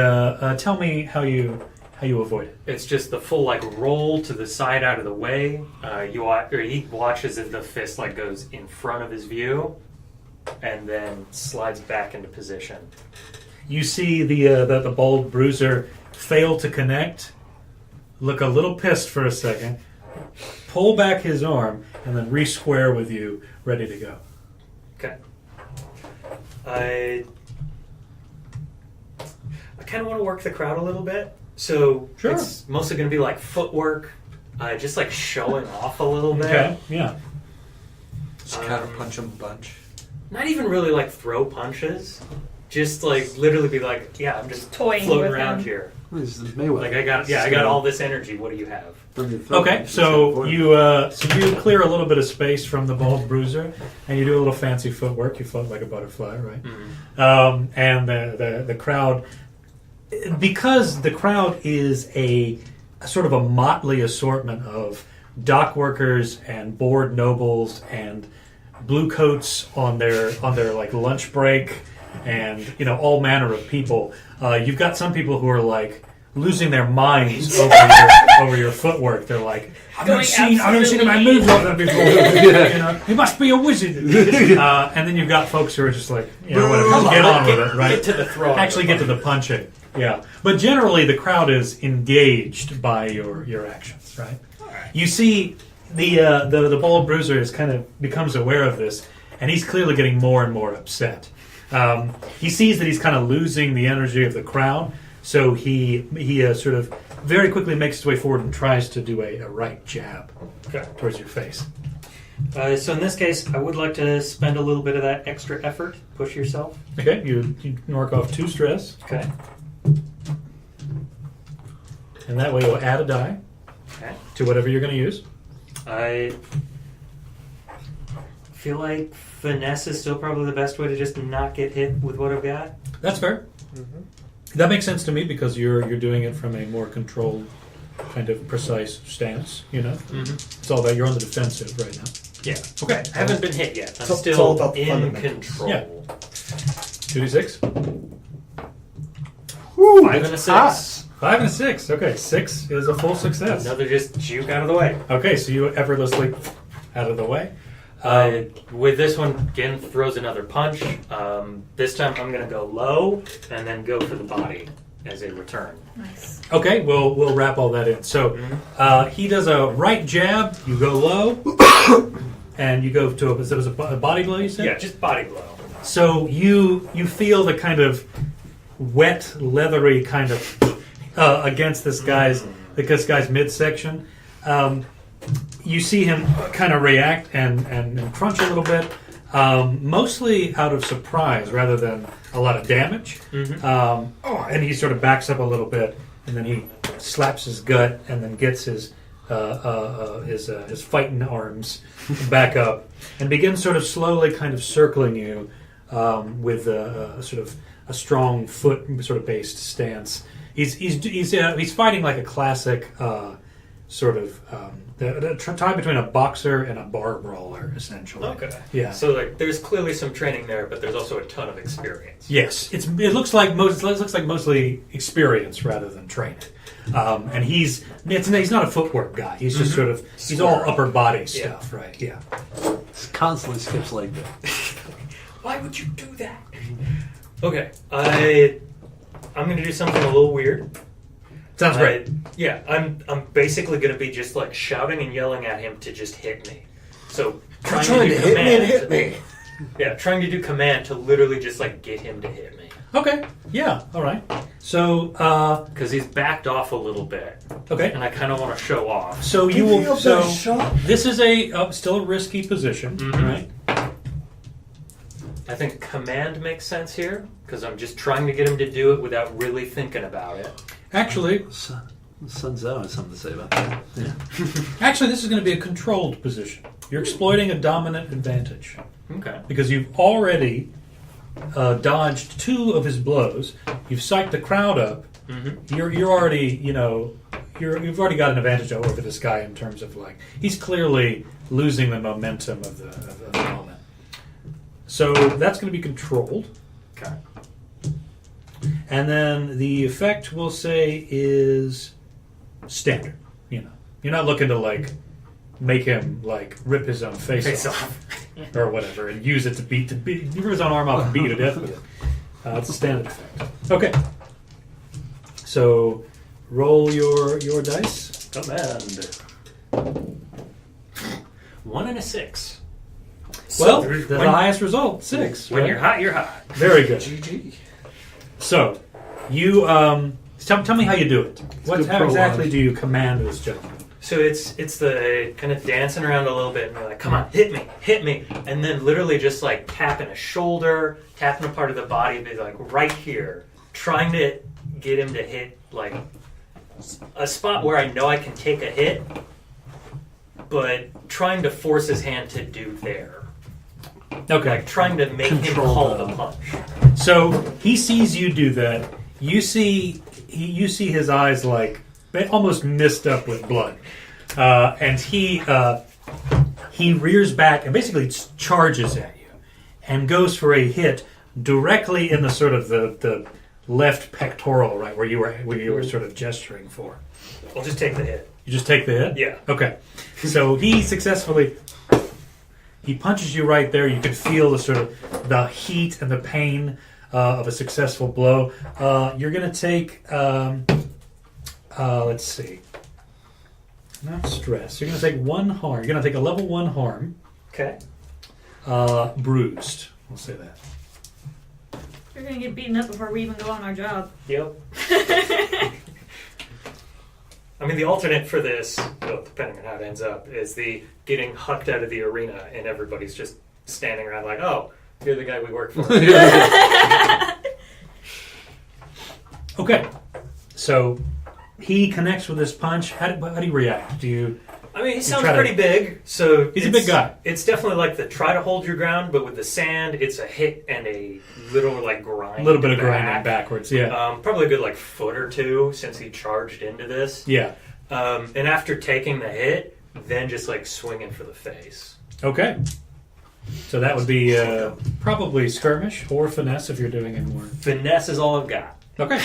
tell me how you avoid it. It's just the full like roll to the side out of the way. He watches as the fist like goes in front of his view, and then slides back into position. You see the bold bruiser fail to connect, look a little pissed for a second, pull back his arm, and then re-square with you, ready to go. Okay. I kind of want to work the crowd a little bit, so Sure. it's mostly going to be like footwork, just like showing off a little bit. Okay, yeah. Just counter punch him a bunch. Not even really like throw punches, just like literally be like, yeah, I'm just Toying floating with around him. here. This is Mayweather. Like I got all this energy. What do you have? Okay, so you clear a little bit of space from the bold bruiser, and you do a little fancy footwork. You float like a butterfly, right? Mm-hmm. And the crowd, because the crowd is a sort of a motley assortment of dock workers and bored nobles and blue coats on their like lunch break, and all manner of people. You've got some people who are like losing their minds over your footwork. They're like, I've never seen a man move like that before. He must be a wizard. And then you've got folks who are just like, whatever, just get on with it, right? Get to the throwing. Actually get to the punching. Yeah. But generally the crowd is engaged by your actions, right? You see the bold bruiser is kind of becomes aware of this, and he's clearly getting more and more upset. He sees that he's kind of losing the energy of the crowd, so he sort of very quickly makes his way forward and tries to do a right jab towards your face. So in this case, I would like to spend a little bit of that extra effort. Push yourself. Okay, you mark off 2 stress, Okay. and that way you'll add a die Okay. to whatever you're going to use. I feel like finesse is still probably the best way to just not get hit with what I've got. That's fair. That makes sense to me because you're doing it from a more controlled, kind of precise stance. Mm-hmm. It's all about you're on the defensive right now. Yeah. Okay, I haven't been hit yet. I'm It's still all about the in fundamentals. control. Yeah. 2d6. 5 and a 6. 5 and a 6. Okay, 6 is a full success. Another just juke out of the way. Okay, so you effortlessly out of the way. With this one, again, throws another punch. This time I'm going to go low and then go for the body as a return. Nice. Okay, we'll wrap all that in. So he does a right jab, you go low, and you go to a body blow, you said? Yeah, just body blow. So you feel the kind of wet, leathery kind of against this guy's midsection. You see him kind of react and crunch a little bit, mostly out of surprise rather than a lot of damage. And he sort of backs up a little bit, and then he slaps his gut, and then gets his fighting arms back up, and begins sort of slowly kind of circling you with sort of a strong foot sort of based stance. He's fighting like a classic sort of the tie between a boxer and a bar brawler, essentially. Okay. Yeah. So like, there's clearly some training there, but there's also a ton of experience. Yes, it looks like mostly experience rather than training. And he's not a footwork guy. He's just sort of he's all upper body stuff, right? Yeah. Constantly skips leg day. Why would you do that? Okay, I'm going to do something a little weird. Sounds great. Yeah, I'm basically going to be just like shouting and yelling at him to just hit me. So trying to do command, hit me. Yeah, trying to do command to literally just like get him to hit me. Okay. Yeah. All right. So Because he's backed off a little bit, okay. and I kind of want to show off. So you will. So this is still a risky position, right? I think command makes sense here because I'm just trying to get him to do it without really thinking about it. Actually, Sun Tzu has something to say about that. Yeah. Actually, this is going to be a controlled position. You're exploiting a dominant advantage Okay. because you've already dodged 2 of his blows. You've psyched the crowd up. You're already you've already got an advantage over this guy in terms of like he's clearly losing the momentum of the moment. So that's going to be controlled. Okay. And then the effect we'll say is standard. You're not looking to like make him like rip his own face off or whatever and use it to rip his own arm off and beat you to death with it. It's a standard effect. Okay. So roll your dice. Command. 1 and a 6. Well, So, the highest result, 6. When right? you're hot, you're hot. Very good. GG. So, you tell me how you do it. How prologue. exactly do you command this gentleman? So it's the kind of dancing around a little bit and be like, come on, hit me, and then literally just like tapping a shoulder, tapping a part of the body, be like right here, trying to get him to hit like a spot where I know I can take a hit, but trying to force his hand to do there. Okay. Like trying to make him call the punch. So he sees you do that. You see his eyes like almost mist up with blood, and he rears back and basically charges at you, and goes for a hit directly in the sort of the left pectoral, right where you were sort of gesturing for. I'll just take the hit. You just take the hit? Yeah. Okay. So he successfully punches you right there. You can feel the sort of the heat and the pain of a successful blow. You're going to take, let's see, not stress. You're going to take 1 harm. You're going to take a level 1 harm. Okay. Bruised. We'll say that. You're gonna get beaten up before we even go on our job. Yep. I mean, the alternate for this, well, depending on how it ends up, is the getting hucked out of the arena and everybody's just standing around like, oh, you're the guy we work for. Okay. So he connects with this punch. How do you react? Do you... I mean, he sounds try to- pretty big, so He's a big guy. It's definitely like the try to hold your ground, but with the sand, it's a hit and a little like grind. A little bit of grinding backwards, yeah. Probably a good like foot or two since he charged into this. Yeah. And after taking the hit, then just like swinging for the face. Okay. So that would be probably skirmish or finesse if you're doing it more. Finesse is all I've got. Okay.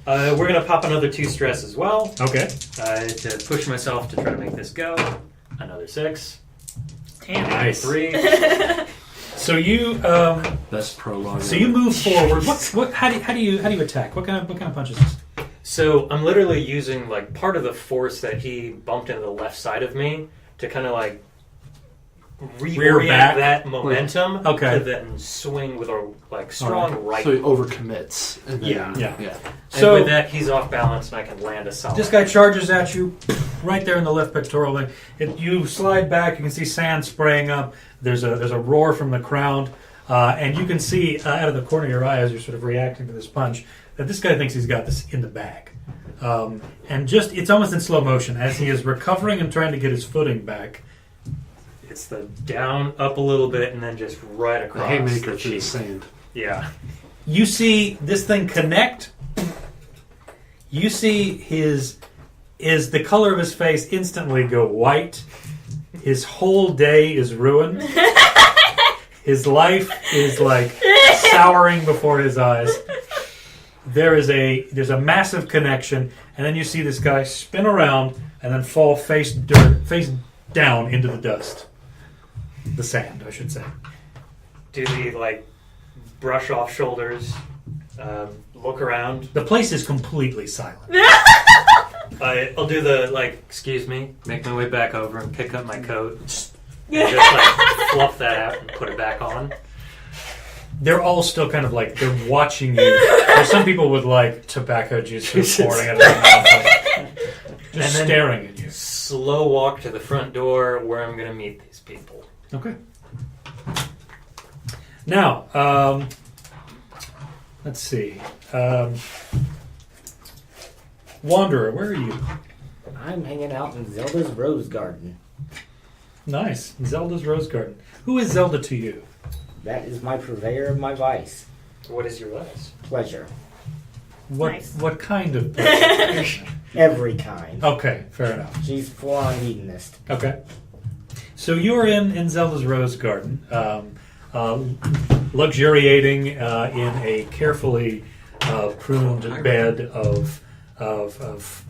We're gonna pop another 2 stress as well. Okay. To push myself to try to make this go. Another 6. Damn. Nice. 3. So you Best prologue. so you move forward. How do you attack? What kind of punch is this? So I'm literally using like part of the force that he bumped into the left side of me to kind of like reorient back? that momentum Okay. to then swing with a like strong right. So he overcommits. And then, Yeah. yeah. And So with that, he's off balance, and I can land a solid. this guy charges at you right there in the left pectoral. You slide back. You can see sand spraying up. There's a roar from the crowd, and you can see out of the corner of your eye as you're sort of reacting to this punch that this guy thinks he's got this in the bag. And just it's almost in slow motion as he is recovering and trying to get his footing back. It's the down, up a little bit, and then just right The across haymaker the through the cheek. sand. Yeah. You see this thing connect. You see the color of his face instantly go white. His whole day is ruined. His life is like souring before his eyes. There's a massive connection, and then you see this guy spin around and then fall face down into the dust. The sand, I should say. Do the like brush off shoulders, look around. The place is completely silent. I'll do the like, excuse me, make my way back over and pick up my coat, and just like fluff that out and put it back on. They're all still kind of like they're watching you. There's some people with like tobacco juice pouring out of their mouth, like, just And then staring at you. Slow walk to the front door where I'm gonna meet these people. Okay. Now, let's see. Wanderer, where are you? I'm hanging out in Zelda's Rose Garden. Nice. Zelda's Rose Garden. Who is Zelda to you? That is my purveyor of my vice. What is your vice? Pleasure. Nice. What kind of person? Every kind. Okay, fair enough. She's full-on hedonist. Okay. So you're in Zelda's Rose Garden, luxuriating in a carefully pruned bed of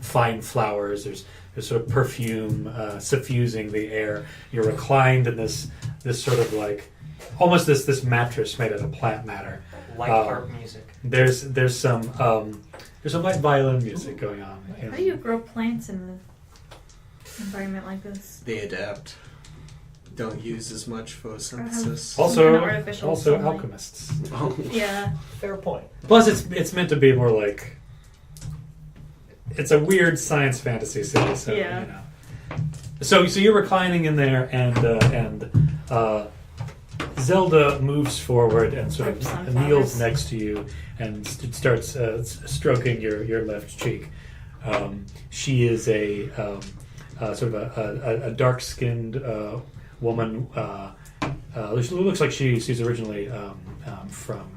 fine flowers. There's sort of perfume suffusing the air. You're reclined in this sort of like almost this mattress made out of plant matter. Light harp music. There's some light violin music going on. How do you grow plants in an environment like this? They adapt. Don't use as much photosynthesis. Some kind of artificial Also sunlight. alchemists. Yeah. Fair point. Plus, it's meant to be more like it's a weird science fantasy city. So Yeah. you know. So you're reclining in there, and Zelda moves forward and sort of Sunflowers. kneels next to you and starts stroking your left cheek. She is a sort of a dark-skinned woman. Looks like she's originally from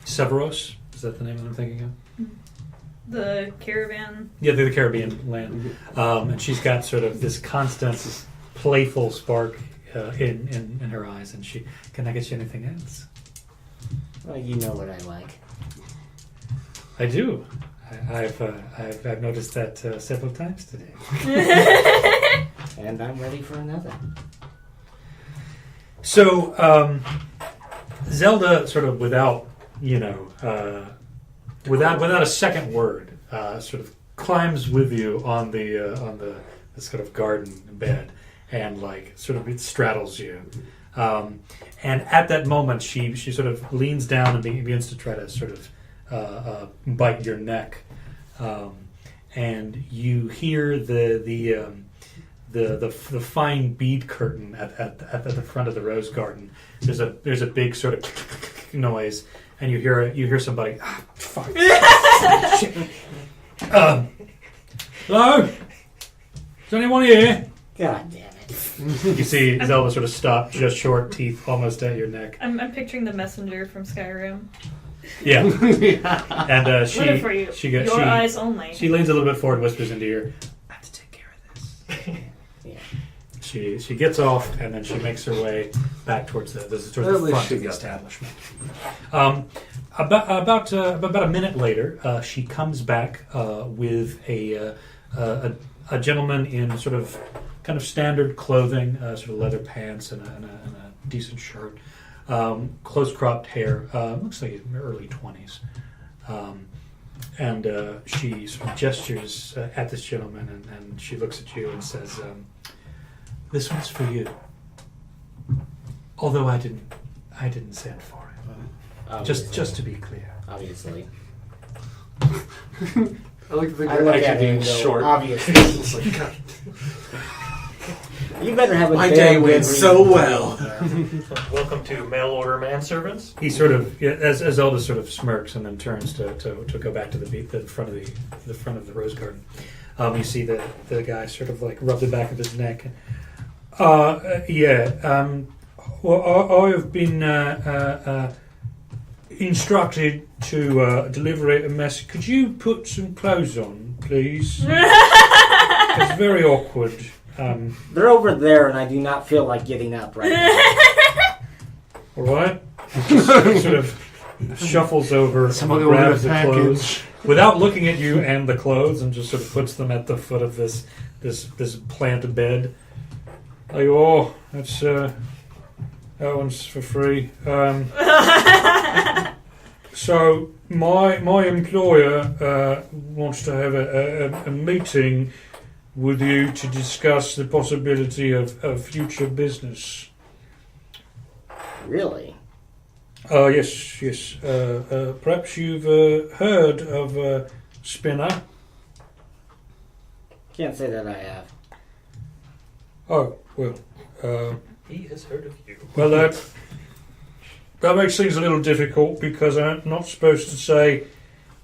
Severos. Is that the name that I'm thinking of? The caravan. Yeah, the Caribbean land. And she's got sort of this constant, playful spark in her eyes. And she, can I get you anything else? Well, you know what I like. I do. I've noticed that several times today. And I'm ready for another. So Zelda, sort of without a second word, sort of climbs with you on the sort of garden bed, and like sort of it straddles you. And at that moment, she sort of leans down and begins to try to sort of bite your neck, and you hear the fine bead curtain at the front of the rose garden. There's a big sort of noise, and you hear somebody. Ah, fuck. Shit. Hello? Is anyone here? God damn it. You see Zelda sort of stop just short, teeth almost at your neck. I'm picturing the messenger from Skyrim. Yeah. And Good for you. Your eyes only. She leans a little bit forward and whispers into your ear, I have to take care of this. Yeah. She gets off, and then she makes her way back towards the front of the establishment. About a minute later, she comes back with a gentleman in sort of kind of standard clothing, sort of leather pants and a decent shirt, close-cropped hair. Looks like he's in the early 20s. And she sort of gestures at this gentleman, and she looks at you and says, "This one's for you. Although I didn't send for it. Just to be clear." Obviously. I like to think I of look actually at being him, though, short. obviously. It's like, God. You better have a My damn day good went reason so to well. be there. Welcome to mail order manservants. He sort of, as Zelda sort of smirks and then turns to go back to the front of the rose garden. You see the guy sort of like rub the back of his neck. Well, I have been instructed to deliver a message. Could you put some clothes on, please? It's very awkward. They're over there, and I do not feel like getting up right now. All right. Just sort of shuffles over, Someone and go get grabs a the clothes without looking at you and the clothes, and just sort of puts them at the foot of this plant bed. Like, oh, that's that one's for free. So my employer wants to have a meeting with you to discuss the possibility of future business. Really? Yes. Perhaps you've heard of Spinner. Can't say that I have. Oh, well. He has heard of you. Well, that makes things a little difficult because I'm not supposed to say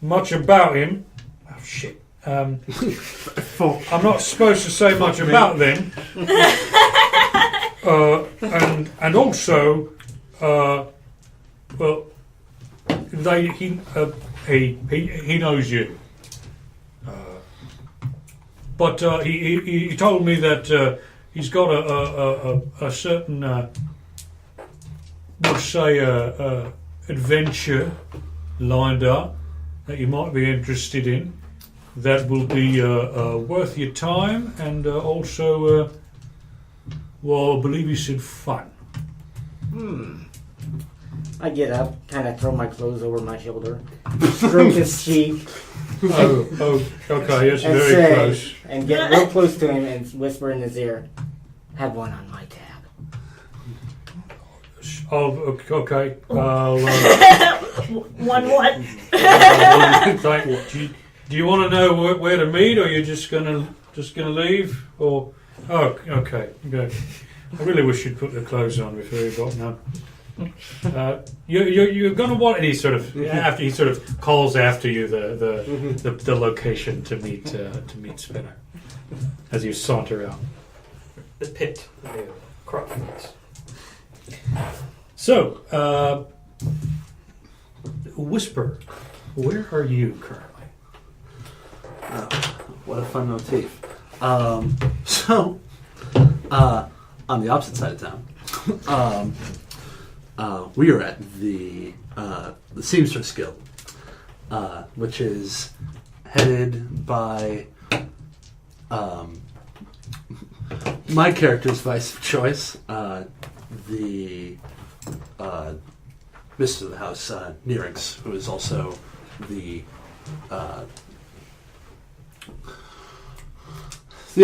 much about him. Oh, shit. I'm not supposed to say much about them. And also, well, he knows you. But he told me that he's got a certain, let's say, adventure lined up that you might be interested in. That will be worth your time and also, well, I believe you said fun. I get up, kind of throw my clothes over my shoulder, stroke his cheek, Oh, okay, it's and very say, close. and get real close to him and whisper in his ear, "Have one on my tab." Oh, okay. One what? Do you want to know where to meet, or you're just gonna leave? Or okay. I really wish you'd put the clothes on before you got them. You're gonna want, and he sort of calls after you the location to meet Spinner as you saunter out. The pit near Crossroads. So, Whisper, where are you currently? What a fun motif. On the opposite side of town, we are at the Seamstress Guild, which is headed by my character's vice of choice, the mistress of the house, Neerix, who is also the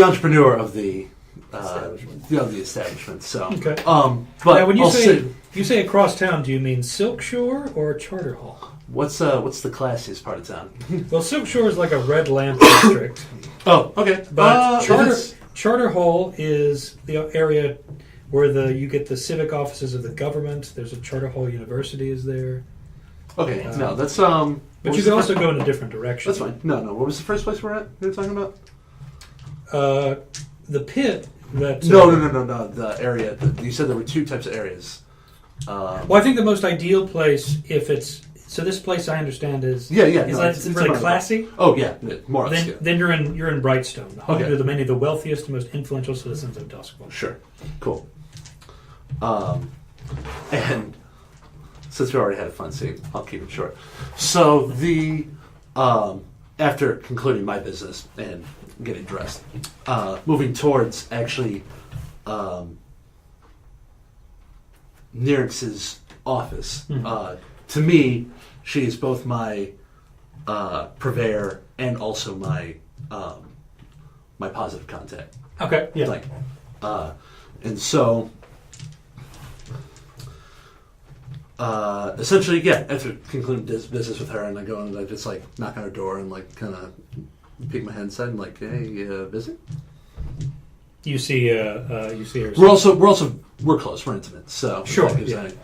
entrepreneur of the establishment. So, Okay. But Now, when you also, say across town, do you mean Silk Shore or Charter Hall? what's the classiest part of town? Well, Silk Shore is like a red lamp district, Oh, okay. but if it's- Charter Hall is the area where you get the civic offices of the government. There's a Charter Hall University is there, okay, no, that's but what you was can the also first- go in a different direction. That's fine. No. What was the first place we're at? We were talking about? The pit. That No. The area. You said there were two types of areas. Well, I think the most ideal place, if it's this place, I understand is Yeah. is No, that it's really about- classy. Oh yeah, more or less. Then you're in Brightstone, home Okay. to many of the wealthiest and most influential citizens of Duskwell. Sure. Cool. And since we already had a fun scene, I'll keep it short. So after concluding my business and getting dressed, moving towards actually Neerix's office. To me, she is both my purveyor and also my my positive contact. Okay. Yeah. Like, and so, essentially, yeah. After concluding business with her, and I go and I just like knock on her door and like kind of peek my head inside and like, hey, busy? You see her. We're close. We're intimate. So Sure, if that gives yeah. any-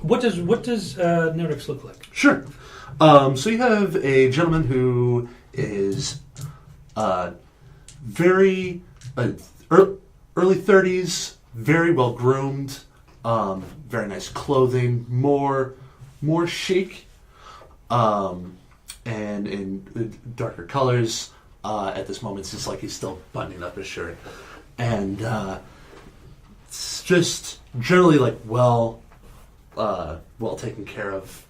What does Nerix look like? Sure. So you have a gentleman who is very early 30s, very well groomed, very nice clothing, more chic, and in darker colors. At this moment, it's just like he's still buttoning up his shirt, and it's just generally like well taken care of.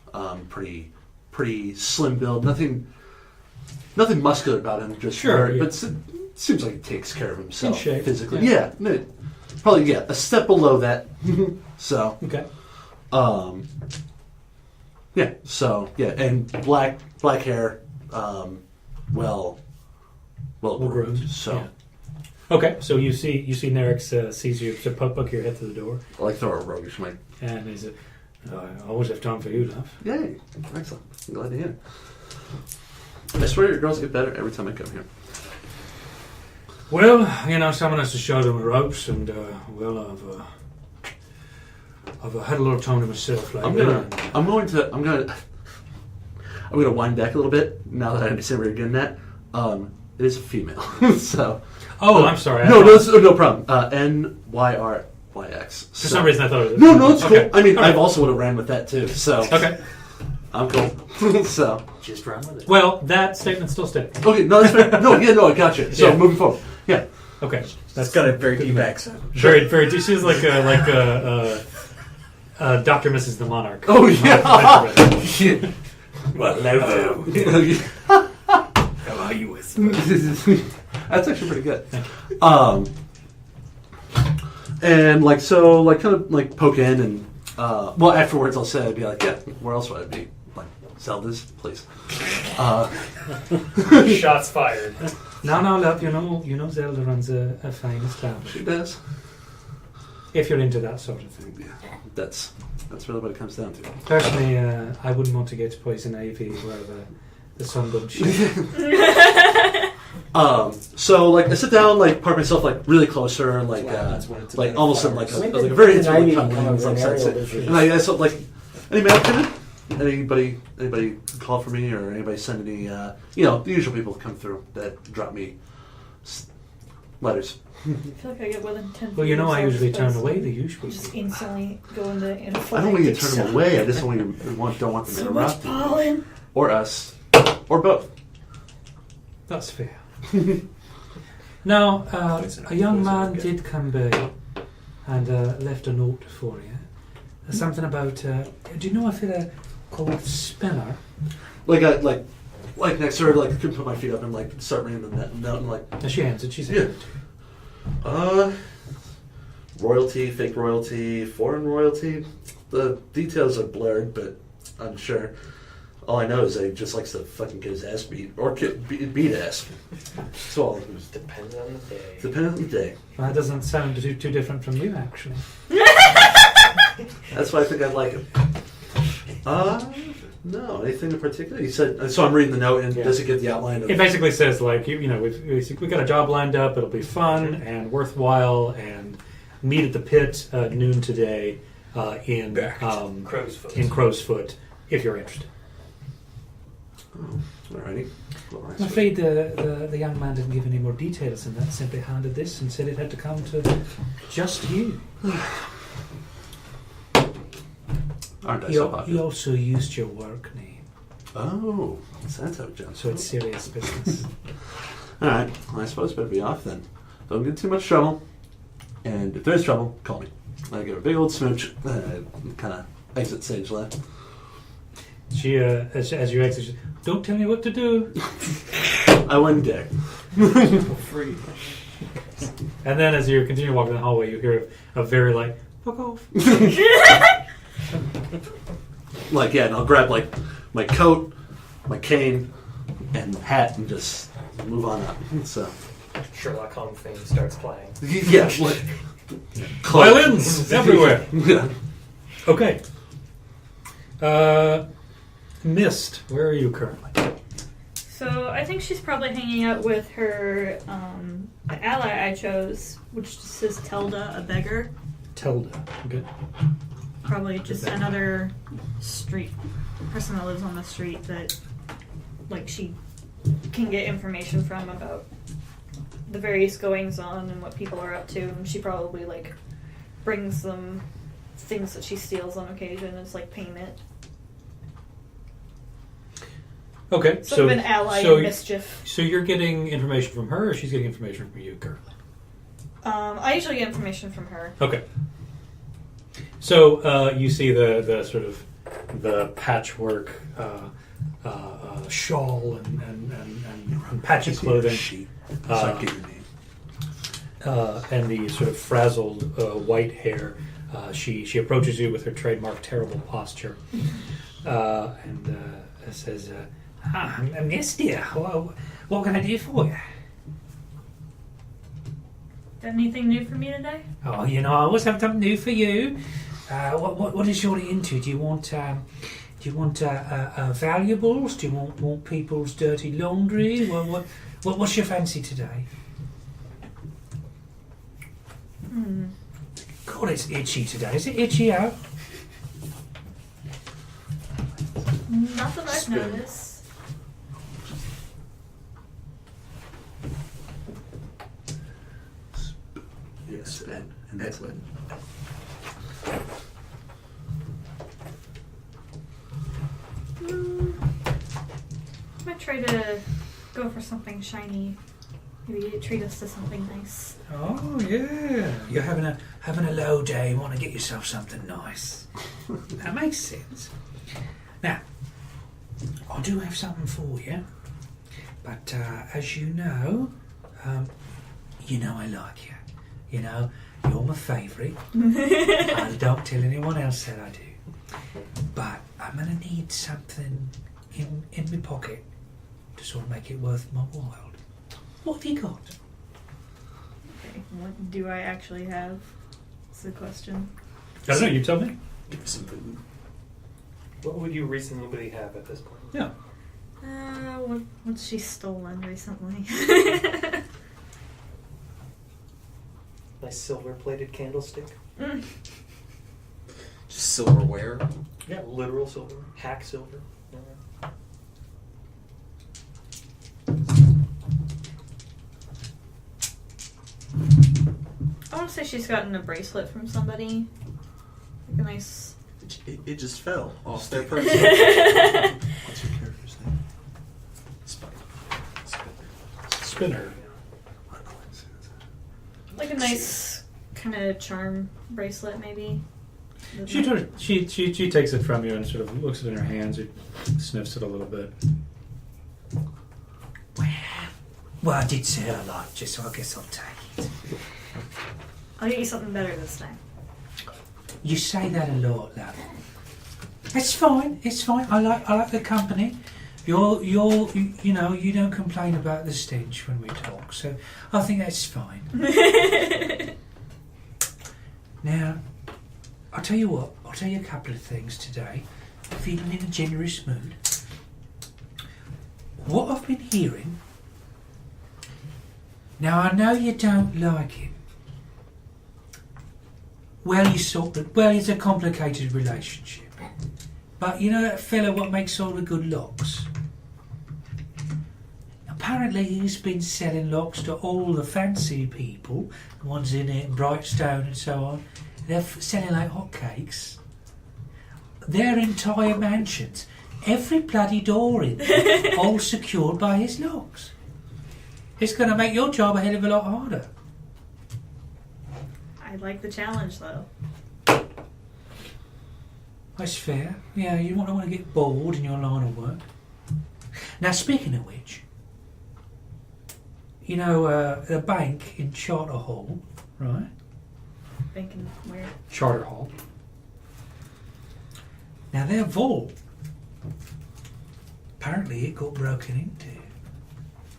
Pretty slim build. Nothing muscular about him. Just Sure, very, yeah. but it seems like he takes care of himself In shape, physically. yeah. Probably a step below that. So Okay. and black hair, well groomed. So Yeah. Okay, so you see Nerix sees you, so poke your head through the door, I like throw a roguish mic. and he said, "I always have time for you, love." Yay! Excellent. I'm glad to hear. I swear your girls get better every time I come here. Well, someone has to show them the ropes, and I've had a little time to myself lately. I'm going to wind back a little bit now that I understand where you're getting at. It is a female, so. Oh, I'm sorry. No problem. NYRYX. For some reason, I thought it was. No, it's Okay. cool. I mean, All right. I've also would have ran with that too. So. Okay. I'm cool. So. Just run with it. Well, that statement still stands. Okay, no, that's fair. No, I got you. So Yeah. moving forward. Yeah. Okay. That's got a very deep accent. Very, very. She's like Dr. Mrs. the Monarch. Oh, yeah. Yeah. Well, hello. How are you with? That's actually pretty good. And like so, like kind of like poke in and well, afterwards I'll say I'd be like, yeah, where else would I be? Like Zelda's, please. Shots fired. No, love. You know, Zelda runs a fine establishment. She does. If you're into that sort of thing. Yeah, that's really what it comes down to. Personally, I wouldn't want to get poison ivy where the sun don't shine. So like I sit down, like park myself like really closer, like like almost in like a very intimate cuddling, like sunset. And I so like any mail come in? Anybody call for me or anybody send any the usual people come through that drop me letters. I feel like I get within 10 Well, you know, I usually turn those, away the usual. Just instantly go into I don't want you to turn them away. I just don't want them to So much interrupt pollen. or us or both. That's fair. Now, a young man did come by and left a note for you. Something about. Do you know a fella called Spinner? Like next to her, like I could put my feet up and like start reading the note and like. And she hands it. She Yeah. said, Royalty, fake royalty, foreign royalty. The details are blurred, but I'm sure. All I know is that he just likes to fucking get his ass beat or beat ass. That's all. Depends on the day. Depending on the day. well, that doesn't sound too different from you, actually. That's why I think I'd like him. No, anything in particular? He said. So I'm reading the note, and does it get the outline of? It basically says like we've got a job lined up. It'll be fun and worthwhile, and meet at the pit noon today in Crow's Foot. in Crow's Foot if you're interested. Oh, alrighty. Well, I'm afraid the young man didn't give any more details than that. Simply handed this and said it had to come to just you. Aren't I He so popular? also used your work name, Oh, so that's how it jumps. so it's serious business. Alright, well, I suppose better be off then. Don't get too much trouble. And if there's trouble, call me. I give her a big old smooch. Kind of exit stage left. She, as you exit, she says, "Don't tell me what to do." I wouldn't dare. Free. And then, as you continue walking the hallway, you hear a very like, "Fuck off." Like, yeah, and I'll grab like my coat, my cane, and hat and just move on up. So, Sherlock Holmes theme starts playing. yeah, like, Violins everywhere. Yeah. Okay. Mist, where are you currently? So I think she's probably hanging out with her the ally I chose, which says Telda, a beggar. Telda. Good. Probably just another street person that lives on the street that, like, she can get information from about the various goings on and what people are up to, and she probably like brings them things that she steals on occasion as like payment. Okay. Sort of an ally in mischief. So you're getting information from her, or she's getting information from you currently? I usually get information from her. Okay. So you see the sort of the patchwork shawl and patchy clothing, Get your name. and the sort of frazzled white hair. She approaches you with her trademark terrible posture, and says, "Miss dear, what can I do for you?" Got anything new for me today? Oh, I always have something new for you. What is your into? Do you want valuables? Do you want people's dirty laundry? What's your fancy today? God, it's itchy today. Is it itchy out? Not that I've noticed. Yeah, spin. And that's it. try to go for something shiny. Maybe treat us to something nice. Oh yeah, you're having a low day. You want to get yourself something nice. That makes sense. Now, I do have something for you, but as you know I like you. You know, you're my favourite. I don't tell anyone else that I do. But I'm gonna need something in my pocket to sort of make it worth my while. What have you got? Okay, what do I actually have? That's the question. I don't know, you tell me. Give me some food. What would you reasonably have at this point? Yeah. What's she stolen recently? Nice silver-plated candlestick. Just silverware. Yeah, literal silver. Hack silver. Yeah. I want to say she's gotten a bracelet from somebody. Like a nice. It just fell off their person. What's your character's name? Spinner. Like a nice kind of charm bracelet, maybe. She takes it from you and sort of looks it in her hands. She sniffs it a little bit. Well, I did say I liked you, so I guess I'll take it. I'll get you something better this time. You say that a lot, love. It's fine. It's fine. I like the company. You don't complain about the stench when we talk, so I think that's fine. Now, I'll tell you what. I'll tell you a couple of things today. Feeling in a generous mood. What I've been hearing. Now I know you don't like him. Well, it's a complicated relationship. But you know that fella what makes all the good locks? Apparently he's been selling locks to all the fancy people, the ones in it, Brightstone and so on. They're selling like hotcakes. Their entire mansions, every bloody door in there, all secured by his locks. It's going to make your job a hell of a lot harder. I like the challenge, though. That's fair. Yeah, you don't want to get bored in your line of work. Now, speaking of which, you know, the bank in Charter Hall, right? Thinking where? Charter Hall. Now, their vault, apparently it got broken into.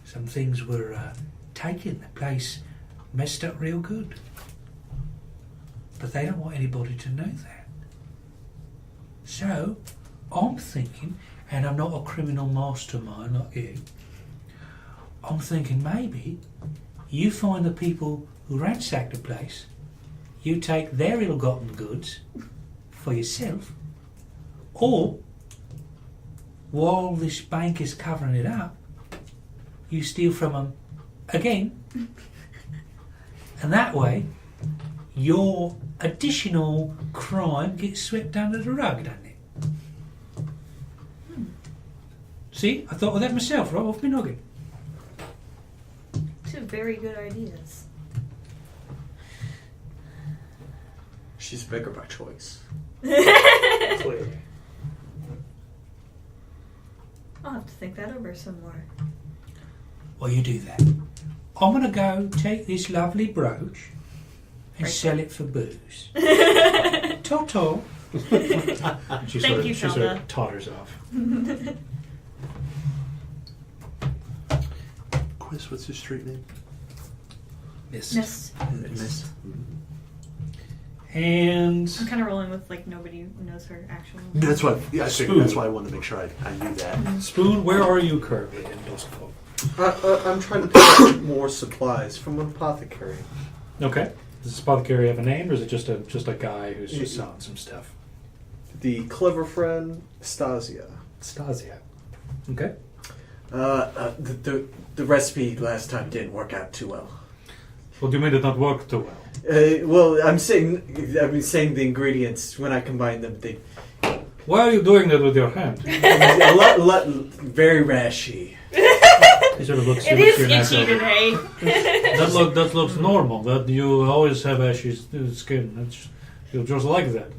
Some things were taken. The place messed up real good. But they don't want anybody to know that. So, I'm thinking, and I'm not a criminal mastermind like you, I'm thinking maybe you find the people who ransacked the place, you take their ill-gotten goods for yourself, or, while this bank is covering it up, you steal from them again, and that way, your additional crime gets swept under the rug, doesn't it? See, I thought of that myself, right off my noggin. Two very good ideas. She's bigger by choice. Clearly. I'll have to think that over some more. Well, you do that. I'm going to go take this lovely brooch and sell it for booze. Ta-ta. She Thank you, sort Zelda. of totters off. Quiz, what's your street name? Mist. Mist. Mist. And I'm kind of rolling with like nobody knows her actual. That's why. Yeah, I Spoon. figured that's why I wanted to make sure I knew that. Spoon, where are you currently in Dosco? I'm trying to pick up more supplies from an apothecary. Okay. Does this apothecary have a name, or is it just a guy who's just selling some stuff? The clever friend, Stasia. Stasia. Okay. The recipe last time didn't work out too well. What do you mean it not work too well? Well, I'm saying the ingredients when I combine them, they Why are you doing that with your hand? Very rashy. He sort of looks. It he looks is your neck itchy over. today. That looks normal. That you always have ashy skin. You're just like that.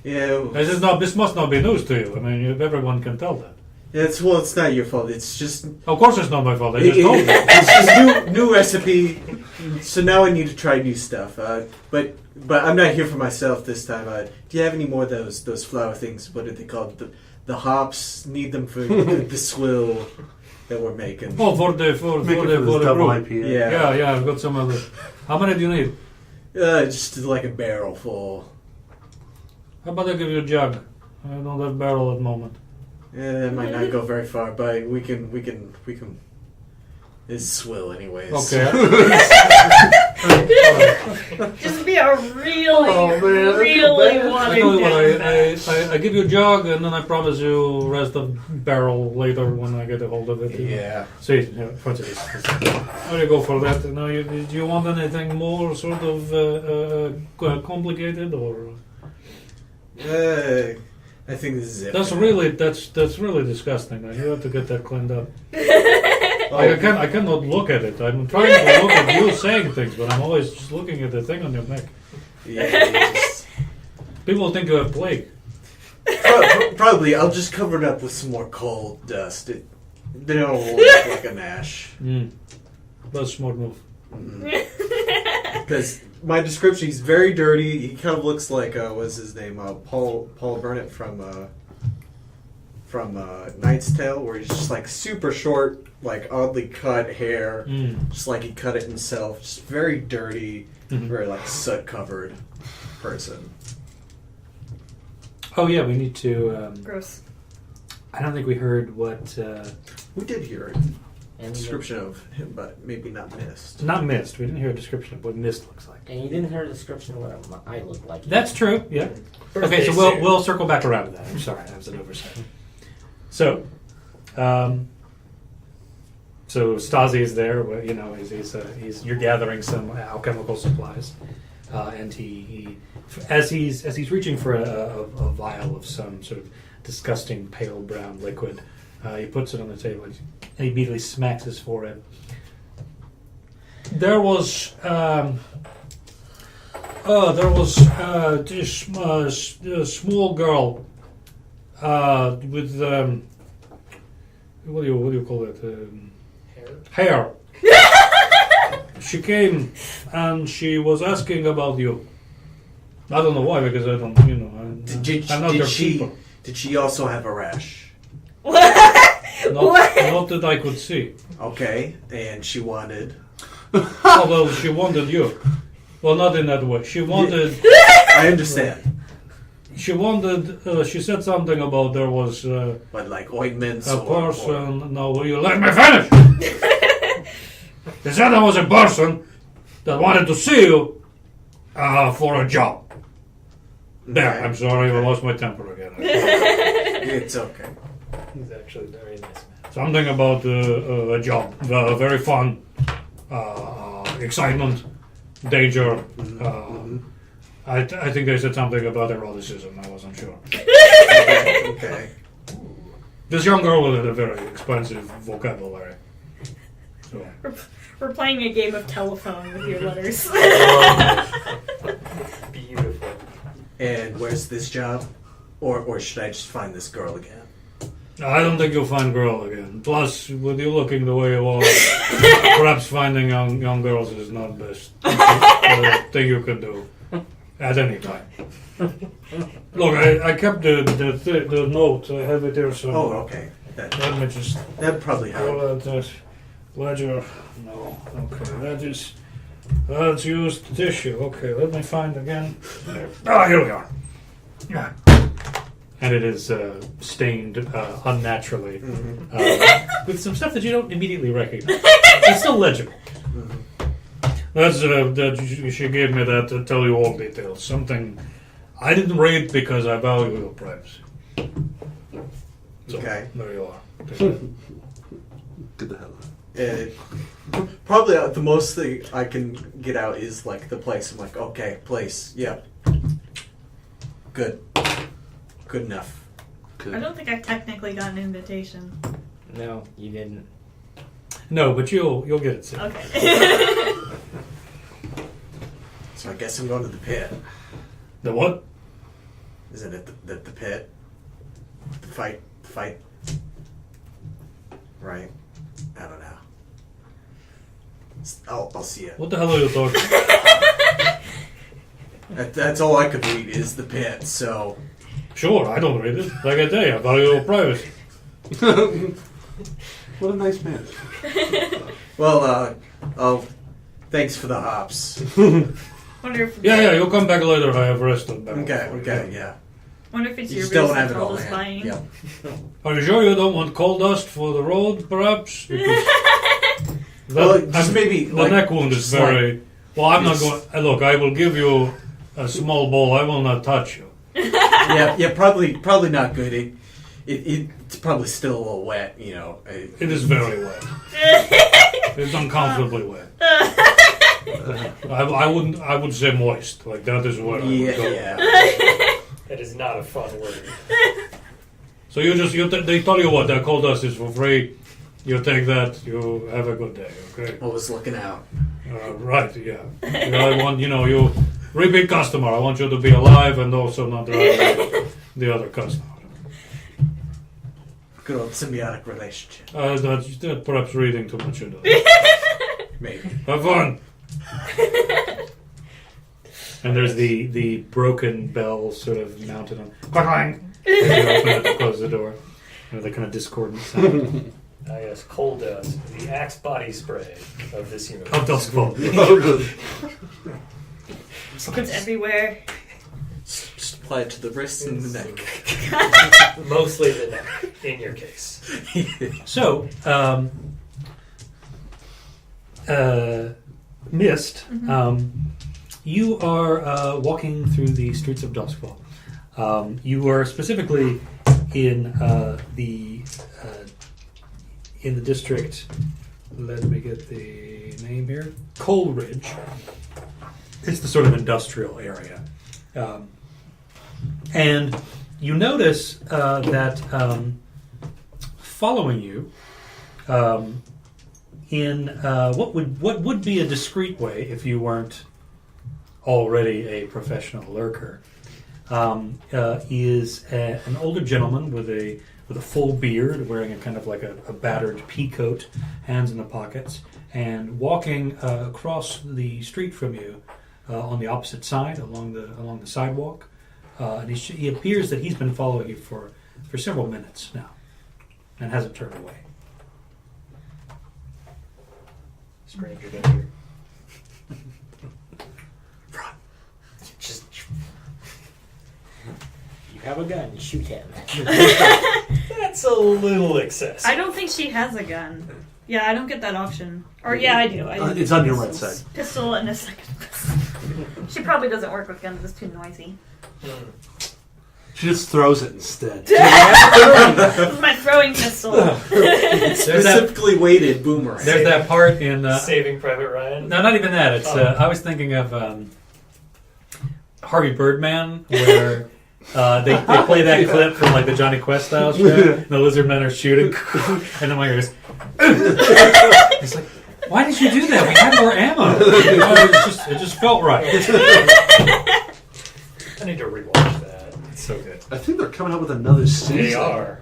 Yeah. This must not be news to you. I mean, everyone can tell that. It's not your fault. It's just Of course, it's not my fault. I just told you. it's just new recipe. So now I need to try new stuff. But I'm not here for myself this time. Do you have any more of those flour things? What are they called? The hops. Need them for the swill that we're making. Oh, for the double brew. IPA. Yeah. I've got some of the. How many do you need? Just like a barrel full. How about I give you a jug? I don't have barrel at the moment. Yeah, it might not go very far, but we can. It's swill anyways. Okay. Just be a really I wanting tell you what, to. I give you a jug and then I promise you rest the barrel later when I get a hold of it. Yeah. See, what's it? How do you go for that? Now, do you want anything more sort of complicated or? I think this is it. That's really disgusting. Now, you have to get that cleaned up. Oh, I cannot look at it. I'm trying to look at you saying things, but I'm always just looking at the thing on your neck. Yeah, People think you have plague. probably. I'll just cover it up with some more coal dust. Then it'll look like an ash. That's a smart move. Because my description, he's very dirty. He kind of looks like what's his name? Paul Burnett from Knight's Tale, where he's just like super short, like oddly cut hair, just like he cut it himself. Just very dirty, very like soot covered person. Oh yeah, we need to. Gross. I don't think we heard what. We did hear a description of him, but maybe not mist. Not mist. We didn't hear a description of what mist looks like. And you didn't hear a description of what I look like. That's true. Yeah. Okay, so we'll circle back around to that. I'm sorry, that was an oversight. So, so Stasi is there. You know, he's you're gathering some alchemical supplies, and he as he's reaching for a vial of some sort of disgusting pale brown liquid, he puts it on the table and he immediately smacks his forehead. There was this small girl with what do you call it? Hair. She came and she was asking about you. I don't know why, because I don't, I'm not your keeper. Did she also have a rash? Not that I could see. Okay, and she wanted. Oh, well, she wanted you. Well, not in that way. She wanted. I understand. She wanted. She said something about there was. But like ointments a or person. No, will you let me finish? She said there was a person that wanted to see you for a job. There, Okay. I'm sorry, I lost my temper again. It's okay. He's actually very nice man. Something about a job, very fun, excitement, danger. I think they said something about eroticism. I wasn't sure. Okay. This young girl had a very expensive vocabulary. So. We're playing a game of telephone with your letters. Beautiful. And where's this job? Or should I just find this girl again? I don't think you'll find girl again. Plus, with you looking the way you are, perhaps finding young girls is not the best thing you could do at any time. Look, I kept the note. I have it here somewhere. Oh, okay. Let me just. That'd probably help. Ledger. No. Okay. That's used tissue. Okay. Let me find again. There. Here we are. Yeah. And it is stained unnaturally with some stuff that you don't immediately recognize. It's still legible. That's that she gave me that to tell you all details. Something I didn't read because I value your privacy. So, Okay. there you are. Get the hell out. Probably the most thing I can get out is like the place. I'm like, okay, place, yep. Good enough. I don't think I technically got an invitation. No, you didn't. No, but you'll get it soon. Okay. So I guess I'm going to the pit. The what? Isn't it the pit? The fight. Right. I don't know. I'll see you. What the hell are you talking? That's all I could read is the pit. So Sure, I don't read it. Like I tell you, I value your privacy. What a nice man. well, thanks for the hops. Wonder if Yeah, you'll come back later. I have rested. Okay, yeah. Wonder if it's You your just don't wrist have that it all told us in. buying. Yep. Are you sure you don't want coal dust for the road, perhaps? Because Well, just maybe the like, neck wound is just like- very. Well, I'm not going. Look, I will give you a small bowl. I will not touch you. yeah, probably not good. It's probably still a little wet, you know. It is very wet. It's uncomfortably wet. I would say moist. Like that is what I would go. Yeah. That is not a fun word. So they tell you what, that coal dust is for free. You take that. You have a good day. Okay. I was looking out. Right. Yeah. I want you repeat customer. I want you to be alive and also not drive the other customer. Good old symbiotic relationship. That's perhaps reading too much into it. Maybe. Have fun. And there's the broken bell sort of mounted on. Clang! As you open it to close the door. The kind of discordant sound. Yes, coal dust, the Axe body spray of this universe. Oh, Duskfall. It's everywhere. Just apply it to the wrists and the neck. Mostly the neck, in your case. So, Mist, you are walking through the streets of Duskfall. You are specifically in the district. Let me get the name here. Coleridge. It's the sort of industrial area, and you notice that following you, in what would be a discreet way if you weren't already a professional lurker, is an older gentleman with a full beard, wearing a kind of like a battered pea coat, hands in the pockets, and walking across the street from you on the opposite side along the sidewalk. And he appears that he's been following you for several minutes now, and hasn't turned away. Stranger danger. Just You have a gun, shoot him. that's a little excessive. I don't think she has a gun. Yeah, I don't get that option. Or yeah, I do. It's on your right side. Pistol and a second pistol. She probably doesn't work with guns. It's too noisy. She just throws it instead. This is my throwing pistol. Specifically weighted boomerang. There's that part in Saving Private Ryan. no, not even that. It's I was thinking of Harvey Birdman, where they play that clip from like the Johnny Quest style show, and the lizard men are shooting, and then my goes, it's like, why did you do that? We had more ammo. It just felt right. I need to rewatch that. It's so good. I think they're coming out with another season. They are.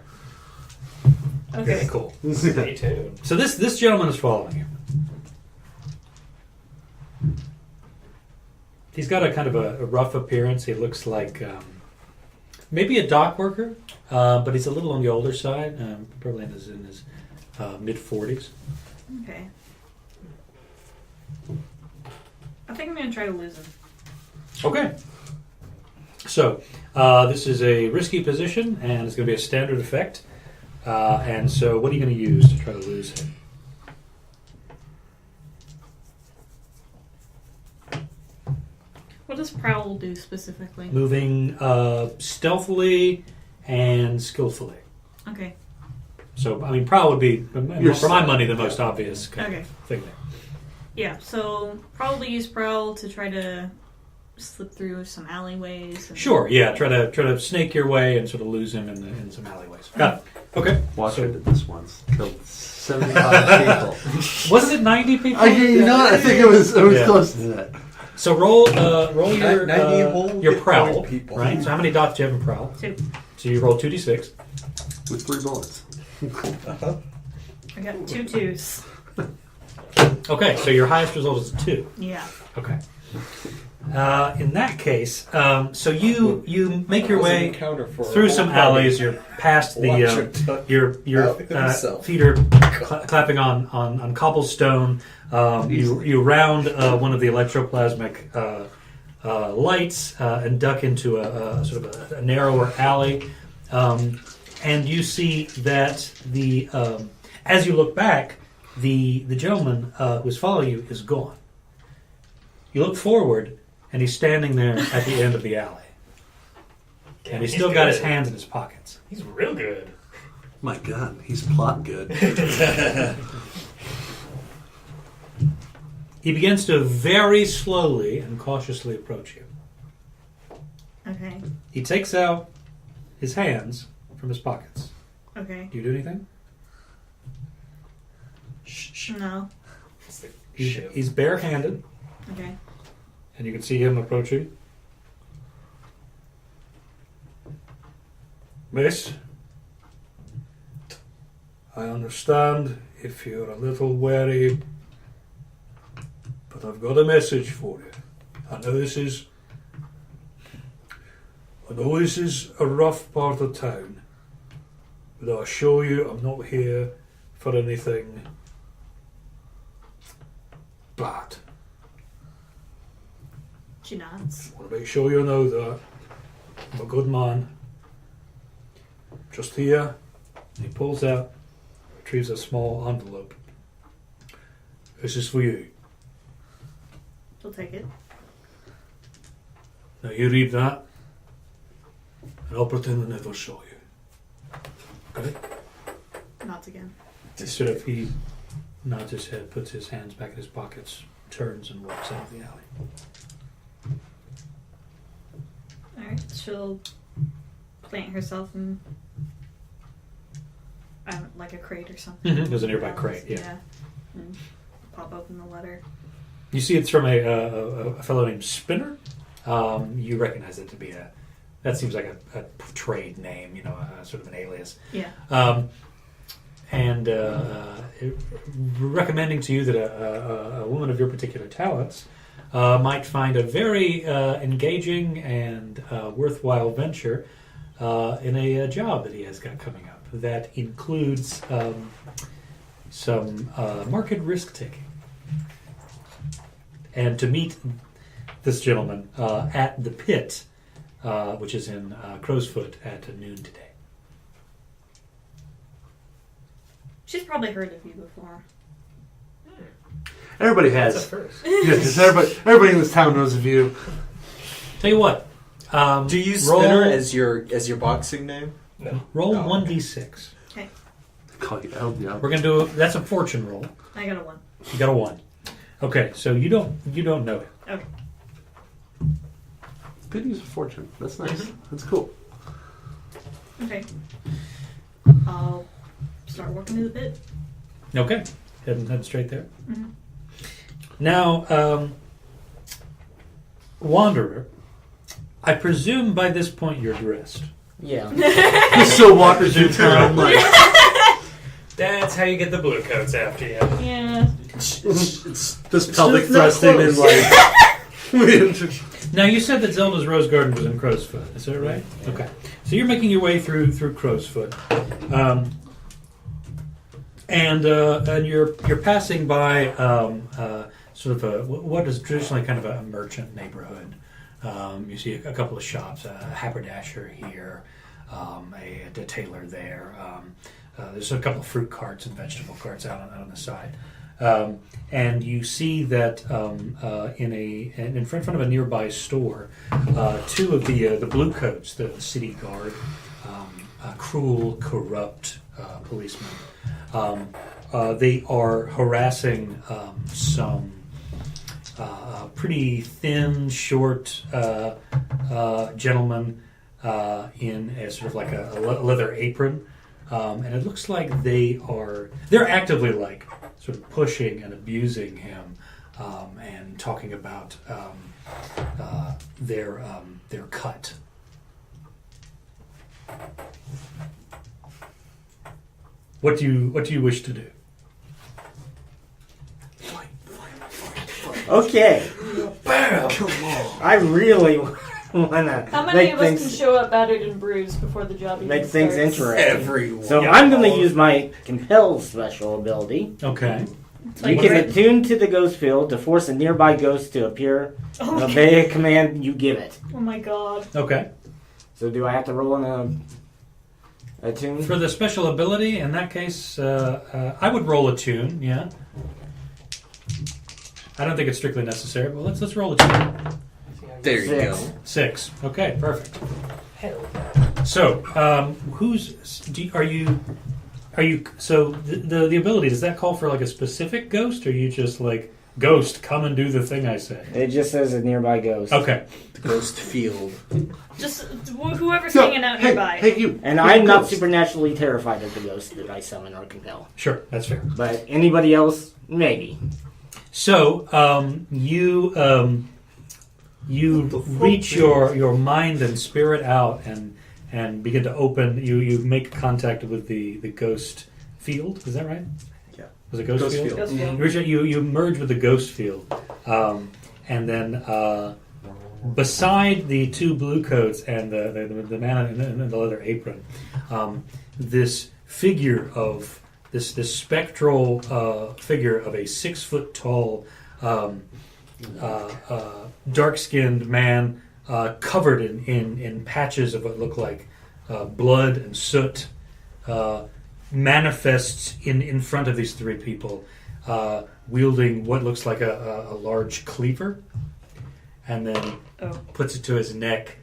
Okay, cool. Stay tuned. So this gentleman is following you. He's got a kind of a rough appearance. He looks like maybe a dock worker, but he's a little on the older side, probably in his mid-40s. Okay. I think I'm going to try to lose him. Okay. So, this is a risky position, and it's going to be a standard effect. And so, what are you going to use to try to lose him? What does Prowl do specifically? Moving stealthily and skillfully. Okay. So, I mean, Prowl would be, for my money, the most obvious kind Okay. of thing there. Yeah, so probably use Prowl to try to slip through some alleyways. And, Sure. Yeah. Try to snake your way and sort of lose him in some alleyways. Got it. Okay. Walker So- did this once. Killed 75 people. Wasn't it 90 people? You know what? I think it was Yeah. close to that. So roll your 90 whole your hit prowl, point people. right? So how many dots do you have in prowl? 2. So you roll 2d6. With 3 bullets. I got 2 2s. Okay, so your highest result is 2. Yeah. Okay. In that case, so you make your way through some alleys. You're past the your feet are clapping on cobblestone. You round one of the electroplasmic lights and duck into a sort of a narrower alley, and you see that the as you look back, the gentleman who was following you is gone. You look forward, and he's standing there at the end of the alley. Damn, And he's he's still got his good. hands in his pockets. He's real good. My God, he's plotting good. He begins to very slowly and cautiously approach you. Okay. He takes out his hands from his pockets. Okay. Do you do anything? No. He's barehanded, Okay. and you can see him approaching. Miss, I understand if you're a little wary, but I've got a message for you. I know this is a rough part of town, but I assure you I'm not here for anything bad. She nods. I want to make sure you know that I'm a good man. Just here, he pulls out, retrieves a small envelope. This is for you. She'll take it. Now you read that, and I'll pretend I never saw you. Okay? Nods again. He nods his head, puts his hands back in his pockets, turns and walks out of the alley. Alright. She'll plant herself in like a crate or something. Mhm. There's a nearby crate, yeah. And pop open the letter. You see it's from a fellow named Spinner. You recognize it to be that seems like a trade name, sort of an alias. Yeah. And recommending to you that a woman of your particular talents might find a very engaging and worthwhile venture in a job that he has got coming up that includes some market risk taking. And to meet this gentleman at the pit, which is in Crowsfoot at noon today. She's probably heard of you before. Everybody That's a has. first. Yeah, 'cause everybody in this town knows of you. Tell you what. Do you use roll, Spinner as your boxing name? No. roll No. 1d6. Call you out, yeah. We're gonna do that's a fortune roll. I got a 1. You got a 1. Okay, so you don't know it. Okay. Good use of fortune. That's nice. That's cool. Okay. I'll start walking to the pit. Okay, heading straight there. Mhm. Now, Wanderer, I presume by this point you're dressed. Yeah. He's still walking through town like That's how you get the blue coats after you. Yeah. just pelvic not thrusting and close. like. Now, you said that Zelda's Rose Garden was in Crowsfoot. Is that right? Okay. So you're making your way through Crowsfoot, and you're passing by sort of what is traditionally kind of a merchant neighborhood. You see a couple of shops, a haberdasher here, a tailor there. There's a couple of fruit carts and vegetable carts out on the side. And you see that in front of a nearby store, two of the blue coats, the city guard, cruel, corrupt policemen, they are harassing some pretty thin, short gentleman in a sort of like a leather apron, and it looks like they're actively like sort of pushing and abusing him, and talking about their cut. What do you wish to do? Okay. Come on. I really wanna How many make of us can things show up battered and bruised before the job even make things starts? interesting. Everyone. So I'm going to use my compel special ability. Okay. You can attune to the ghost field to force a nearby ghost to appear and obey a command you give it. Oh my god. Okay. So do I have to roll in a attune? For the special ability, in that case, I would roll a tune. Yeah. I don't think it's strictly necessary, but let's roll a tune. There you 6. go. 6. Okay, perfect. Hell. So, are you? So the ability, does that call for like a specific ghost, or are you just like ghost, come and do the thing I say? It just says a nearby ghost. Okay. The ghost field. Just whoever's hanging out nearby. Hey, you. And I'm not supernaturally terrified of the ghost that I summon or compel. Sure, that's fair. But anybody else, maybe. So you reach your mind and spirit out and begin to open. You make contact with the ghost field. Is that right? Yeah. Was it ghost field? Ghost field. You merge with the ghost field, and then beside the two blue coats and the man in the leather apron, this figure of this spectral figure of a 6 foot tall, dark-skinned man, covered in patches of what look like blood and soot, manifests in front of these three people, wielding what looks like a large cleaver, and then puts it to his neck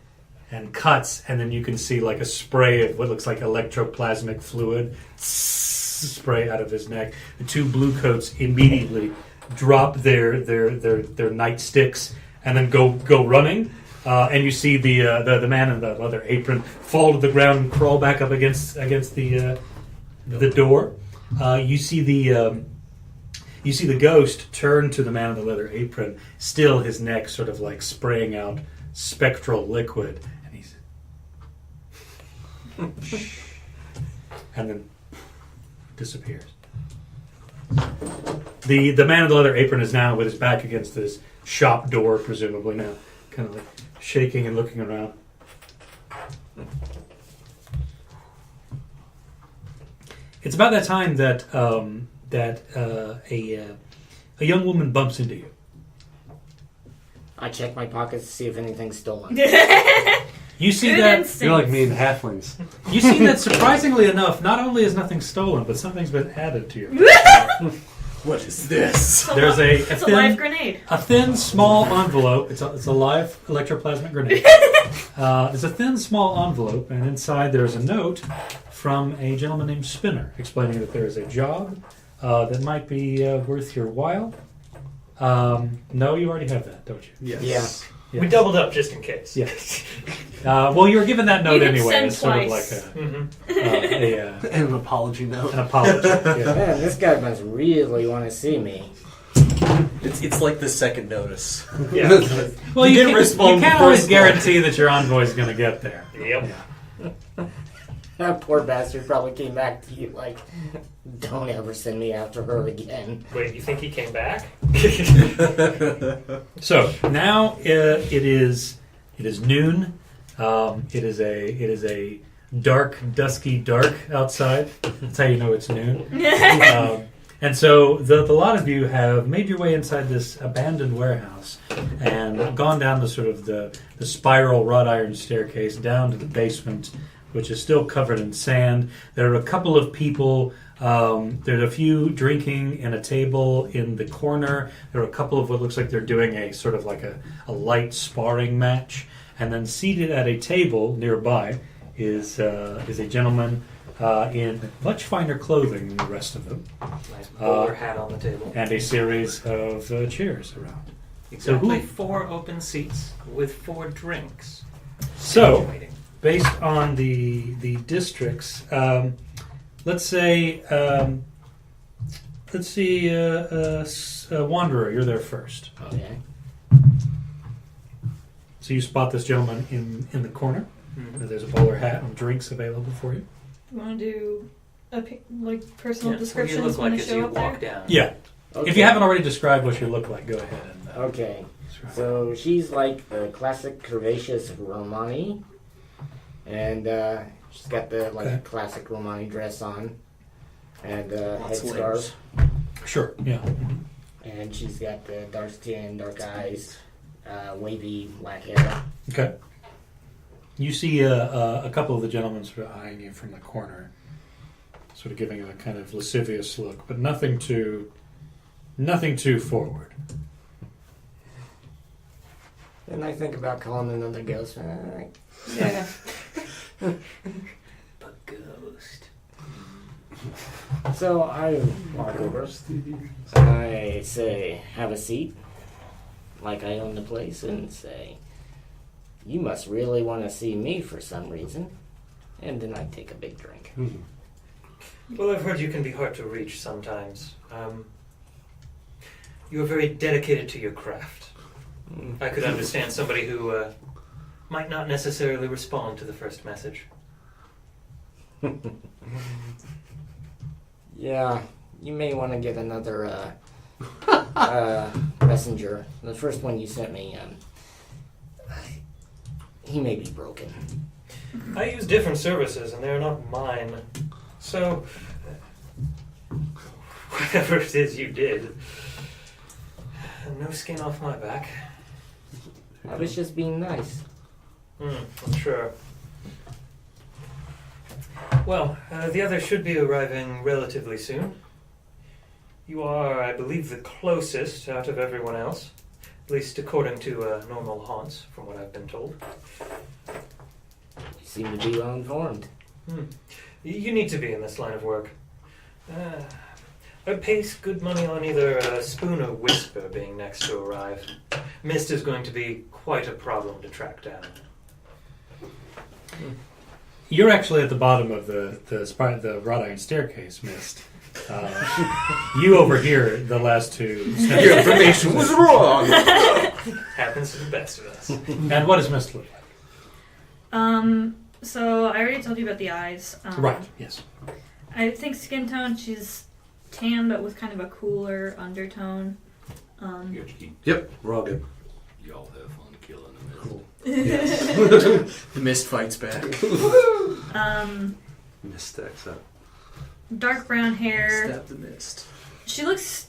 and cuts, and then you can see like a spray of what looks like electroplasmic fluid spray out of his neck. The two blue coats immediately drop their nightsticks and then go running. And you see the man in the leather apron fall to the ground and crawl back up against the door. You see the ghost turn to the man in the leather apron, still his neck sort of like spraying out spectral liquid, and he's and then disappears. The man in the leather apron is now with his back against this shop door, presumably now, kind of like shaking and looking around. It's about that time that a young woman bumps into you. I check my pockets to see if anything's stolen. You see Good that instinct. You're like me and halflings. you see that surprisingly enough, not only is nothing stolen, but something's been added to your. What is this? There's It's a live grenade. a thin, small envelope. It's a live electroplasmic grenade. It's a thin, small envelope, and inside there's a note from a gentleman named Spinner explaining that there is a job that might be worth your while. No, you already have that, don't you? Yes. Yeah. We doubled up just in case. Yes. Well, you were given that note You can anyway. send It's sort of like twice. And an apology note. an apology. Yeah. Man, this guy must really want to see me. It's like the second notice. Yeah. Well, You you didn't can't, respond you can't the always first one. guarantee that your envoy is going to get there. Yep. Yeah. That poor bastard probably came back to you like, don't ever send me after her again. Wait, you think he came back? So now it is noon. It is a dusky dark outside. That's how you know it's noon. And so the lot of you have made your way inside this abandoned warehouse and gone down the sort of the spiral wrought iron staircase down to the basement, which is still covered in sand. There are a couple of people. There's a few drinking in a table in the corner. There are a couple of what looks like they're doing a sort of like a light sparring match. And then seated at a table nearby is a gentleman in much finer clothing than the rest of them, Nice bowler hat on the table. and a series of chairs around. Exactly 4 open seats with 4 drinks. So, Waiting. based on the districts, let's say, Wanderer, you're there first. Okay. So you spot this gentleman in the corner. Mhm. There's a bowler hat and drinks available for you. You want to do a personal Yeah, what descriptions do you look when like they as show you up walk there? down? Yeah. Okay. If you haven't already described what you look like, go ahead and Okay. describe. So she's like a classic curvaceous Romani, and she's got the Okay. classic Romani dress on, and Lots of headscarf, Sure. Yeah. and she's got the dark skin, dark eyes, wavy black hair. Okay. You see a couple of the gentlemen sort of eyeing you from the corner, sort of giving you a kind of lascivious look, but nothing too forward. Then I think about calling another ghost. Yeah. But ghost. So I walk over, and I say, "Have a seat," like I own the place, and say, "You must really want to see me for some reason," and then I take a big drink. Well, I've heard you can be hard to reach sometimes. You are very dedicated to your craft. I could understand somebody who might not necessarily respond to the first message. Yeah, you may want to get another messenger. The first one you sent me, he may be broken. I use different services, and they're not mine. So, whatever it is you did, no skin off my back. I was just being nice. I'm sure. Well, the others should be arriving relatively soon. You are, I believe, the closest out of everyone else, at least according to normal haunts, from what I've been told. You seem to be well informed. You need to be in this line of work. I'd pay good money on either Spoon or Whisper being next to arrive. Mist is going to be quite a problem to track down. You're actually at the bottom of the wrought iron staircase, Mist. You overhear the last two. Your information was wrong. Happens to the best of us. And what does Mist look like? So I already told you about the eyes. Right. Yes. I think skin tone, she's tan, but with kind of a cooler undertone. Yep, we're all good. Y'all have fun killing them. Cool. The mist fights back. Mist stacks up. Dark brown hair. Stab the mist. She looks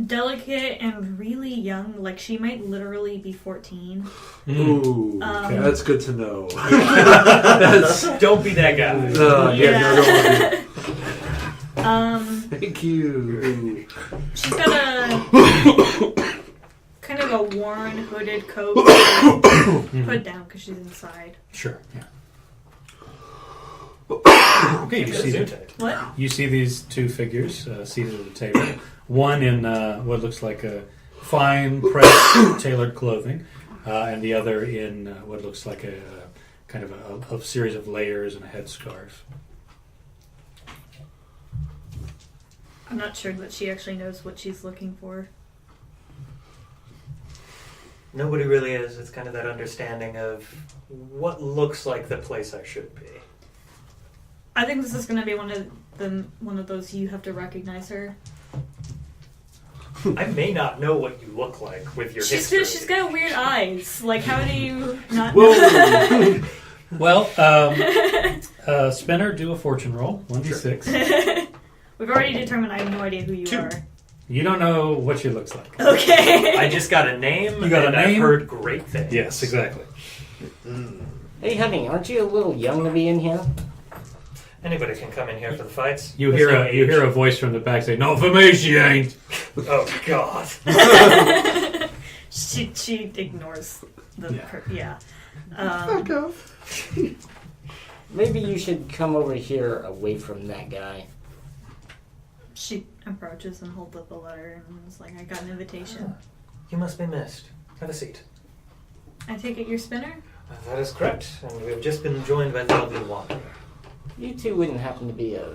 delicate and really young. Like she might literally be 14. Ooh, Um, that's good to know. That's, Don't be that guy. no, no, don't worry. Um, Thank you. she's got a kind of a worn hooded coat. Put down because she's inside. Sure. Yeah. Okay, What? you see these two figures seated at a table. One in what looks like a fine pressed tailored clothing, and the other in what looks like a kind of a series of layers and a headscarf. I'm not sure that she actually knows what she's looking for. Nobody really is. It's kind of that understanding of what looks like the place I should be. I think this is going to be one of those you have to recognize her. I may not know what you look like with your history. She's got weird eyes. Like, how do you not Whoa. know? Well, Spinner, do a fortune roll, 1d6. We've already determined I have no idea who you 2. are. You don't know what she looks like. Okay. I just got a name. You got and a name? I've heard great things. Yes, exactly. Hey, honey, aren't you a little young to be in here? Anybody can come in here for the fights. You There's no hear age. a voice from the back say, "Not for me, she ain't." Oh God. she ignores the Yeah. yeah. Maybe you should come over here away from that guy. She approaches and holds up a letter and is like, "I got an invitation." You must be missed. Have a seat. I take it you're Spinner? That is correct, and we have just been joined by the lovely Wanderer. You two wouldn't happen to be a...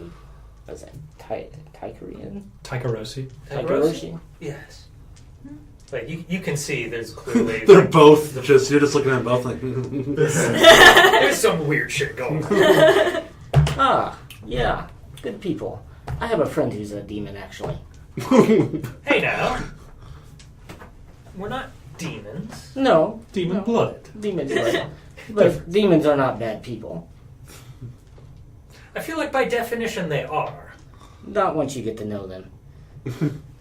What's that? Tycherian? Taikaroshi. Tycheroshi? Yes. Like, you can see there's clearly... They're both just, you're just looking at them both like... There's some weird shit going on. Ah, yeah. Good people. I have a friend who's a demon, actually. Hey now. We're not demons. No. Demon blood. Demons are. But demons are not bad people. I feel like by definition they are. Not once you get to know them.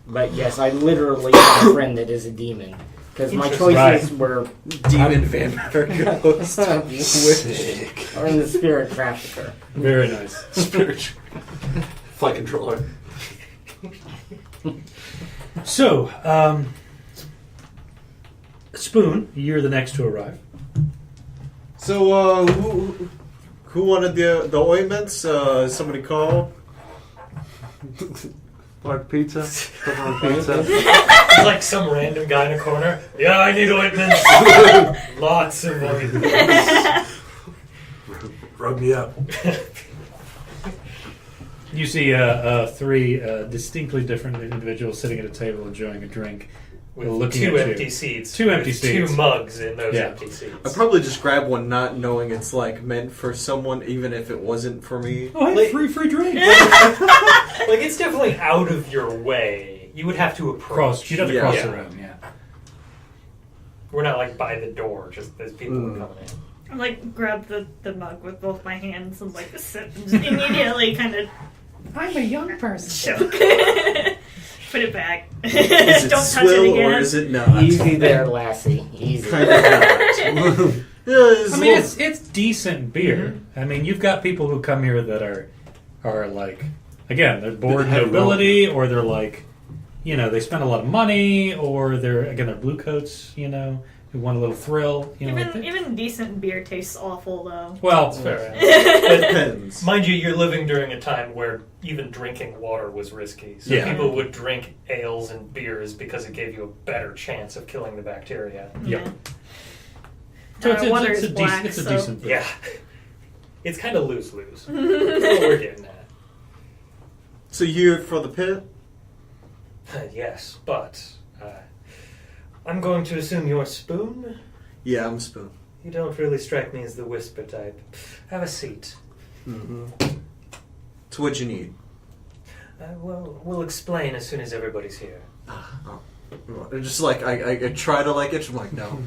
But yes, I literally have a friend that is a demon. Because my choices were... Demon vampire ghost. Sick. Or in the spirit trafficker. Very nice. Spiritual. Flight controller. So, Spoon, you're the next to arrive. So, who wanted the ointments? Somebody call? Like pizza? Pepperoni pizza? It's like some random guy in a corner. Yeah, I need ointments. Lots of ointments. Rub me up. You see three distinctly different individuals sitting at a table enjoying a drink. With looking two at you. empty seats. Two empty With seats. Two mugs in those Yeah. empty seats. I'd probably just grab one, not knowing it's like meant for someone, even if it wasn't for me. Oh, hey, free drink. Like, it's definitely out of your way. You would have to approach. You'd have to Yeah. cross Yeah. the room, yeah. We're not like by the door, just as people are coming in. I like grab the mug with both my hands and like sip and just immediately kind of I'm a young person. choke. Put it back. Is it Don't touch it swill again. or is it not? Easy there, lassie. Easy. Kind of not. I mean, it's decent beer. I mean, you've got people who come here that are like, again, they're bored Heavy nobility, or they're like, you know, they spend a lot of money, or they're blue coats, you know, who want a little thrill. You know, Even decent beer tastes awful though. well, That's fair. It depends. Mind you, you're living during a time where even drinking water was risky. So Yeah. people would drink ales and beers because it gave you a better chance of killing the bacteria. Yep. Yeah. So Water it's is a black, decent, so- decent beer. Yeah. It's kind of lose-lose. That's what we're getting at. So you're for the pit? Yes, but I'm going to assume you're Spoon? Yeah, I'm Spoon. You don't really strike me as the whisper type. Have a seat. Mm-hmm. So what'd you need? Well, we'll explain as soon as everybody's here. Oh. Just like, I try to like it, I'm like, no.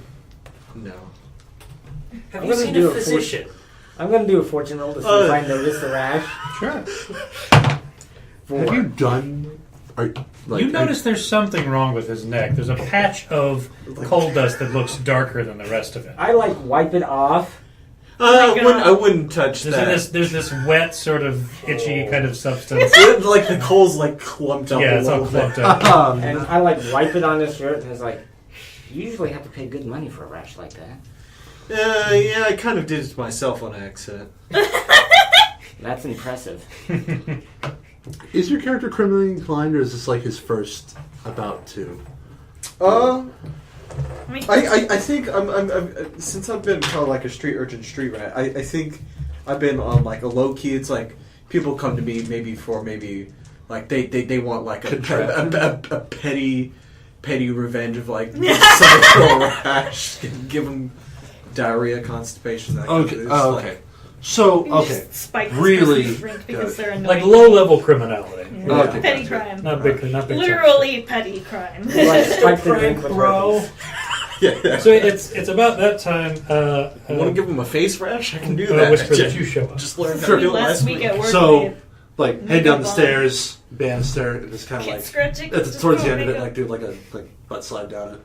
No. Have I'm you gonna seen do a it for- physician? I'm going to do a fortune roll to see if I notice the rash. Sure. Have you done... You notice there's something wrong with his neck. There's a patch of coal dust that looks darker than the rest of it. I like wipe it off. I wouldn't touch that. There's this wet, sort of itchy kind of substance. Like the coal's like clumped up. Yeah, a it's all little bit. clumped up. And I like wipe it on his shirt, and it's like, you usually have to pay good money for a rash like that. Yeah, I kind of did it to myself on accident. That's impressive. Is your character criminally inclined, or is this like his first about to? I mean, I think I'm since I've been kind of like a street urchin, street rat. I think I've been on like a low key. It's like people come to me maybe like they want like a petty revenge of like some rash, give them diarrhea, constipation. That kind of thing. It's okay. like- So, you okay. just spike this Really person's drink because they're annoying. Like low-level criminality. Yeah. Okay, Petty gotcha. crime. Not big time. Literally petty crime. You like spike the drink with herpes. Yeah. So it's about that time. I want to give them a face rash. I can do that. Whisper that you show up. Just learned how to do it Last last week at work, So, like, head Makeup down the on. stairs, banister, and just kind of Kid like... scratching. At the, towards the end of it, like, do like a butt slide down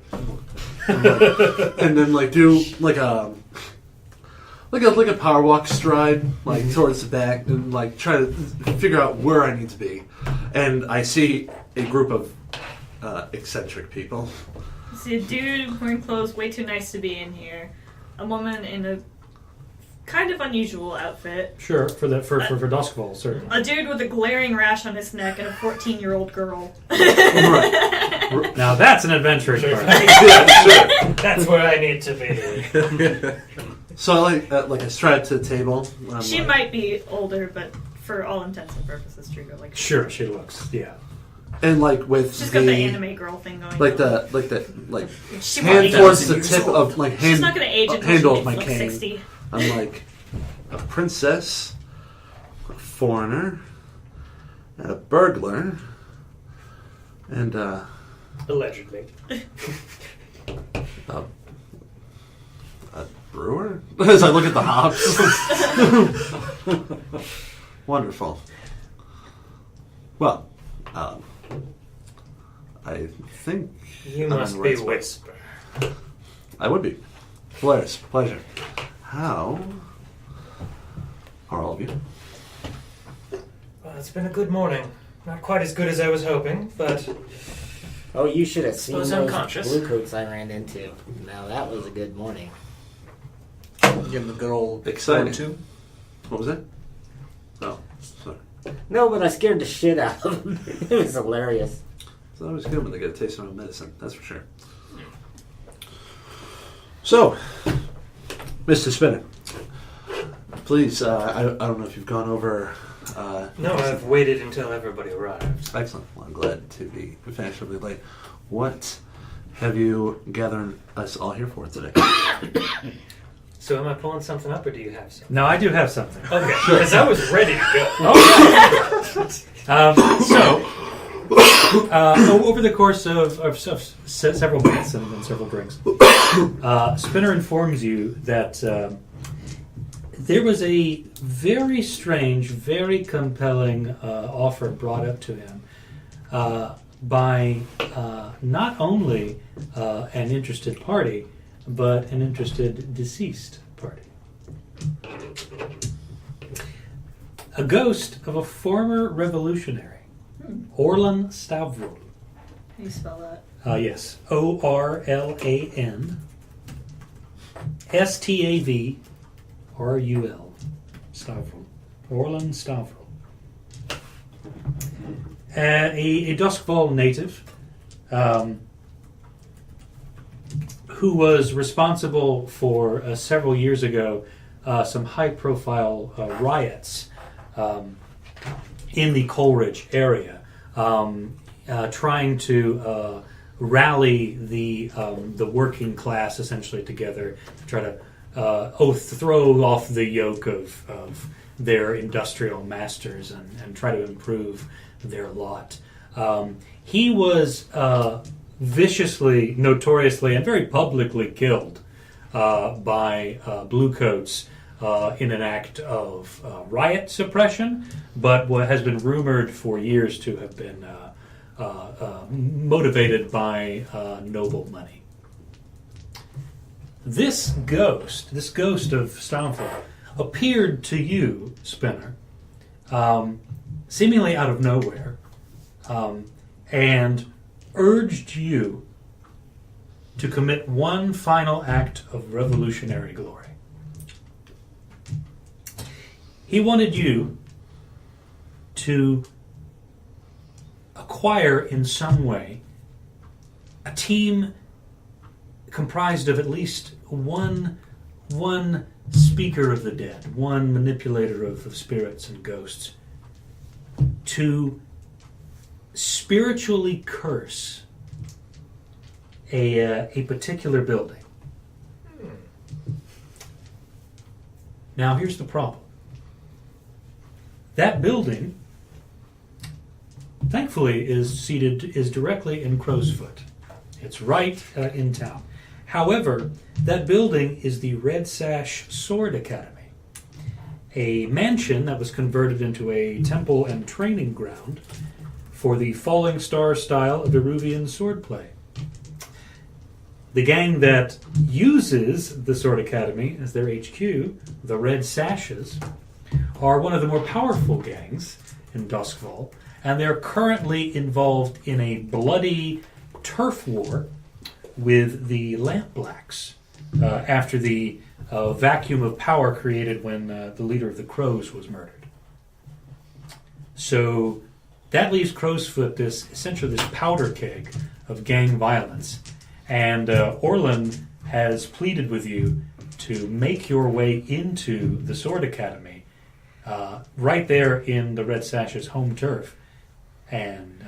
it. And then, like, do like a power walk stride, like, towards the back, and, like, try to figure out where I need to be. And I see a group of eccentric people. See a dude wearing clothes way too nice to be in here. A woman in a kind of unusual outfit. Sure, for Duskfall, certainly. A dude with a glaring rash on his neck and a 14-year-old girl. Right. Now that's an adventurous part. That's where I need to be. So I stride to the table. I'm She like- might be older, but for all intents and purposes, treat her like Sure, she looks. Yeah. And like with she's the got the anime girl thing going. like on. like She hand probably towards does. the tip of like hand She's not going to age until handle she of my gets like cane. 60. I'm like a princess, a foreigner, and a burglar, and Allegedly. a brewer. As I look at the hops. Wonderful. Well, I think You I'm in must the be right spot. Whisper. I would be. Pleasure. How are all of you? Well, it's been a good morning. Not quite as good as I was hoping, but Oh, you should have seen Suppose those I'm conscious. blue coats I ran into. Now that was a good morning. Give him the good old Exciting. too. What was that? Oh, sorry. No, but I scared the shit out of them. It was hilarious. It's always good when they get a taste of my medicine, that's for sure. So, Mr. Spinner, please, I don't know if you've gone over... no, I've waited until everybody arrived. Excellent. Well, I'm glad to be fashionably late. What have you gathered us all here for today? So am I pulling something up, or do you have something? No, I do have something. Okay, because I was ready to go. Over the course of several minutes and several drinks, Spinner informs you that there was a very strange, very compelling offer brought up to him by not only an interested party, but an interested deceased party. A ghost of a former revolutionary, Orlan Stavrul. How do you spell that? Yes, ORLAN STAVRUL. Stavrul. Orlan Stavrul. A Duskfall native who was responsible for several years ago some high-profile riots in the Coleridge area, trying to rally the working class essentially together to try to throw off the yoke of their industrial masters and try to improve their lot. He was viciously, notoriously, and very publicly killed by bluecoats in an act of riot suppression, but what has been rumored for years to have been motivated by noble money. This ghost of Stavrul, appeared to you, Spinner, seemingly out of nowhere, and urged you to commit one final act of revolutionary glory. He wanted you to acquire in some way a team comprised of at least one speaker of the dead, one manipulator of spirits and ghosts, to spiritually curse a particular building. Now here's the problem. That building, thankfully, is directly in Crowsfoot. It's right in town. However, that building is the Red Sash Sword Academy, a mansion that was converted into a temple and training ground for the Falling Star style of Eruvian swordplay. The gang that uses the Sword Academy as their HQ, the Red Sashes, are one of the more powerful gangs in Duskfall, and they're currently involved in a bloody turf war with the Lampblacks after the vacuum of power created when the leader of the Crows was murdered. So that leaves Crowsfoot essentially this powder keg of gang violence. And Orland has pleaded with you to make your way into the Sword Academy, right there in the Red Sash's home turf, and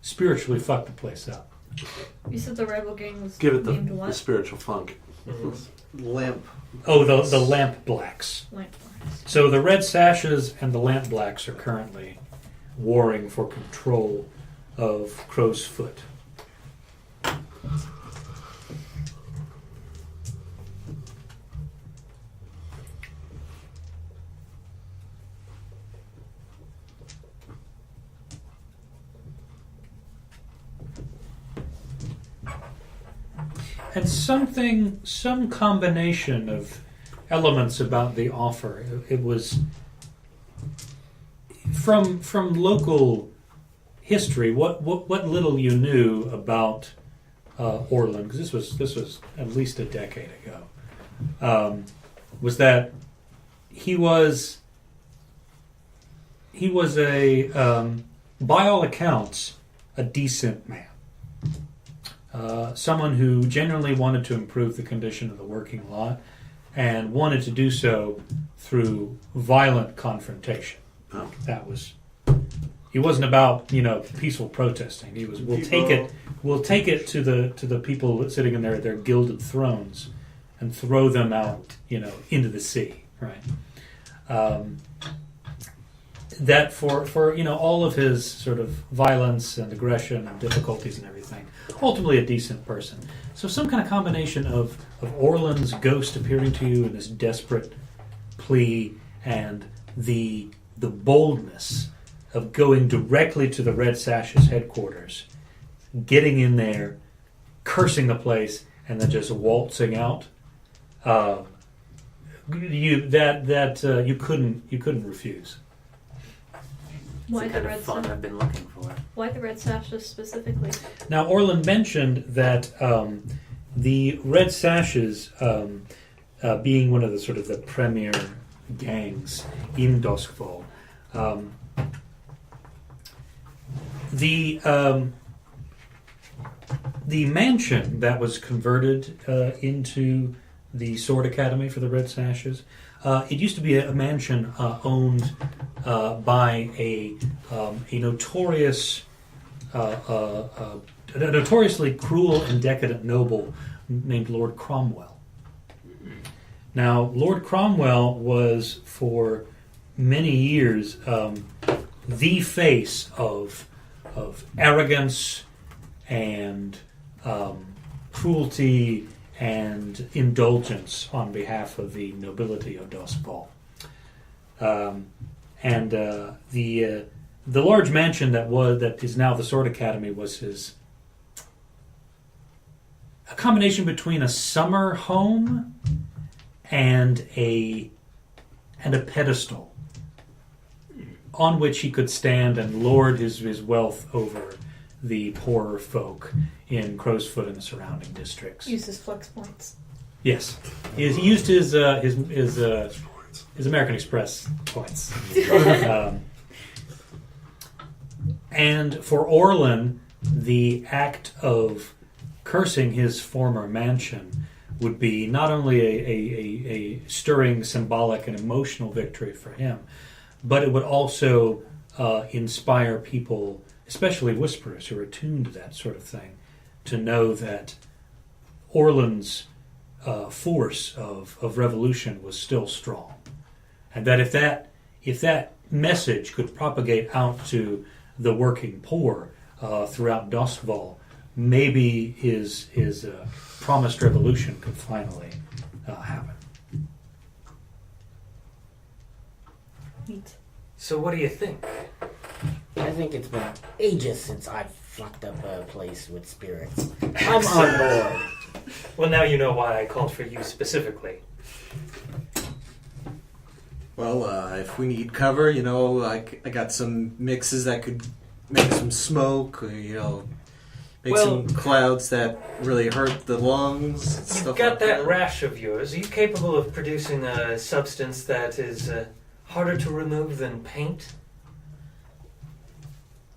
spiritually fuck the place up. You said the rival gang was Give it named the what? spiritual funk. Lamp. Oh, the Lamp Blacks. Lamp Blacks. So the Red Sashes and the Lamp Blacks are currently warring for control of Crowsfoot. And some combination of elements about the offer. It was from local history. What little you knew about Orland, because this was at least a decade ago, was that he was a by all accounts a decent man. Someone who genuinely wanted to improve the condition of the working lot and wanted to do so through violent confrontation. Oh. That was. He wasn't about peaceful protesting. He was we'll take it to the people sitting in their gilded thrones and throw them out into the sea, right? That for all of his sort of violence and aggression and difficulties and everything, ultimately a decent person. So some kind of combination of Orland's ghost appearing to you in this desperate plea and the boldness of going directly to the Red Sash's headquarters, getting in there, cursing the place, and then just waltzing out. You couldn't refuse. Why It's the the kind red of fun sash? I've been looking for. Why the red sashes specifically? Now, Orland mentioned that the Red Sashes, being one of the sort of the premier gangs in Doskvol, the mansion that was converted into the Sword Academy for the Red Sashes, it used to be a mansion owned by a notoriously cruel and decadent noble named Lord Cromwell. Now, Lord Cromwell was for many years the face of arrogance and cruelty and indulgence on behalf of the nobility of Doskvol. And the large mansion that is now the Sword Academy was a combination between a summer home and a pedestal on which he could stand and lord his wealth over the poorer folk in Crowsfoot and the surrounding districts. Uses flex points. Yes, he used his American Express points. And for Orland, the act of cursing his former mansion would be not only a stirring, symbolic, and emotional victory for him, but it would also inspire people, especially whisperers who are attuned to that sort of thing, to know that Orland's force of revolution was still strong. And that if that message could propagate out to the working poor throughout Doskvol, maybe his promised revolution could finally happen. Neat. So what do you think? I think it's been ages since I've fucked up a place with spirits. I'm on board. Well, now you know why I called for you specifically. Well, if we need cover, I got some mixes that could make some smoke, Make some clouds that really hurt the lungs. You've Stuff got like that rash of yours. Are you capable of producing a substance that is harder to remove than paint?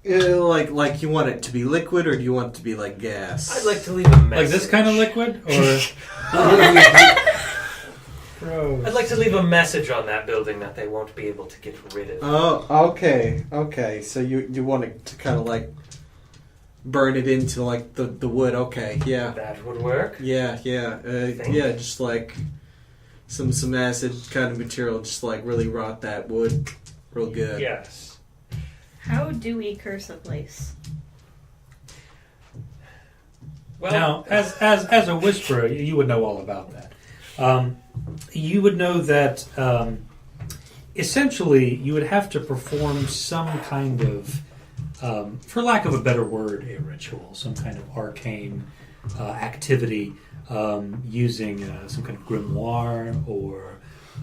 Like you want it to be liquid, or do you want it to be like gas? I'd like to leave a message. Like this kind of liquid, or gross. I'd like to leave a message on that building that they won't be able to get rid of. Oh, okay. So you want it to kind of like burn it into like the wood. Okay, yeah. That would work. Yeah. Just like some acid kind of material, just like really rot that wood real good. Yes. How do we curse a place? Well, Now, as a whisperer, you would know all about that. You would know that essentially you would have to perform some kind of, for lack of a better word, a ritual, some kind of arcane activity using some kind of grimoire or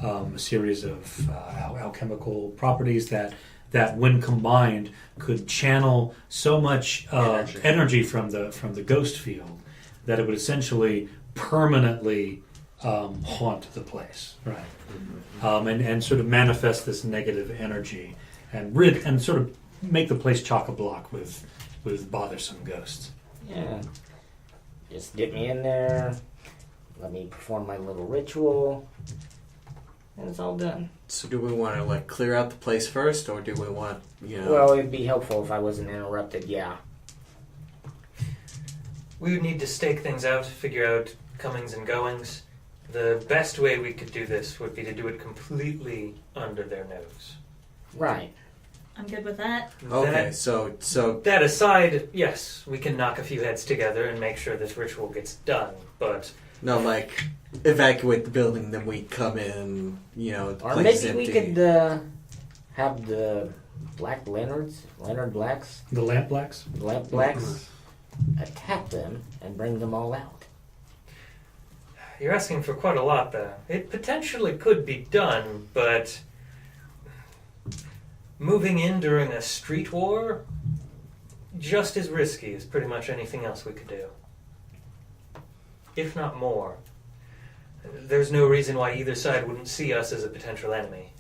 a series of alchemical properties that when combined could channel so much energy from the ghost field that it would essentially permanently haunt the place, right? And sort of manifest this negative energy and sort of make the place chock-a-block with bothersome ghosts. Yeah. Just get me in there, let me perform my little ritual, and it's all done. So do we want to like clear out the place first, or do we want Well, it'd be helpful if I wasn't interrupted, yeah. we would need to stake things out, figure out comings and goings. The best way we could do this would be to do it completely under their nose. Right. I'm good with that. Okay, so That aside, yes, we can knock a few heads together and make sure this ritual gets done, but no, like evacuate the building, then we come in, the Or place maybe is we empty. could have the Leonard Blacks, The lamp blacks? Lamp Blacks, attack them and bring them all out. you're asking for quite a lot there. It potentially could be done, but moving in during a street war, just as risky as pretty much anything else we could do. If not more. There's no reason why either side wouldn't see us as a potential enemy.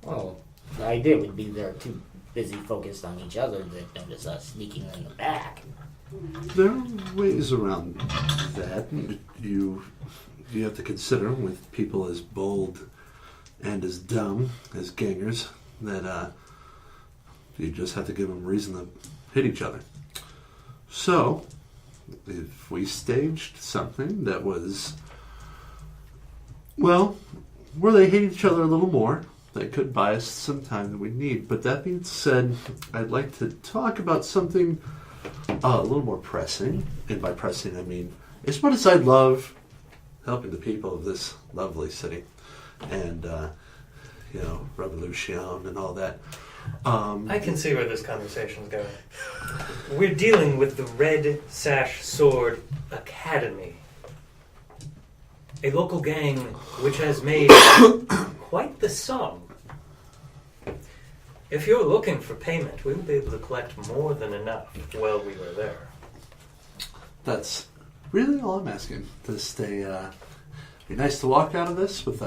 Well, the idea would be they're too busy focused on each other to notice us sneaking in the back. There are ways around that. You have to consider with people as bold and as dumb as gangers that you just have to give them reason to hit each other. So, if we staged something that was, well, where they hate each other a little more, that could buy us some time that we need. But that being said, I'd like to talk about something a little more pressing. And by pressing, I mean, as much as I love helping the people of this lovely city and, revolution and all that. I can see where this conversation's going. We're dealing with the Red Sash Sword Academy, a local gang which has made quite the sum. If you're looking for payment, we will be able to collect more than enough while we were there. That's really all I'm asking. To stay, be nice to walk out of this with,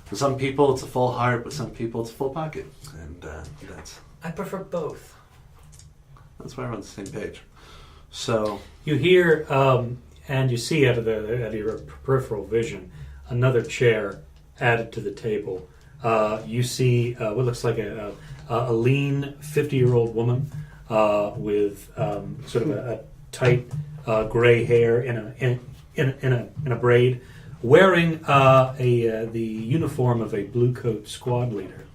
for some people it's a full heart, with some people it's a full pocket. And I prefer both. that's why we're on the same page. So, You hear and you see out of your peripheral vision another chair added to the table. You see what looks like a lean 50-year-old woman with sort of a tight gray hair in a braid, wearing the uniform of a blue coat squad leader,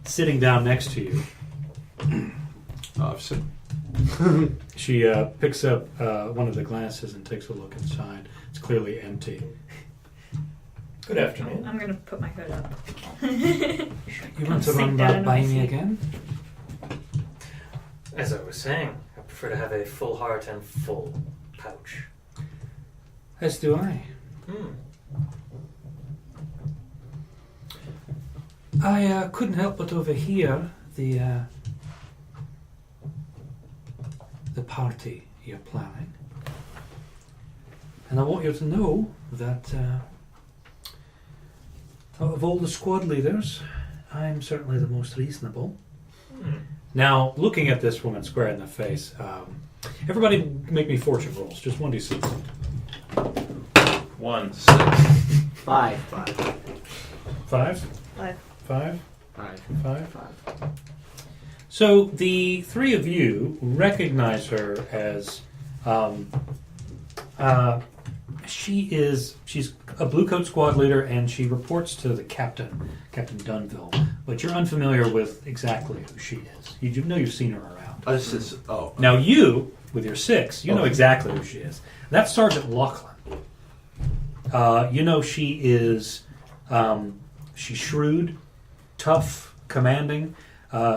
sitting down next to you. officer. She picks up one of the glasses and takes a look inside. It's clearly empty. Good afternoon. I'm gonna put my hood up. You want to Sink run down by on my me seat. again? As I was saying, I prefer to have a full heart and full pouch. As do I. I couldn't help but overhear the the party you're planning. And I want you to know that out of all the squad leaders, I'm certainly the most reasonable. Now, looking at this woman square in the face, everybody make me fortune rolls. Just 1d6. 1. 5. 5? 5. 5? 5. 5? So the three of you recognize her as she's a Blue Coat squad leader, and she reports to the captain, Captain Dunville. But you're unfamiliar with exactly who she is. You know you've seen her around. Now you, with your 6, you know exactly who she is. That's Sergeant Lachlan. You know she is she's shrewd, tough, commanding.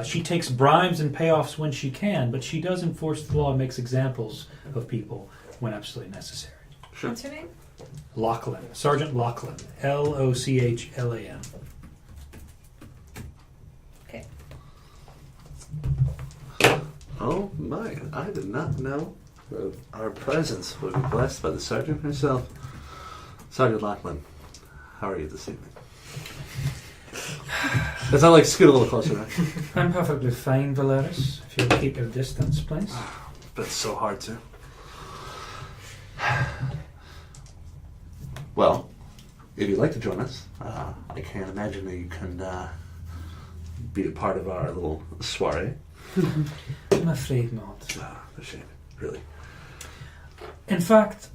She takes bribes and payoffs when she can, but she does enforce the law and makes examples of people when absolutely necessary. Sure. What's her name? Lachlan. Sergeant Lachlan. Lochlan. Okay. Oh my, I did not know that our presence would be blessed by the sergeant herself. Sergeant Lachlan, how are you this evening? As I scoot a little closer now. I'm perfectly fine, Valeris, if you'll keep your distance, please. But it's so hard to. Well, if you'd like to join us, I can't imagine that you can be a part of our little soiree. I'm afraid not. A shame, really. In fact,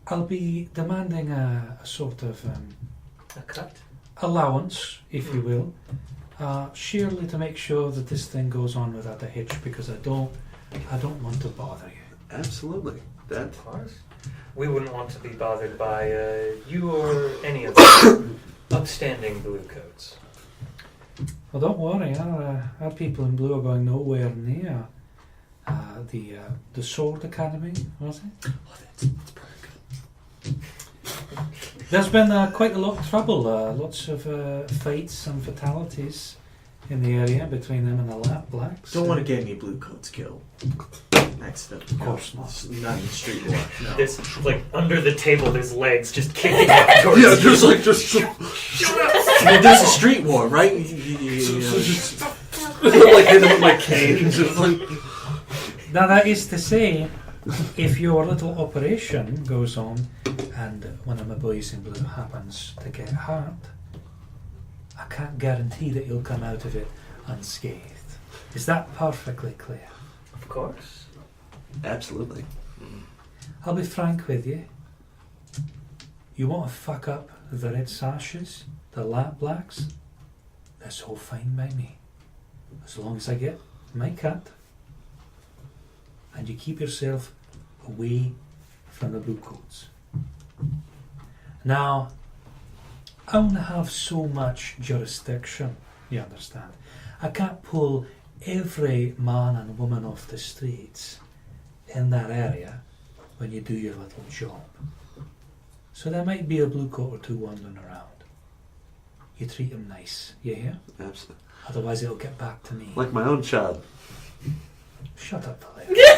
I'll be demanding a sort of A cut? allowance, if you will, sheerly to make sure that this thing goes on without a hitch, because I don't want to bother you. Absolutely. That. Of course. We wouldn't want to be bothered by you or any of the upstanding Blue Coats. Well, don't worry, our people in blue are going nowhere near the Sword Academy, was it? Oh, that's pretty good. There's been quite a lot of trouble, lots of fights and fatalities in the area between them and the Lap Blacks. Don't want to get any blue coats killed. Accident. Of course not. It's not in the street war. No. This, under the table, there's legs just kicking out towards Yeah, you. just. Well, there's a street war, right? Hit him with my cane. Just Now that is to say, if your little operation goes on and one of my boys in blue happens to get hurt, I can't guarantee that you'll come out of it unscathed. Is that perfectly clear? Of course. Absolutely. I'll be frank with you. You want to fuck up the Red Sashes, the Lap Blacks? That's all fine by me. As long as I get my cut and you keep yourself away from the Blue Coats. Now, I only have so much jurisdiction, you understand. I can't pull every man and woman off the streets in that area when you do your little job. So there might be a blue coat or two wandering around. You treat them nice, you hear? Absolutely. Otherwise it'll get back to me. Like my own child. Shut up, Valeria.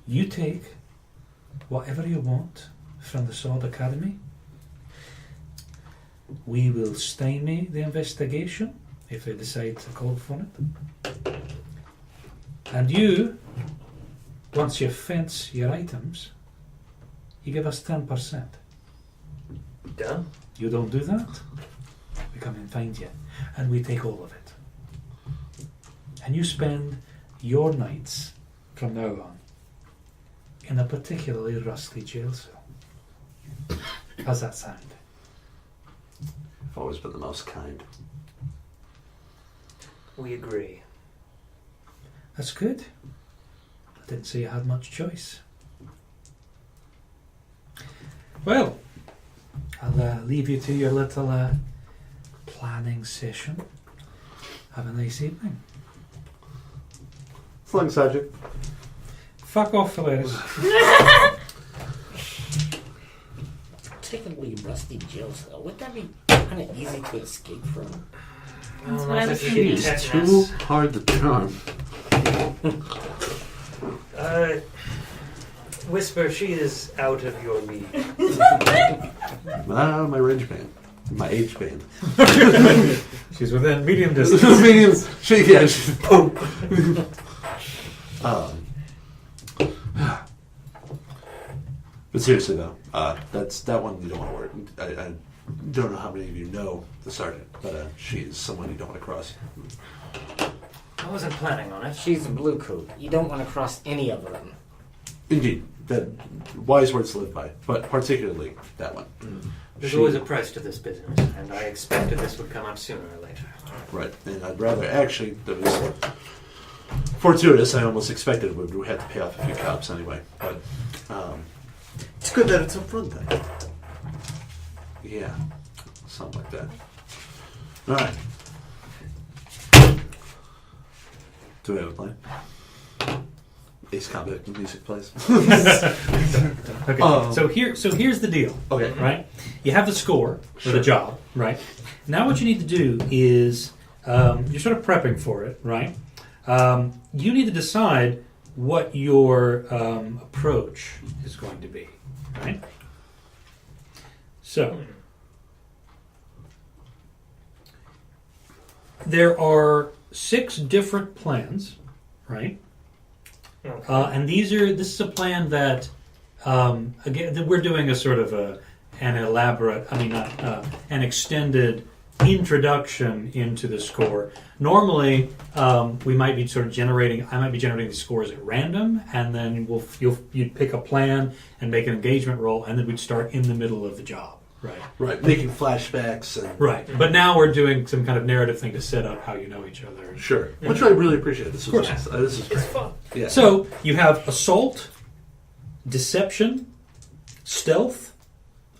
You take whatever you want from the Sword Academy. We will stymie the investigation if they decide to call for it. And you, once you fence your items, you give us 10%. Done. You don't do that, we come and find you, and we take all of it. And you spend your nights from now on in a particularly rusty jail cell. How's that sound? I've always been the most kind. We agree. That's good. I didn't say you had much choice. Well, I'll leave you to your little planning session. Have a nice evening. So long, Sergeant. Fuck off, Valeris. Technically, rusty jail cell. Would that be kind of easy to escape from? That's what I was Getting She's thinking. too tetanus. hard to charm. Whisper, she is out of your league. My range band. My age band. She's within medium distance. But seriously though, that's that one you don't want to worry. I don't know how many of you know the sergeant, but she's someone you don't want to cross. I wasn't planning on it. She's a blue coat. You don't want to cross any of them. Indeed, that wise words to live by, but particularly that one. There's She- always a price to this business, and I expected this would come up sooner or later. Right, and I'd rather actually that was fortuitous. I almost expected we had to pay off a few cops anyway, but It's good that it's up front then. yeah, something like that. All right. Do we have a plan? Ace Combat music plays. Okay, so here's the deal. Okay. Right? You have the score for the job, right? Now what you need to do is you're sort of prepping for it, right? You need to decide what your approach is going to be, right? So there are 6 different plans, right? Okay. And this is a plan that, again, that we're doing a sort of an extended introduction into the score. Normally, we might be sort of I might be generating the scores at random, and then you'd pick a plan and make an engagement roll, and then we'd start in the middle of the job. Right. Right, making flashbacks and Right. But now we're doing some kind of narrative thing to set up how you know each other. sure, which I really appreciate. This was course. this is It's great. fun. Yeah. So you have assault, deception, stealth,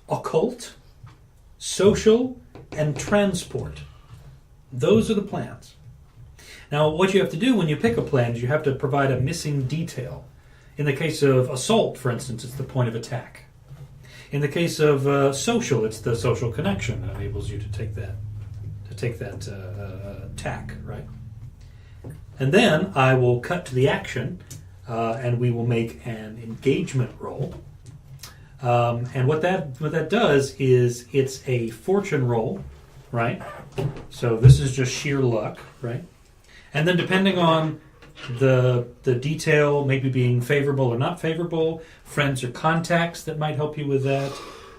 occult, social, and transport. Those are the plans. Now, what you have to do when you pick a plan is you have to provide a missing detail. In the case of assault, for instance, it's the point of attack. In the case of social, it's the social connection that enables you to take that tack, right? And then I will cut to the action, and we will make an engagement roll. And what that does is it's a fortune roll, right? So this is just sheer luck, right? And then depending on the detail, maybe being favorable or not favorable, friends or contacts that might help you with that,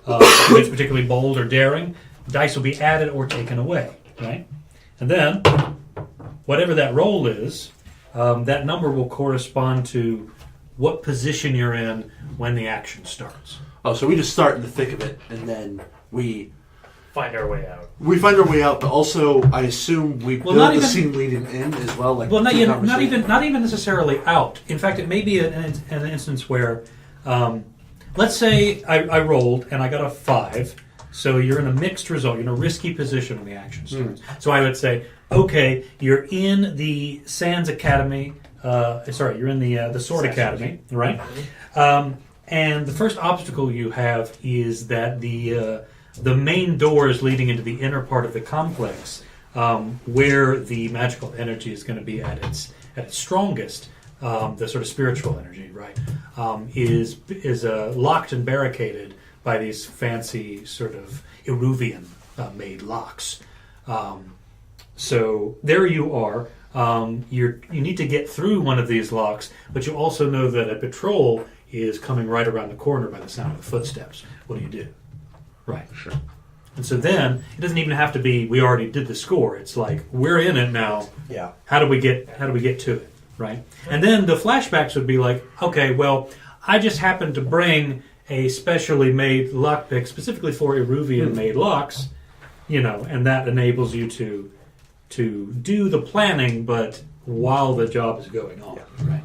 if it's particularly bold or daring, dice will be added or taken away, right? And then, whatever that roll is, that number will correspond to what position you're in when the action starts. Oh, so we just start in the thick of it, and then we Find our way out. find our way out. But also, I assume we Well, build not the even- scene leading in as well. Like Well, not through even conversation. not even necessarily out. In fact, it may be an instance where, let's say I rolled and I got a 5, so you're in a mixed result. You're in a risky position when the action starts. So I would say, okay, you're in the Sands Academy. You're in the Sword Academy, right? And the first obstacle you have is that the main doors leading into the inner part of the complex, where the magical energy is going to be at its strongest, the sort of spiritual energy, right, is locked and barricaded by these fancy sort of Eruvian made locks. So there you are. You need to get through one of these locks, but you also know that a patrol is coming right around the corner by the sound of the footsteps. What do? Right. Sure. And so then it doesn't even have to be we already did the score. It's like we're in it now. Yeah. How do we get to it? Right? And then the flashbacks would be like, okay, well, I just happened to bring a specially made lockpick specifically for Eruvian made locks, and that enables you to do the planning, but while the job is going on. Right.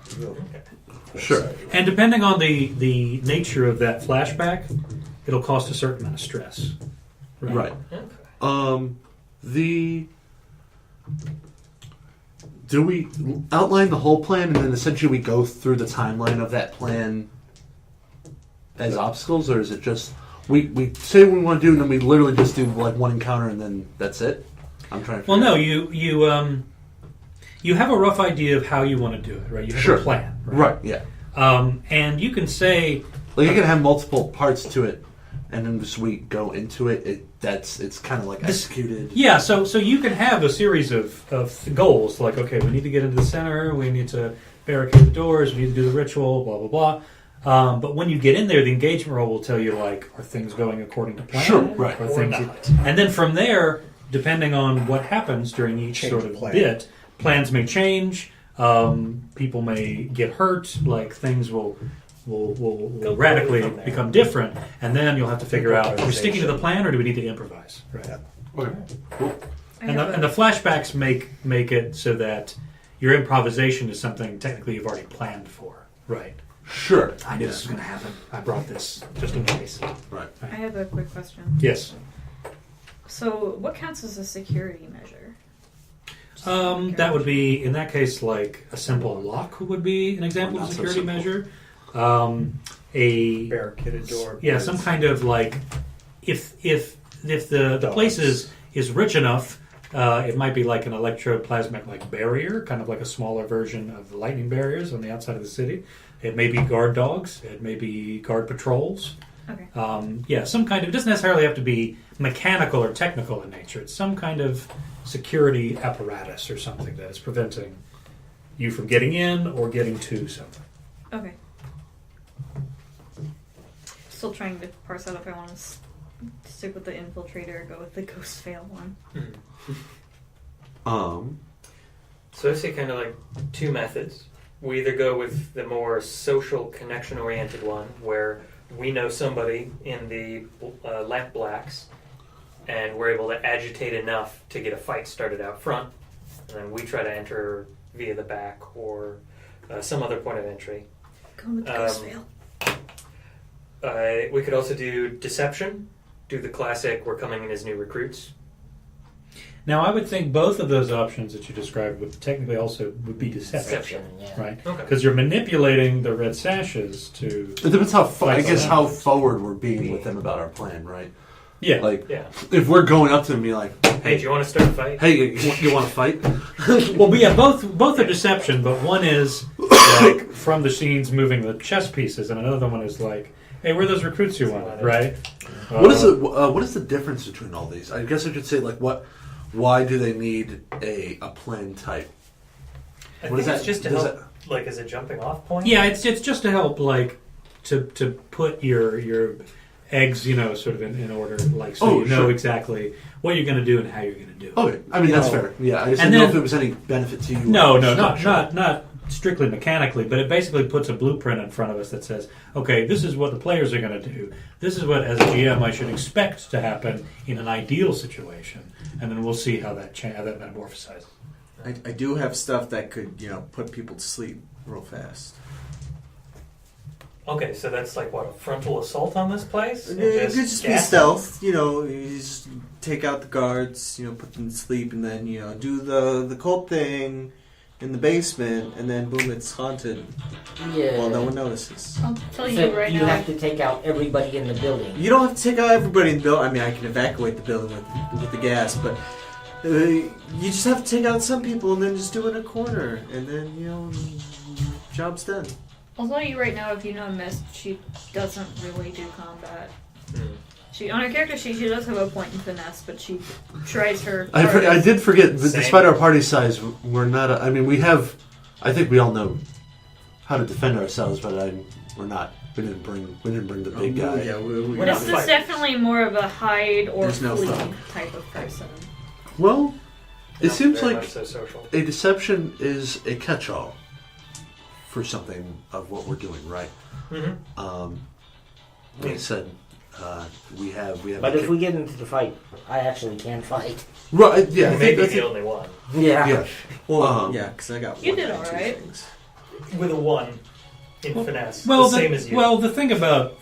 Sure. And depending on the nature of that flashback, it'll cost a certain amount of stress. Right. Okay. Do we outline the whole plan and then essentially we go through the timeline of that plan as obstacles, or is it just we say what we want to do and then we literally just do like one encounter and then that's it? I'm trying to. Well, no, you have a rough idea of how you want to do it, right? You have a plan, Right. Yeah. and you can say, Like you can have multiple parts to it, and then as we go into it, it's kind of like executed. yeah. So you can have a series of goals, like okay, we need to get into the center, we need to barricade the doors, we need to do the ritual, blah blah blah. But when you get in there, the engagement roll will tell you like, are things going according to plan? Sure, right. Or Or things, not. and then from there, depending on what happens during each Change sort the of plan. bit, plans may change. People may get hurt. Like things will Go radically from there. become different, and then you'll have to figure out: are we sticking to the plan, or do we need to improvise? Right. Okay. Cool. And the flashbacks make it so that your improvisation is something technically you've already planned for. Right. Sure. I knew this was going to happen. I brought this just in case. Right. I have a quick question. Yes. So, what counts as a security measure? That would be, in that case, like a simple lock would be an example Or of a not so security simple. measure. A Barricaded door. yeah, some kind of like if the place is rich enough, it might be like an electroplasmic like barrier, kind of like a smaller version of the lightning barriers on the outside of the city. It may be guard dogs. It may be guard patrols. Okay. Yeah, some kind of. It doesn't necessarily have to be mechanical or technical in nature. It's some kind of security apparatus or something that is preventing you from getting in or getting to something. Okay. Still trying to parse out if I want to stick with the infiltrator or go with the ghost fail one. So I see kind of like two methods. We either go with the more social connection-oriented one, where we know somebody in the lamp blacks, and we're able to agitate enough to get a fight started out front, and then we try to enter via the back or some other point of entry. Go with the ghost fail. We could also do deception, do the classic, we're coming in as new recruits. Now, I would think both of those options that you described would technically also would be deception, Yeah. right? Okay. Because you're manipulating the red sashes to. It depends how I guess Yeah. how forward we're being with them about our plan, right? Yeah. Like Yeah. if we're going up to them and be like, Hey, do you want to start a fight? "Hey, you want to fight?" Well, but yeah, both are deception, but one is like from the scenes moving the chess pieces, and another one is like, hey, we're those recruits you wanted, right? What is the difference between all these? I guess I should say like why do they need a plan type? I What think is it's that- just to does help, like, as a jumping off point. Yeah, it's just to help, like, to put your eggs, sort of in order, like, so Oh, you know sure. exactly what you're going to do and how you're going to do it. Okay, I mean that's fair. Yeah, I just And didn't know then- if it was any benefit to you. No, or not strictly mechanically, but it basically puts a blueprint in front of us that says, okay, this is what the players are going to do. This is what, as a GM, I should expect to happen in an ideal situation, and then we'll see how that metamorphosizes. I do have stuff that could, put people to sleep real fast. Okay, so that's like what, a frontal assault on this place? And It could just be gas stealth. You just take out the guards, put them to sleep, and then do the cult thing in the basement, and then boom, it's haunted. Yeah. Well, no one notices. I'll tell So you right you now. have to take out everybody in the building. You don't have to take out everybody in the building. I mean, I can evacuate the building with the gas, but you just have to take out some people and then just do it in a corner, and then job's done. I'll tell you right now, if you know Mist, she doesn't really do combat. She on her character sheet, she does have a point in finesse, but she tries her. I hardest. did forget. But Same. despite our party size, we're not. I mean, we have. I think we all know how to defend ourselves, but we're not. We didn't bring the big guy. Yeah, we're We're not not This is fighting. definitely more of a hide or There's no flee fun. type of person. Well, it Not seems very like much so social. a deception is a catch-all for something of what we're doing, right? Mm-hmm. Like I said, we have. But if we get into the fight, I actually can fight. right, yeah, I You think may be that's the only one. yeah. Well, yeah, because I got You one did and two alright. things. With a 1 in finesse. Well, the same as you. Well, the thing about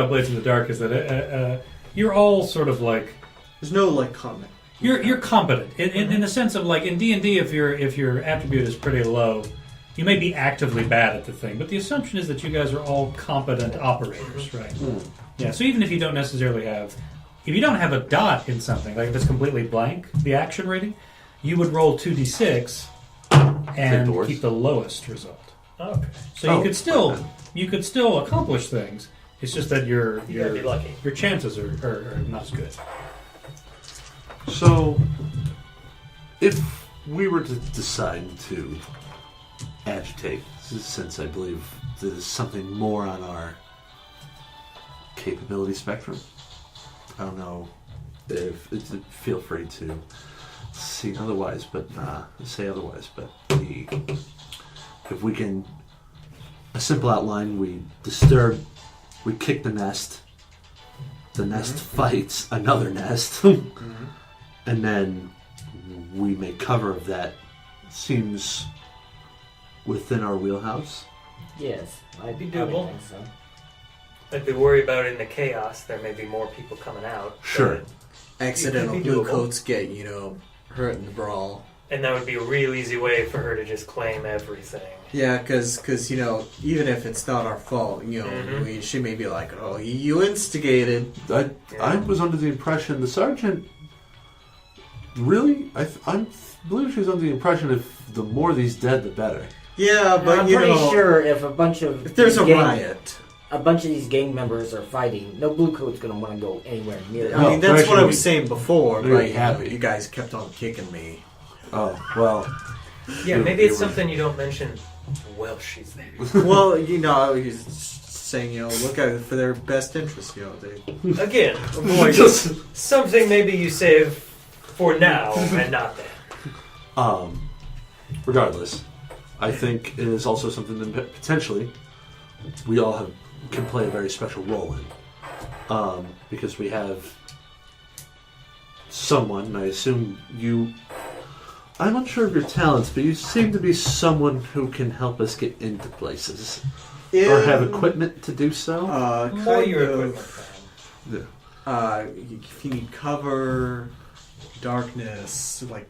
Blades in the Dark is that you're all sort of like There's no comment. you're competent in the sense of like in D&D, if your attribute is pretty low, you may be actively bad at the thing, but the assumption is that you guys are all competent operators, right? Yeah. So even if you don't necessarily have if you don't have a dot in something, like if it's completely blank, the action rating, you would roll 2d6 and doors? keep the lowest result. Okay. So you could still accomplish things. It's just that You gotta be lucky. your chances are not as good. So, if we were to decide to agitate, since I believe there's something more on our capability spectrum, I don't know if feel free to see otherwise, but say otherwise. But if we can, a simple outline: we disturb, we kick the nest fights another nest, and then we make cover of that. Seems within our wheelhouse. Yes, I'd Be probably doable. think so. I'd be worried about in the chaos. There may be more people coming out. Sure. Accidental It could be blue doable. coats get, hurt in the brawl. And that would be a real easy way for her to just claim everything. Yeah, because even if it's not our fault, she may be like, oh, you instigated. I was under the impression the sergeant. Really, I believe she was under the impression if the more these dead, the better. Yeah, but I'm pretty sure if if there's a these riot. a bunch of these gang members are fighting, no blue coat's gonna want to go anywhere near them. I mean, that's what I actually, was saying before, they're but happy. you guys kept on kicking me. Oh well. Yeah, You- maybe you it's were- something you don't mention while she's there. Well, he's saying, look at it for their best interest, they Again, avoid something maybe you save for now and not then. Regardless, I think it is also something that potentially we all can play a very special role in. Because we have someone, and I assume you... I'm unsure of your talents, but you seem to be someone who can help us get into places. Or have equipment to do so. Or your equipment plan. Yeah. If you need cover, darkness, like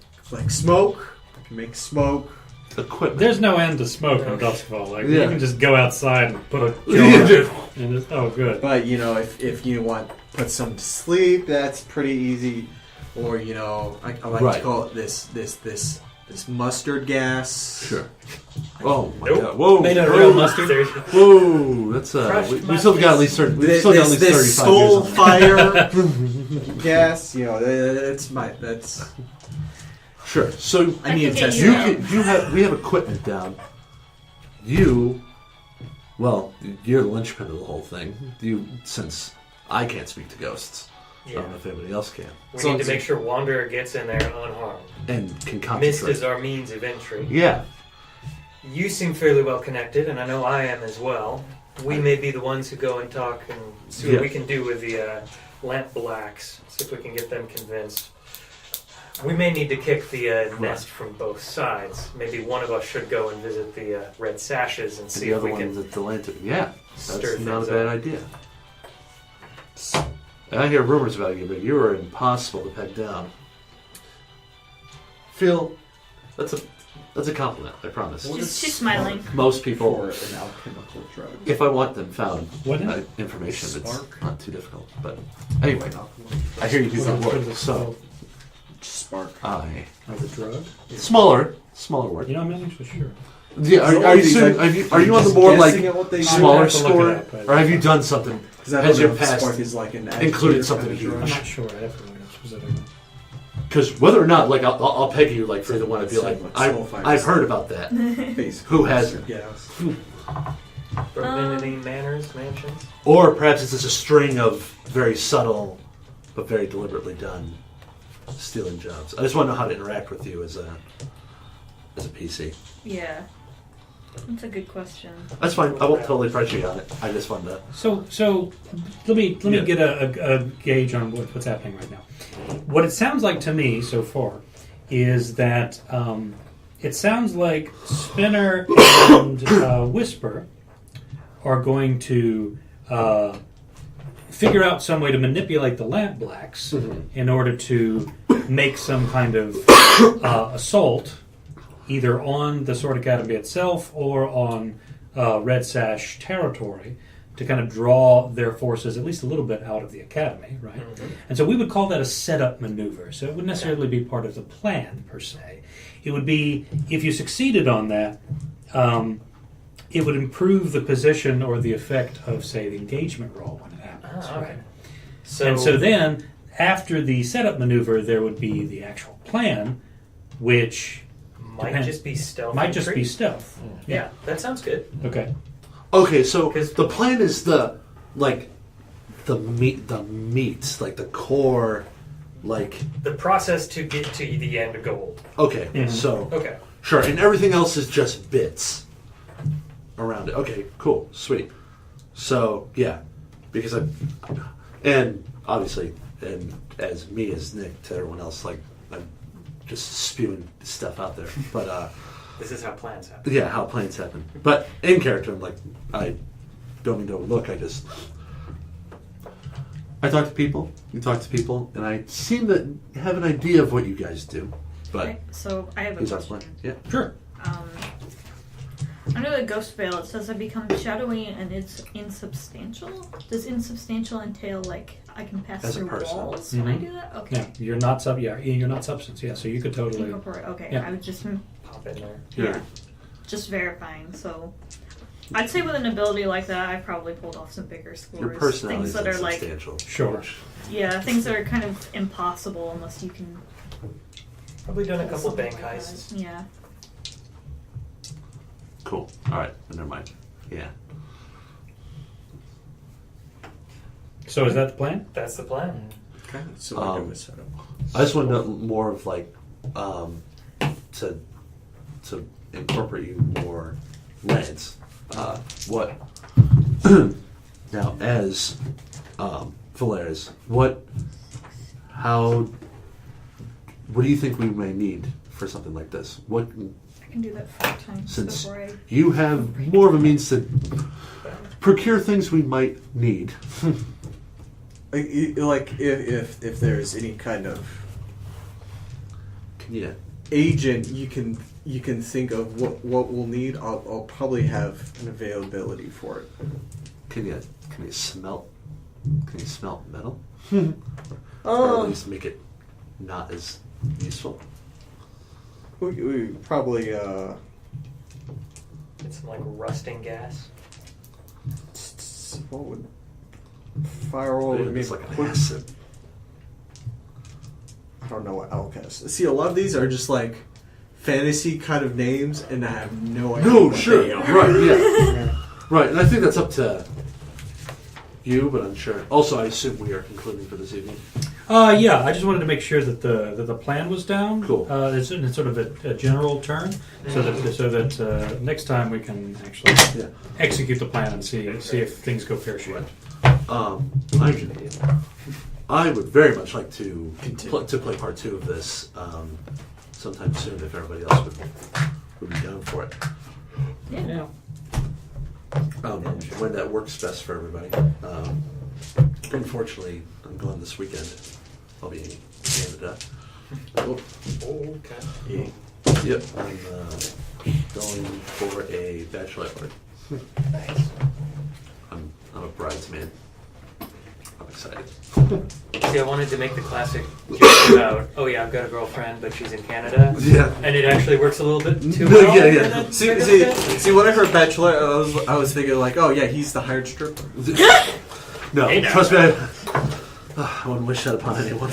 smoke, I can make smoke. Equipment. There's no end to smoke in Duskfall. Like Yeah. you can just go outside and put a Yeah. jar and it's good. But if you want to put some to sleep, that's pretty easy. Or I like Right. to call it this mustard gas. Sure. Oh my Nope. god. Whoa. Made out of whoa. real mustard. Whoa. That's Crushed we still got at least 30, we This, still got at least this 35 years skull on that. fire gas. That's Sure. So I need to can test get it you out. we have equipment down. You're the linchpin of the whole thing. Since I can't speak to ghosts, I Yeah. don't know if anybody else can, We need to make sure Wanderer gets in there unharmed. and can Mist concentrate. is our means of entry. Yeah. You seem fairly well connected, and I know I am as well. We may be the ones who go and talk and see what Yeah. we can do with the lamp blacks, see if we can get them convinced. We may need to kick the nest from both sides. Maybe one of us should go and visit the red sashes and And see the if other we one can is at the lantern. Yeah. stir That's things not a up. bad idea. I hear rumors about you, but you are impossible to peg down. Phil, that's a compliment. I promise. She's smiling. Most people, For an alchemical drug. if I want them found, What is information, Spark? it's not too difficult. But anyway, I hear you do good work. So Spark. I Of the drug? smaller work. You know, I'm not actually sure. Yeah, are you on the more like smaller have to look it score, up, but- or have you done something? Because I Has don't your know if past spark is like an included agitator something kind of drug. I'm huge? not sure. I have to look it up specifically. Because whether or not, like, I'll peg you like for the one to be like, Soul fire. I've heard about that. Who hasn't? Yes. Profanity Manors mansions. Or perhaps it's just a string of very subtle, but very deliberately done stealing jobs. I just want to know how to interact with you as a PC. Yeah. That's a good question. That's fine. I won't totally pressure you on it. I just wanted to. So let me Yeah. get a gauge on what's happening right now. What it sounds like to me so far is that it sounds like Spinner and Whisper are going to figure out some way to manipulate the lamp blacks in order to make some kind of assault either on the Sword Academy itself or on Red Sash territory to kind of draw their forces at least a little bit out of the academy, right? Mhm. And so we would call that a setup maneuver. So it wouldn't necessarily be part of the plan per se. It would be, if you succeeded on that, it would improve the position or the effect of, say, the engagement roll when it happens. Ah, okay. Right? So, And so then, after the setup maneuver, there would be the actual plan, which might depend- just be stealth. might and just be creep. stealth. Yeah, that sounds good. Okay. Okay, so 'Cause- the plan is the meat, like the core, like The process to get to the end goal. okay, Mhm. so Okay. sure, and everything else is just bits around it. Okay, cool, sweet. So yeah, because and obviously, and as me as Nick to everyone else, like I'm just spewing stuff out there, but This is how plans happen. yeah, how plans happen. But in character, I'm like I don't mean to overlook. I talk to people. You talk to people, and I seem to have an idea of what you guys do. But Okay, so I have a here's our question. plan. Yeah. Sure. Under the ghost veil, it says I become shadowy and it's insubstantial. Does insubstantial entail like I can pass As a through person. walls when I Mhm. do that? Okay. Yeah, you're not you're not substance. Yeah, so you could totally. Incorporate. Okay, Yeah. I was just Pop in there. Yeah. just verifying. So, I'd say with an ability like that, I've probably pulled off some bigger scores. Your personality Things is that are like, insubstantial. Sure. yeah, things that are kind of impossible unless you can. Probably done a pull couple something bank like heists. that. Yeah. Cool. All right. Never mind. Yeah. So is that the plan? That's the plan. Okay, so we're doing a setup. I just want to know more of like to incorporate you more, Lance. What now as Valaris? What do you think we may need for something like this? What I can do that 4 times since before I. you have more of a means to procure things we might need. Like if there's any kind of Yeah. agent you can think of what we'll need, I'll probably have an availability for it. Can you smelt metal? Or at least make it not as useful. We probably Get some like rusting gas. what would firewall would It's mean? like an acid. I don't know what Alcast. See, a lot of these are just like fantasy kind of names, and I have no idea. No, what sure. they are. Right, yeah. Right, and I think that's up to you, but I'm sure. Also, I assume we are concluding for this evening. Yeah, I just wanted to make sure that the plan was down. Cool. It's sort of a general term, so that next time we can actually Yeah. execute the plan and see if things go pear shaped. I would very much like to Continue. to play part 2 of this sometime soon if everybody else would be down for it. Yeah. When that works best for everybody. Unfortunately, I'm going this weekend. I'll be in Canada. Oh, Okay. Yeah. yep, I'm going for a bachelorette party. Nice. I'm a bridesmaid. I'm excited. See, I wanted to make the classic joke about, oh yeah, I've got a girlfriend, but she's in Canada. Yeah. And it actually works a little bit too well. Yeah, yeah. for that See, circumstance. see, when I heard Bachelor, I was thinking like, oh yeah, he's the hired stripper. No, Hey, now. trust me, I wouldn't wish that upon anyone.